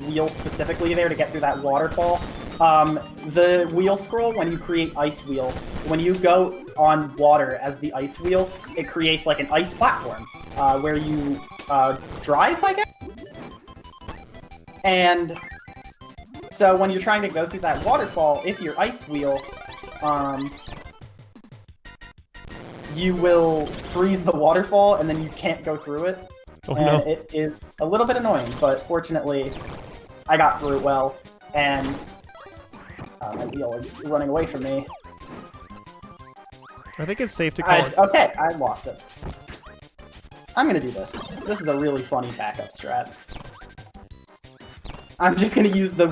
wheel specifically there to get through that waterfall. The wheel scroll, when you create Ice Wheel, when you go on water as the Ice Wheel, it creates like an ice platform where you drive, I guess? And so when you're trying to go through that waterfall, if you're Ice Wheel, you will freeze the waterfall and then you can't go through it. Oh, and no. It is a little bit annoying, but fortunately I got through it well, and my wheel is running away from me. I think it's safe to call it. Okay, I lost it. I'm gonna do this. This is a really funny backup strat. I'm just gonna use the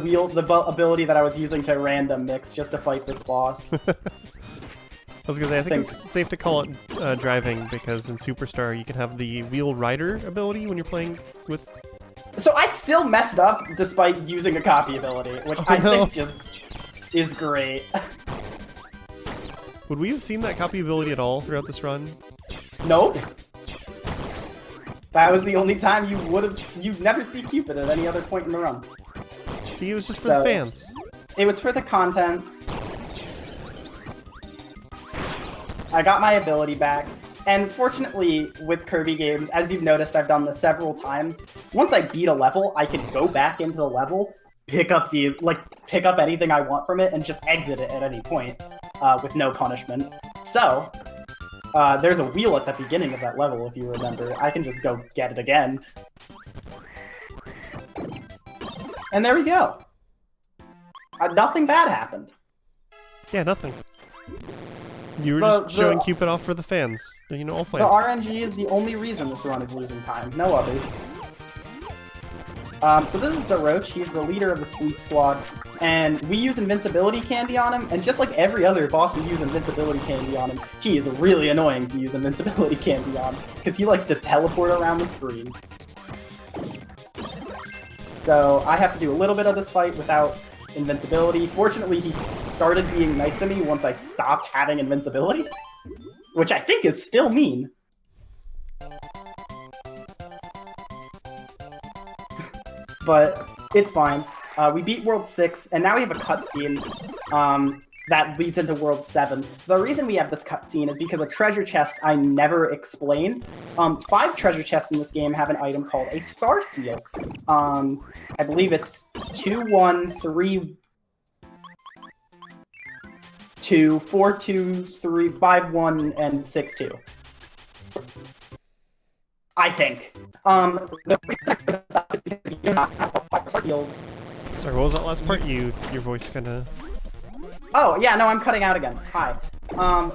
ability that I was using to random mix just to fight this boss. I was gonna say, I think it's safe to call it driving, because in Superstar you can have the wheel rider ability when you're playing with... So I still messed up despite using a copy ability, which I think just is great. Would we have seen that copy ability at all throughout this run? Nope. That was the only time you'd never see Cupid at any other point in the run. See, it was just for the fans. It was for the content. I got my ability back, and fortunately with Kirby games, as you've noticed, I've done this several times. Once I beat a level, I can go back into the level, pick up anything I want from it, and just exit it at any point with no punishment. So there's a wheel at the beginning of that level, if you remember. I can just go get it again. And there we go. Nothing bad happened. Yeah, nothing. You were just showing Cupid off for the fans. You know, all The players. RNG is the only reason this run is losing time. No others. So this is DeRoach. He's the leader of the Squeak Squad. And we use Invincibility Candy on him. And just like every other boss we use Invincibility Candy on him, he is really annoying to use Invincibility Candy on, because he likes to teleport around the screen. So I have to do a little bit of this fight without invincibility. Fortunately, he started being nice to me once I stopped having invincibility, which I think is still mean. But it's fine. We beat World 6, and now we have a cutscene that leads into World 7. The reason we have this cutscene is because a treasure chest I never explained. 5 treasure chests in this game have an item called a Star Seal. I believe it's 213... 2, 4, 2, 3, 5, 1, and 6, 2. I think. The you do not have seals. Sorry, what was that last part? Your voice kind of... Oh, yeah, no, I'm cutting out again. Hi.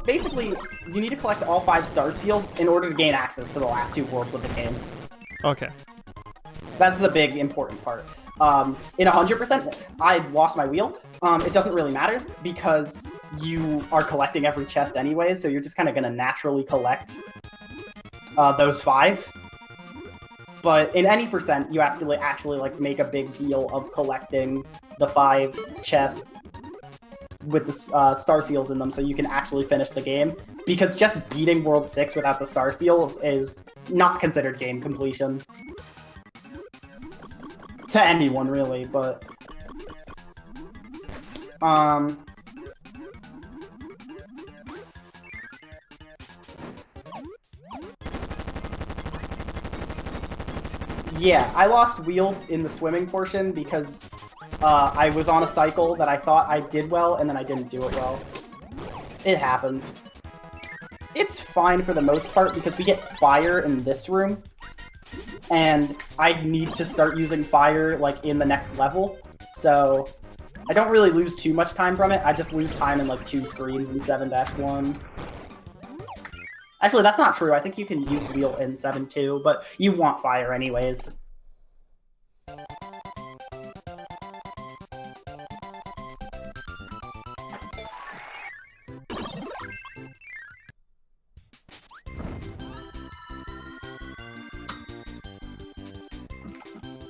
Basically, you need to collect all 5 star seals in order to gain access to the last 2 worlds of the game. Okay. That's the big important part. In 100%, I lost my wheel. It doesn't really matter because you are collecting every chest anyways, so you're just kind of going to naturally collect those 5. But in any percent, you have to actually like make a big deal of collecting the 5 chests with the star seals in them so you can actually finish the game. Because just beating World 6 without the star seals is not considered game completion. To anyone, really, but... Yeah, I lost wheel in the swimming portion because I was on a cycle that I thought I did well, and then I didn't do it well. It happens. It's fine for the most part because we get fire in this room, and I need to start using fire like in the next level, so I don't really lose too much time from it. I just lose time in like 2 screens in 7-1. Actually, that's not true. I think you can use wheel in 7-2, but you want fire anyways.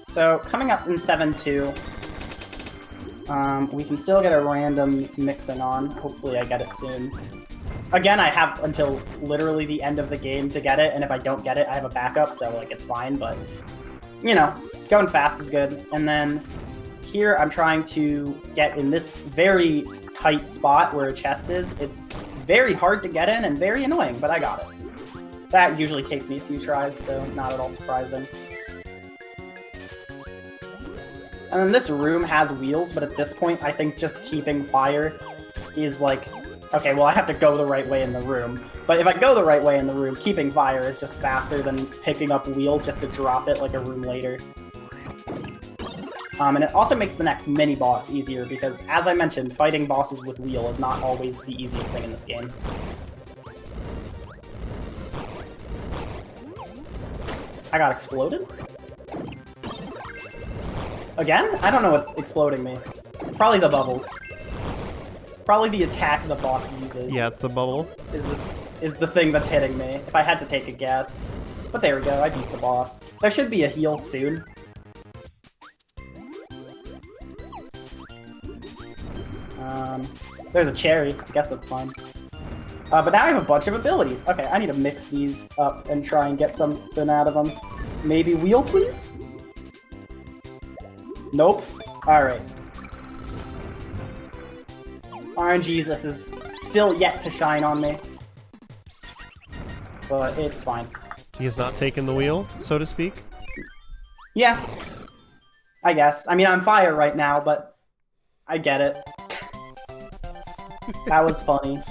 So, coming up in 7-2, we can still get a random mixing on. Hopefully I get it soon. Again, I have until literally the end of the game to get it, and if I don't get it, I have a backup, so like it's fine, but, you know, going fast is good. And then here I'm trying to get in this very tight spot where a chest is. It's very hard to get in and very annoying, but I got it. That usually takes me a few tries, so not at all surprising. And then this room has wheels, but at this point, I think just keeping fire is like, okay, well, I have to go the right way in the room. But if I go the right way in the room, keeping fire is just faster than picking up wheel just to drop it like a room later. And it also makes the next mini-boss easier because, as I mentioned, fighting bosses with wheel is not always the easiest thing in this game. I got exploded? Again? I don't know what's exploding me. Probably the bubbles. Probably the attack the boss uses. Yeah, it's the bubble. Is the thing that's hitting me, if I had to take a guess. But there we go, I beat the boss. There should be a heal soon. There's a cherry. I guess that's fine. But now I have a bunch of abilities. Okay, I need to mix these up and try and get something out of them. Maybe wheel, please? Nope. Alright. RNGesus is still yet to shine on me. But it's fine. He has not taken the wheel, so to speak? Yeah. I guess. I mean, I'm fire right now, but I get it. That was funny.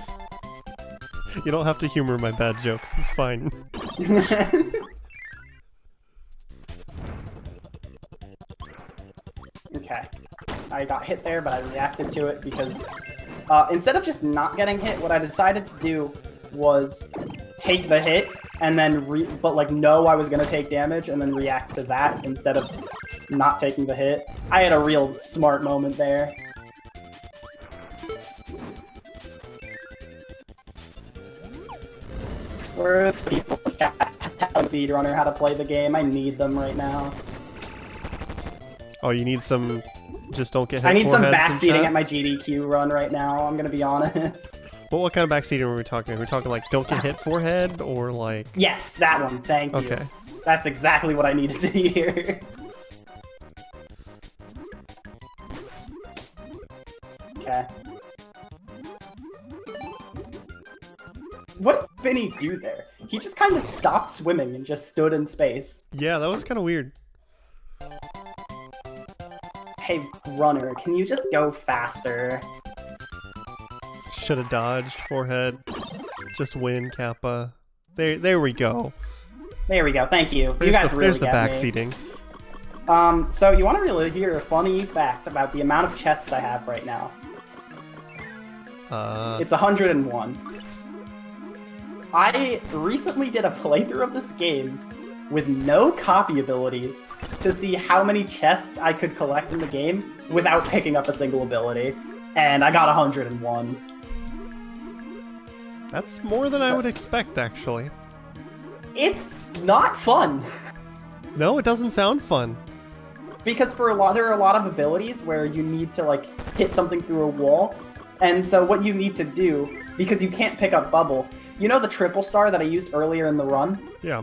You don't have to humor my bad jokes, it's fine. Okay. I got hit there, but I reacted to it because instead of just not getting hit, what I decided to do was take the hit and then but like know I was gonna take damage and then react to that instead of not taking the hit. I had a real smart moment there. Where are the people telling speedrunner how to play the game? I need them right now. Oh, you need some... Just don't get hit. I need some foreheads backseating at my GDQ run right now, I'm gonna be honest. Well, what kind of backseating are we talking? Are we talking like don't get hit forehead or like... Yes, that one, thank you. Okay. That's exactly what I needed to hear. Okay. What did Spinny do there? He just kind of stopped swimming and just stood in space. Yeah, that was kind of weird. Hey, runner, can you just go faster? Should have dodged. Forehead. Just win, Kappa. There we go. There we go. Thank you. There's You guys the, really there's the get back me. seating. So you want to really hear a funny fact about the amount of chests I have right now? It's 101. I recently did a playthrough of this game with no copy abilities to see how many chests I could collect in the game without picking up a single ability, and I got 101. That's more than I would expect, actually. It's not fun. No, it doesn't sound fun. Because there are a lot of abilities where you need to like hit something through a wall, and so what you need to do, because you can't pick up bubble, you know the triple star that I used earlier in the run? Yeah.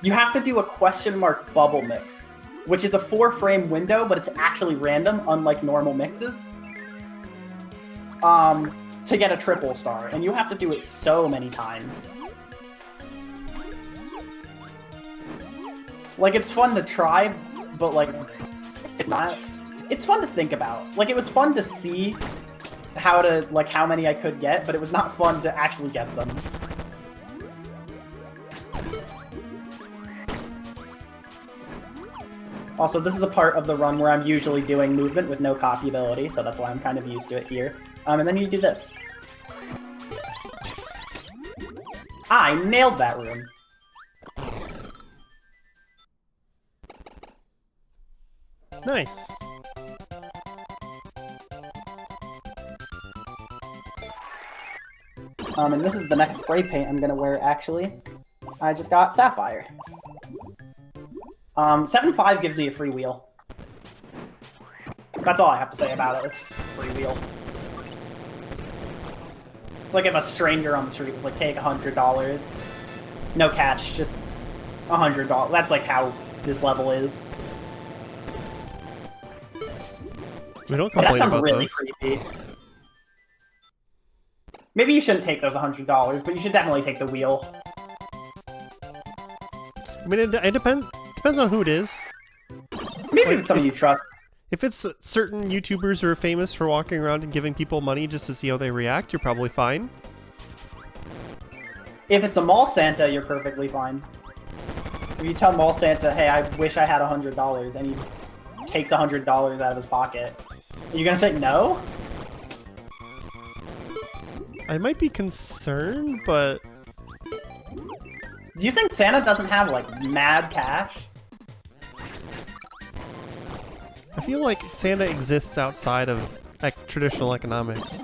You have to do a question mark bubble mix, which is a 4-frame window, but it's actually random, unlike normal mixes. To get a triple star, and you have to do it so many times. Like, it's fun to try, but like, it's not. It's fun to think about. Like, it was fun to see how many I could get, but it was not fun to actually get them. Also, this is a part of the run where I'm usually doing movement with no copy ability, so that's why I'm kind of used to it here. And then you do this. I nailed that room. Nice. And this is the next spray paint I'm gonna wear, actually. I just got Sapphire. 7.5 gives me a free wheel. That's all I have to say about it. It's just a free wheel. It's like if a stranger on the street was like, take $100. No catch, just $100. That's like how this level is. We don't That complain sounds about really those. creepy. Maybe you shouldn't take those $100, but you should definitely take the wheel. I mean, it depends on who it is. Maybe Like, if it's someone you trust. If it's certain YouTubers who are famous for walking around and giving people money just to see how they react, you're probably fine. If it's a mall Santa, you're perfectly fine. If you tell mall Santa, hey, I wish I had $100, and he takes $100 out of his pocket, are you gonna say no? I might be concerned, but Do you think Santa doesn't have, like, mad cash? I feel like Santa exists outside of traditional economics.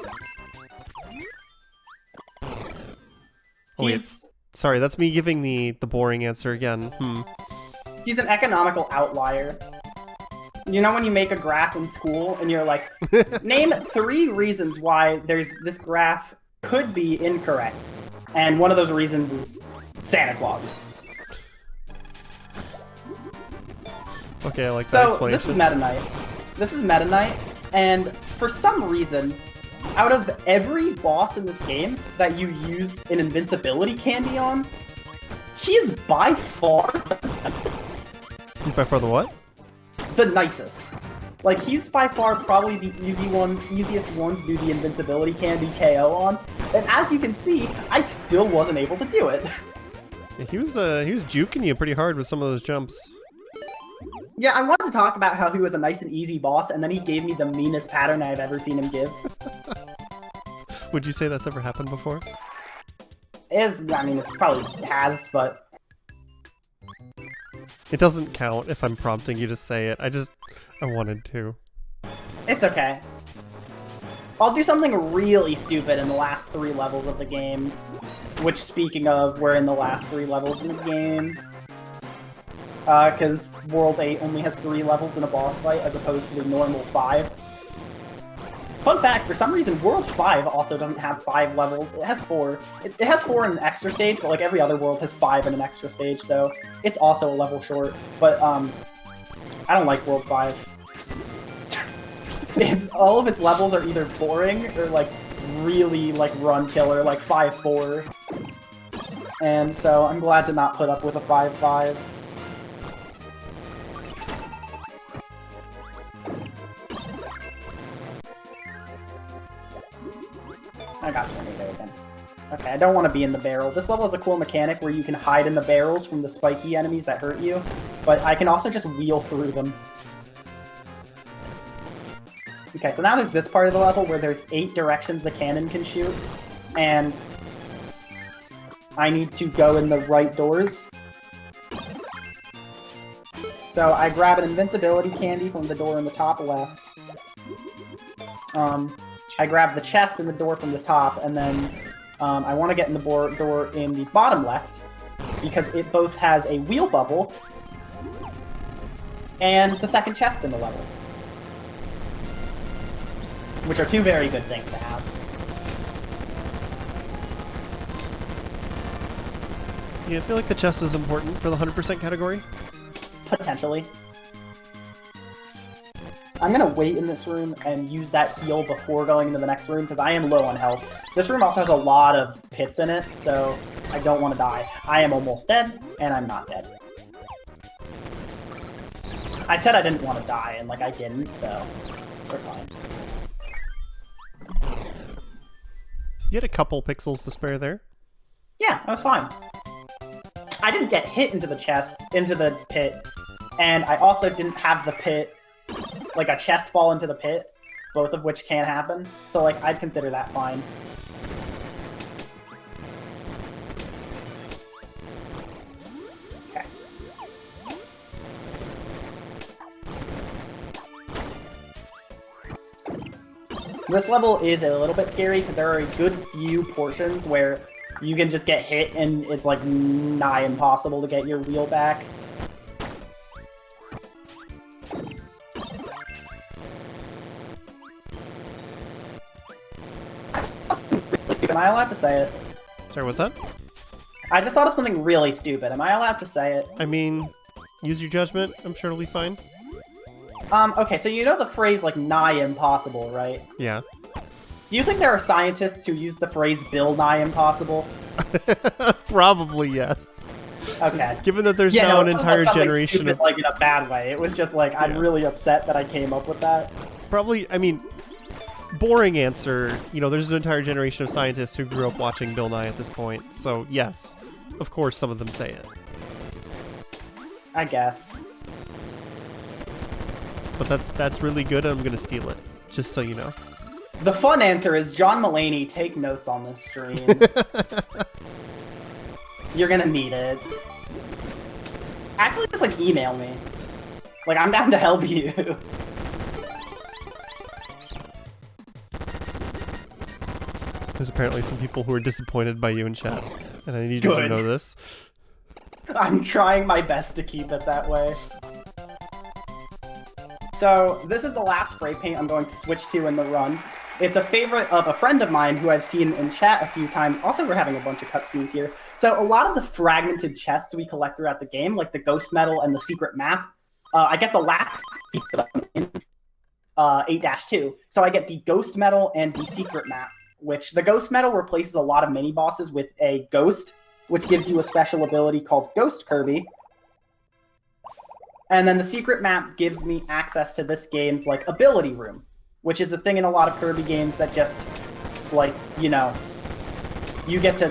Oh wait, He's, sorry, that's me giving the boring answer again. he's an economical outlier. You know when you make a graph in school and you're like, name 3 reasons why this graph could be incorrect. And one of those reasons is Santa Claus. Okay, I like that So, explanation. this is Meta Knight. This is Meta Knight, and for some reason, out of every boss in this game that you use an invincibility candy on, he's by far the nicest. He's by far the what? The nicest. Like, he's by far probably the easiest one to do the invincibility candy KO on, and as you can see, I still wasn't able to do it. Yeah, he was juking you pretty hard with some of those jumps. Yeah, I wanted to talk about how he was a nice and easy boss, and then he gave me the meanest pattern I've ever seen him give. Would you say that's ever happened before? I mean, it probably has, but... It doesn't count if I'm prompting you to say it. I wanted to. It's okay. I'll do something really stupid in the last 3 levels of the game. Which, speaking of, we're in the last 3 levels in the game. Because World 8 only has 3 levels in a boss fight, as opposed to the normal 5. Fun fact, for some reason, World 5 also doesn't have 5 levels. It has 4. It has 4 in an extra stage, but like every other world has 5 in an extra stage, so it's also a level short. But, I don't like World 5. All of its levels are either boring or, like, really, like, run killer, like 5-4. And so I'm glad to not put up with a 5-5. don't want to be in the barrel. This level is a cool mechanic where you can hide in the barrels from the spiky enemies that hurt you, but I can also just wheel through them. Okay, so now there's this part of the level where there's 8 directions the cannon can shoot, and I need to go in the right doors. So I grab an invincibility candy from the door in the top left. I grab the chest in the door from the top, and then I want to get in the door in the bottom left, because it both has a wheel bubble and the second chest in the level. Which are 2 very good things to have. Yeah, I feel like the chest is important for the 100% category. Potentially. I'm gonna wait in this room and use that heal before going into the next room, because I am low on health. This room also has a lot of pits in it, so I don't want to die. I am almost dead, and I'm not dead. I said I didn't want to die, and like I didn't, so we're fine. You had a couple pixels to spare there. Yeah, that was fine. I didn't get hit into the pit, and I also didn't have the pit, like a chest fall into the pit, both of which can happen. So like, I'd consider that fine. Okay. This level is a little bit scary because there are a good few portions where you can just get hit and it's like nigh impossible to get your wheel back. Am I allowed to say it? Sorry, what's that? I just thought of something really stupid. Am I allowed to say it? I mean, use your judgment. I'm sure it'll be fine. Okay, so you know the phrase, like, nigh impossible, right? Yeah. Do you think there are scientists who use the phrase Bill nigh impossible? Probably, yes. Okay. Given that there's now an entire generation stupid, of... like, in a bad way. It was just like, I'm really upset that I came up with that. Probably, I mean, boring answer, you know, there's an entire generation of scientists who grew up watching Bill Nye at this point, so yes, of course some of them say it. I guess. But that's really good, and I'm gonna steal it, just so you know. The fun answer is John Mulaney, take notes on this stream. You're gonna need it. Actually, just, like, email me. Like, I'm down to help you. There's apparently some people who are disappointed by you in chat, and I need you to know this. I'm trying my best to keep it that way. So, this is the last spray paint I'm going to switch to in the run. It's a favorite of a friend of mine who I've seen in chat a few times. Also, we're having a bunch of cutscenes here. So, a lot of the fragmented chests we collect throughout the game, like the ghost medal and the secret map, I get the last piece of them in 8-2. So, I get the ghost medal and the secret map, which the ghost medal replaces a lot of mini-bosses with a ghost, which gives you a special ability called Ghost Kirby. And then the secret map gives me access to this game's, like, ability room, which is a thing in a lot of Kirby games that just, like, you know, you get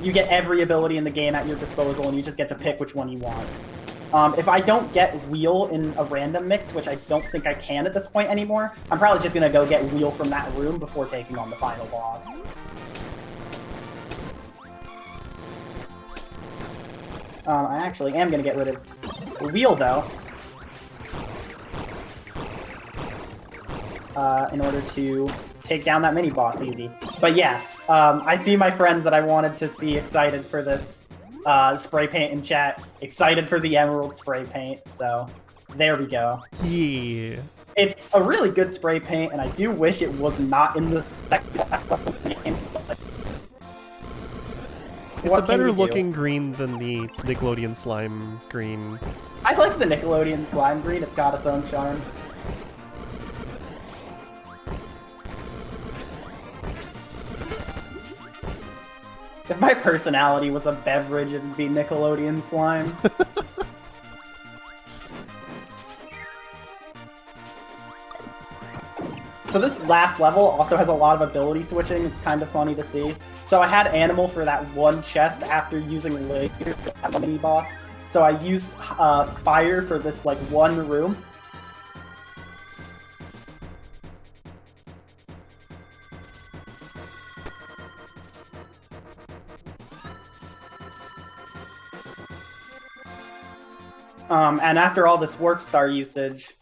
every ability in the game at your disposal, and you just get to pick which one you want. If I don't get Wheel in a random mix, which I don't think I can at this point anymore, I'm probably just going to go get Wheel from that room before taking on the final boss. I actually am going to get rid of the Wheel, though, in order to take down that mini-boss easy. But yeah, I see my friends that I wanted to see excited for this spray paint in chat, excited for the emerald spray paint, so there we go. Yeah. It's a really good spray paint, and I do wish it was not in the second game. It's a better looking green than the Nickelodeon slime green. I like the Nickelodeon slime green, it's got its own charm. If my personality was a beverage, it would be Nickelodeon slime. So this last level also has a lot of ability switching. It's kind of funny to see. So I had Animal for that one chest after using Laser for that mini boss. So I use Fire for this like one room. And after all this Warp Star usage,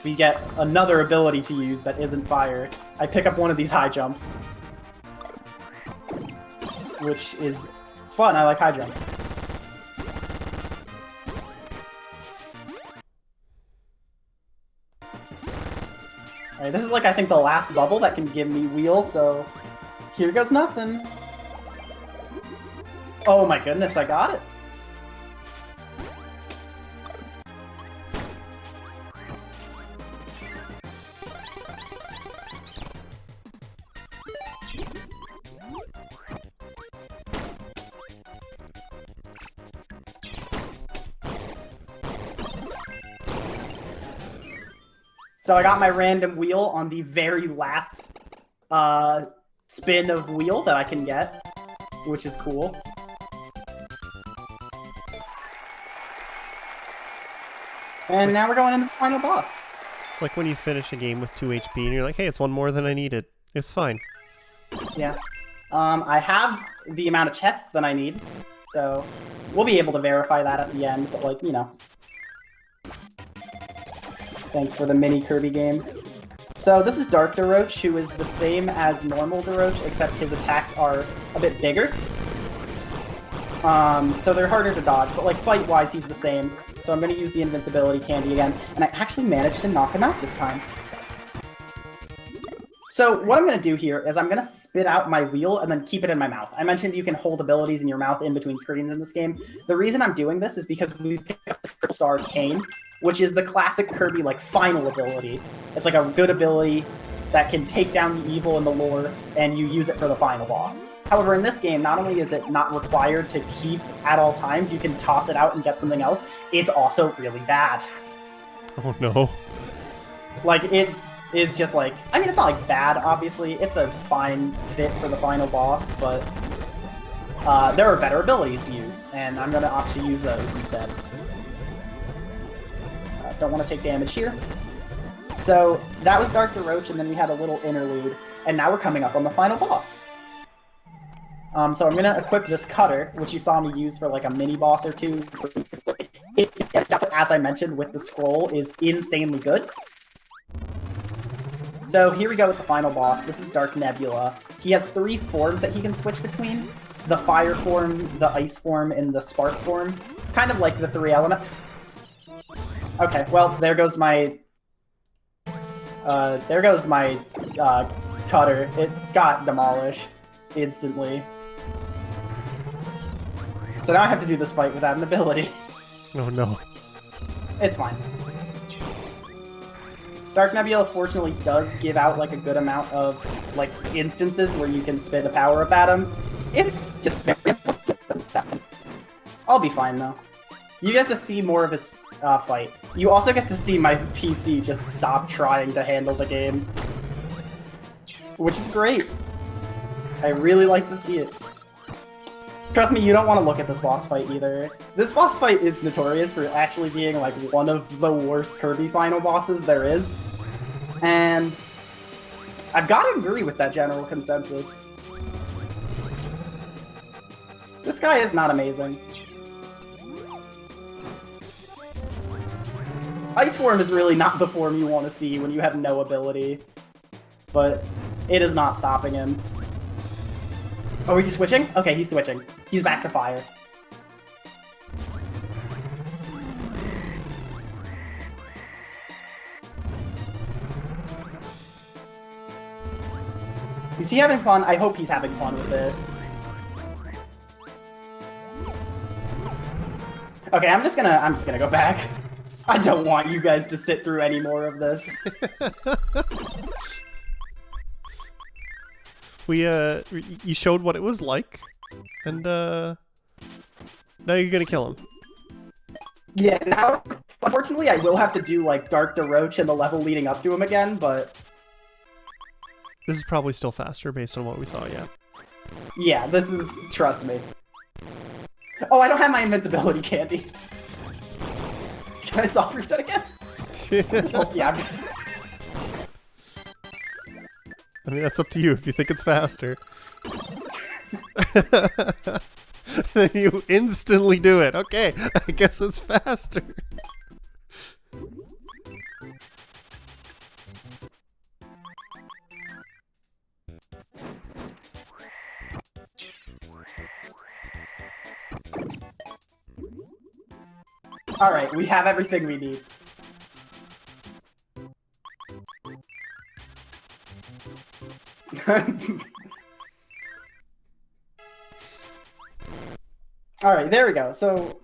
we get another ability to use that isn't fire. I pick up one of these high jumps, which is fun. I like high jump. Alright, this is like, I think, the last bubble that can give me wheel, so here goes nothing. Oh my goodness, I got it. So I got my random wheel on the very last spin of wheel that I can get, which is cool. And now we're going into the final boss. It's like when you finish a game with 2 HP and you're like, hey, it's one more than I needed. It's fine. Yeah. I have the amount of chests that I need, so we'll be able to verify that at the end, but like, you know. Thanks for the mini Kirby game. So this is Dark Daroche, who is the same as normal Daroche, except his attacks are a bit bigger. So they're harder to dodge, but like fight-wise, he's the same. So I'm going to use the invincibility candy again, and I actually managed to knock him out this time. So what I'm going to do here is I'm going to spit out my wheel and then keep it in my mouth. I mentioned you can hold abilities in your mouth in between screens in this game. The reason I'm doing this is because we picked up the Superstar Cane, which is the classic Kirby, like, final ability. It's like a good ability that can take down the evil in the lore, and you use it for the final boss. However, in this game, not only is it not required to keep at all times, you can toss it out and get something else, it's also really bad. Oh no. Like, it is just like, I mean, it's not like bad, obviously. It's a fine fit for the final boss, but there are better abilities to use, and I'm going to opt to use those instead. Don't want to take damage here. So that was Dark Daroche, and then we had a little interlude, and now we're coming up on the final boss. So I'm going to equip this cutter, which you saw me use for like a mini boss or two. As I mentioned with the scroll, is insanely good. So here we go with the final boss. This is Dark Nebula. He has 3 forms that he can switch between. The fire form, the ice form, and the spark form. Kind of like the 3 element. Okay, well, there goes my cutter. It got demolished instantly. So now I have to do this fight without an ability. Oh no. It's fine. Dark Nebula fortunately does give out like a good amount of like instances where you can spit a power-up at him. It's just very important. I'll be fine though. You get to see more of his fight. You also get to see my PC just stop trying to handle the game. Which is great. I really like to see it. Trust me, you don't want to look at this boss fight either. This boss fight is notorious for actually being like one of the worst Kirby final bosses there is. And I've got to agree with that general consensus. This guy is not amazing. Ice form is really not the form you want to see when you have no ability. But it is not stopping him. Oh, are you switching? Okay, he's switching. He's back to fire. Is he having fun? I hope he's having fun with this. Okay, I'm just gonna go back. I don't want you guys to sit through any more of this. You showed what it was like, and now you're gonna kill him. Yeah, now Unfortunately, I will have to do, like, Dark DeRoach and the level leading up to him again, but... This is probably still faster based on what we saw, yeah. Yeah, this is... Trust me. Oh, I don't have my invincibility candy. Can I soft reset again? Oh, yeah. I mean, that's up to you if you think it's faster. Then you instantly do it. Okay, I guess it's faster. Alright, we have everything we need. Alright, there we go. So,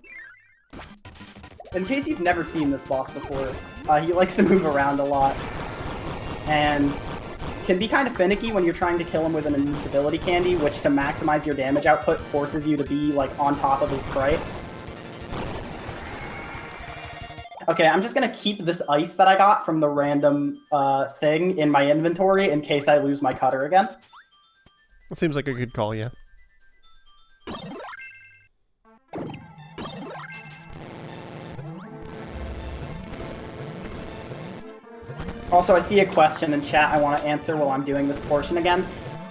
in case you've never seen this boss before, he likes to move around a lot. And can be kind of finicky when you're trying to kill him with an invincibility candy, which to maximize your damage output forces you to be, like, on top of his sprite. Okay, I'm just gonna keep this ice that I got from the random thing in my inventory in case I lose my cutter again. It seems like a good call, yeah. Also, I see a question in chat I want to answer while I'm doing this portion again.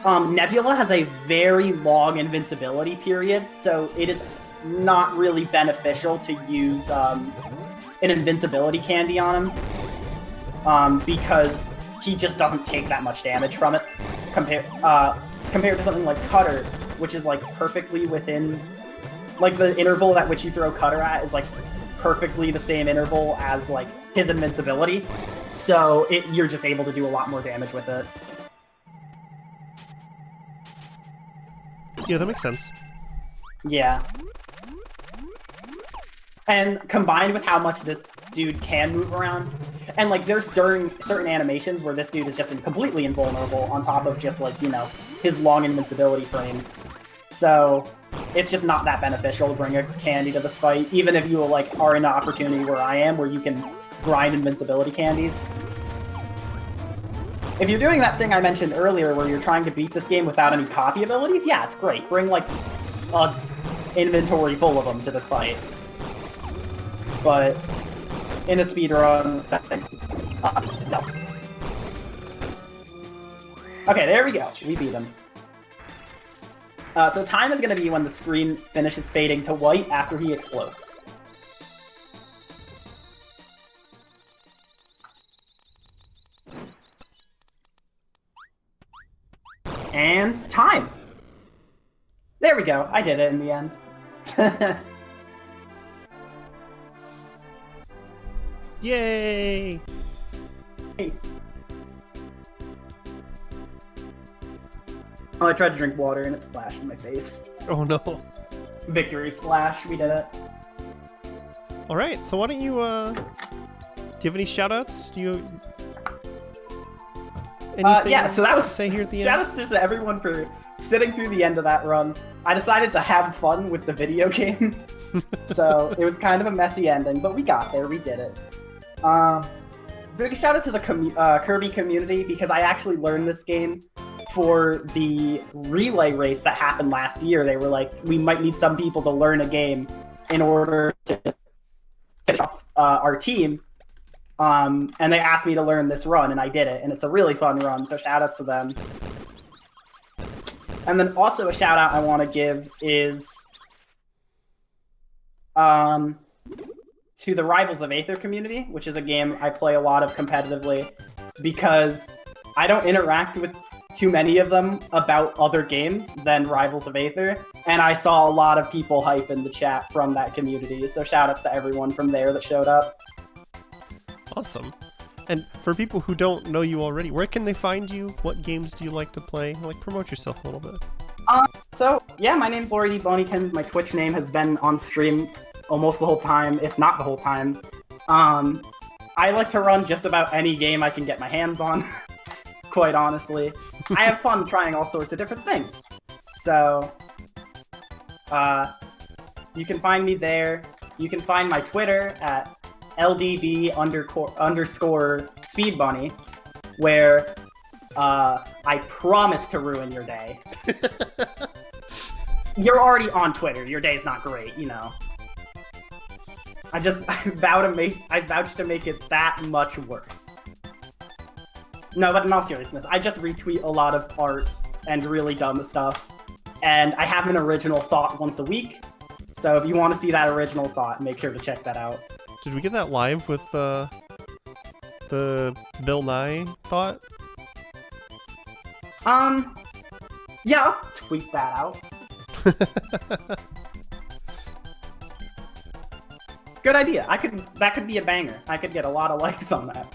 Nebula has a very long invincibility period, so it is not really beneficial to use an invincibility candy on him, because he just doesn't take that much damage from it, compared to something like Cutter, which is like perfectly within, like the interval at which you throw Cutter at is like perfectly the same interval as like his invincibility, so you're just able to do a lot more damage with it. Yeah, that makes sense. Yeah. And combined with how much this dude can move around, and like there's during certain animations where this dude is just completely invulnerable on top of just like, you know, his long invincibility frames. So it's just not that beneficial to bring a candy to this fight, even if you like are in an opportunity where I am, where you can grind invincibility candies. If you're doing that thing I mentioned earlier where you're trying to beat this game without any copy abilities, yeah, it's great. Bring like a inventory full of them to this fight. But in a speedrun, no. Okay, there we go. We beat him. So time is going to be when the screen finishes fading to white after he explodes. And time! There we go. I did it in the end. Yay! Hey. Oh, I tried to drink water and it splashed in my face. Oh no. Victory splash, we did it. Alright, so why don't you, do you have any shoutouts? Do you... Yeah, so that was... say here at the end? Shoutouts just to everyone for sitting through the end of that run. I decided to have fun with the video game. So it was kind of a messy ending, but we got there, we did it. Big shout out to the Kirby community, because I actually learned this game for the relay race that happened last year. They were like, we might need some people to learn a game in order to finish off our team. And they asked me to learn this run, and I did it. And it's a really fun run, so shout out to them. And then also a shout out I want to give is to the Rivals of Aether community, which is a game I play a lot of competitively, because I don't interact with too many of them about other games than Rivals of Aether, and I saw a lot of people hype in the chat from that community, so shout outs to everyone from there that showed up. Awesome. And for people who don't know you already, where can they find you? What games do you like to play? Like, promote yourself a little bit. So, yeah, my name's Laurie D. Bonykins. My Twitch name has been on stream almost the whole time, if not the whole time. I like to run just about any game I can get my hands on, quite honestly. I have fun trying all sorts of different things. So, you can find me there. You can find my Twitter at LDB underscore Speed Bunny, where I promise to ruin your day. You're already on Twitter. Your day's not great, you know. I vouch to make it that much worse. No, but in all seriousness, I just retweet a lot of art and really dumb stuff. And I have an original thought once a week. So if you want to see that original thought, make sure to check that out. Did we get that live with the Bill Nye thought? Yeah, I'll tweet that out. Good idea. That could be a banger. I could get a lot of likes on that.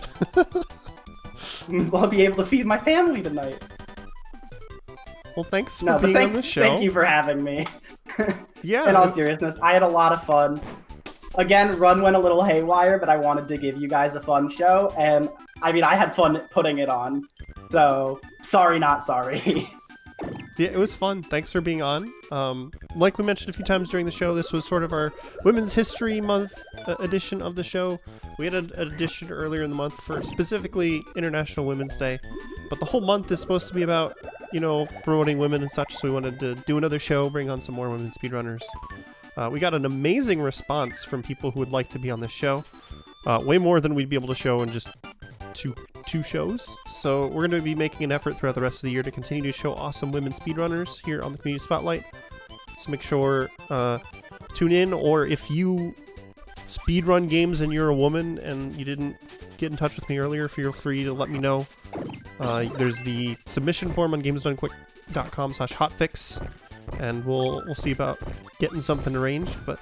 I'll be able to feed my family tonight. Well, thanks for being on the show. Thank you for having me. Yeah. In all seriousness, I had a lot of fun. Again, run went a little haywire, but I wanted to give you guys a fun show, and I mean, I had fun putting it on. So, sorry, not sorry. Yeah, it was fun. Thanks for being on. Like we mentioned a few times during the show, this was sort of our Women's History Month edition of the show. We had an edition earlier in the month for specifically International Women's Day, but the whole month is supposed to be about, you know, promoting women and such, so we wanted to do another show, bring on some more women speedrunners. We got an amazing response from people who would like to be on the show. Way more than we'd be able to show in just two shows. So we're going to be making an effort throughout the rest of the year to continue to show awesome women speedrunners here on the Community Spotlight. So make sure tune in, or if you speedrun games and you're a woman and you didn't get in touch with me earlier, feel free to let me know. There's the submission form on gamesdonequick.com/hotfix, and we'll see about getting something arranged. But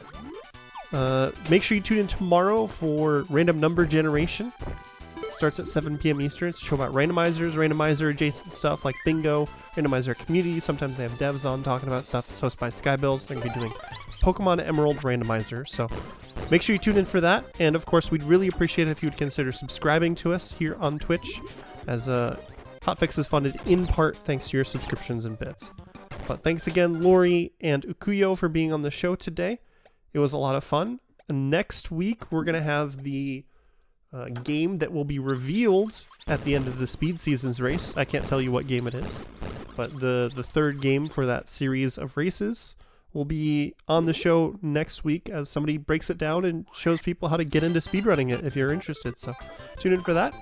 make sure you tune in tomorrow for Random Number Generation. Starts at 7 p.m. Eastern. It's a show about randomizers, randomizer adjacent stuff like bingo, randomizer community. Sometimes they have devs on talking about stuff. It's hosted by Skybills. They're going to be doing Pokemon Emerald randomizer. So make sure you tune in for that. And of course, we'd really appreciate it if you would consider subscribing to us here on Twitch, as Hotfix is funded in part thanks to your subscriptions and bits. But thanks again, Lori and Ukuyo, for being on the show today. It was a lot of fun. And next week, we're going to have the game that will be revealed at the end of the Speed Seasons race. I can't tell you what game it is, but the third game for that series of races will be on the show next week as somebody breaks it down and shows people how to get into speedrunning it if you're interested. So tune in for that,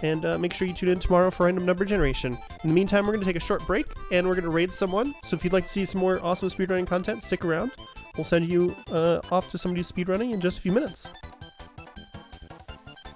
and make sure you tune in tomorrow for Random Number Generation. In the meantime, we're going to take a short break and we're going to raid someone. So if you'd like to see some more awesome speedrunning content, stick around. We'll send you off to somebody who's speedrunning in just a few minutes.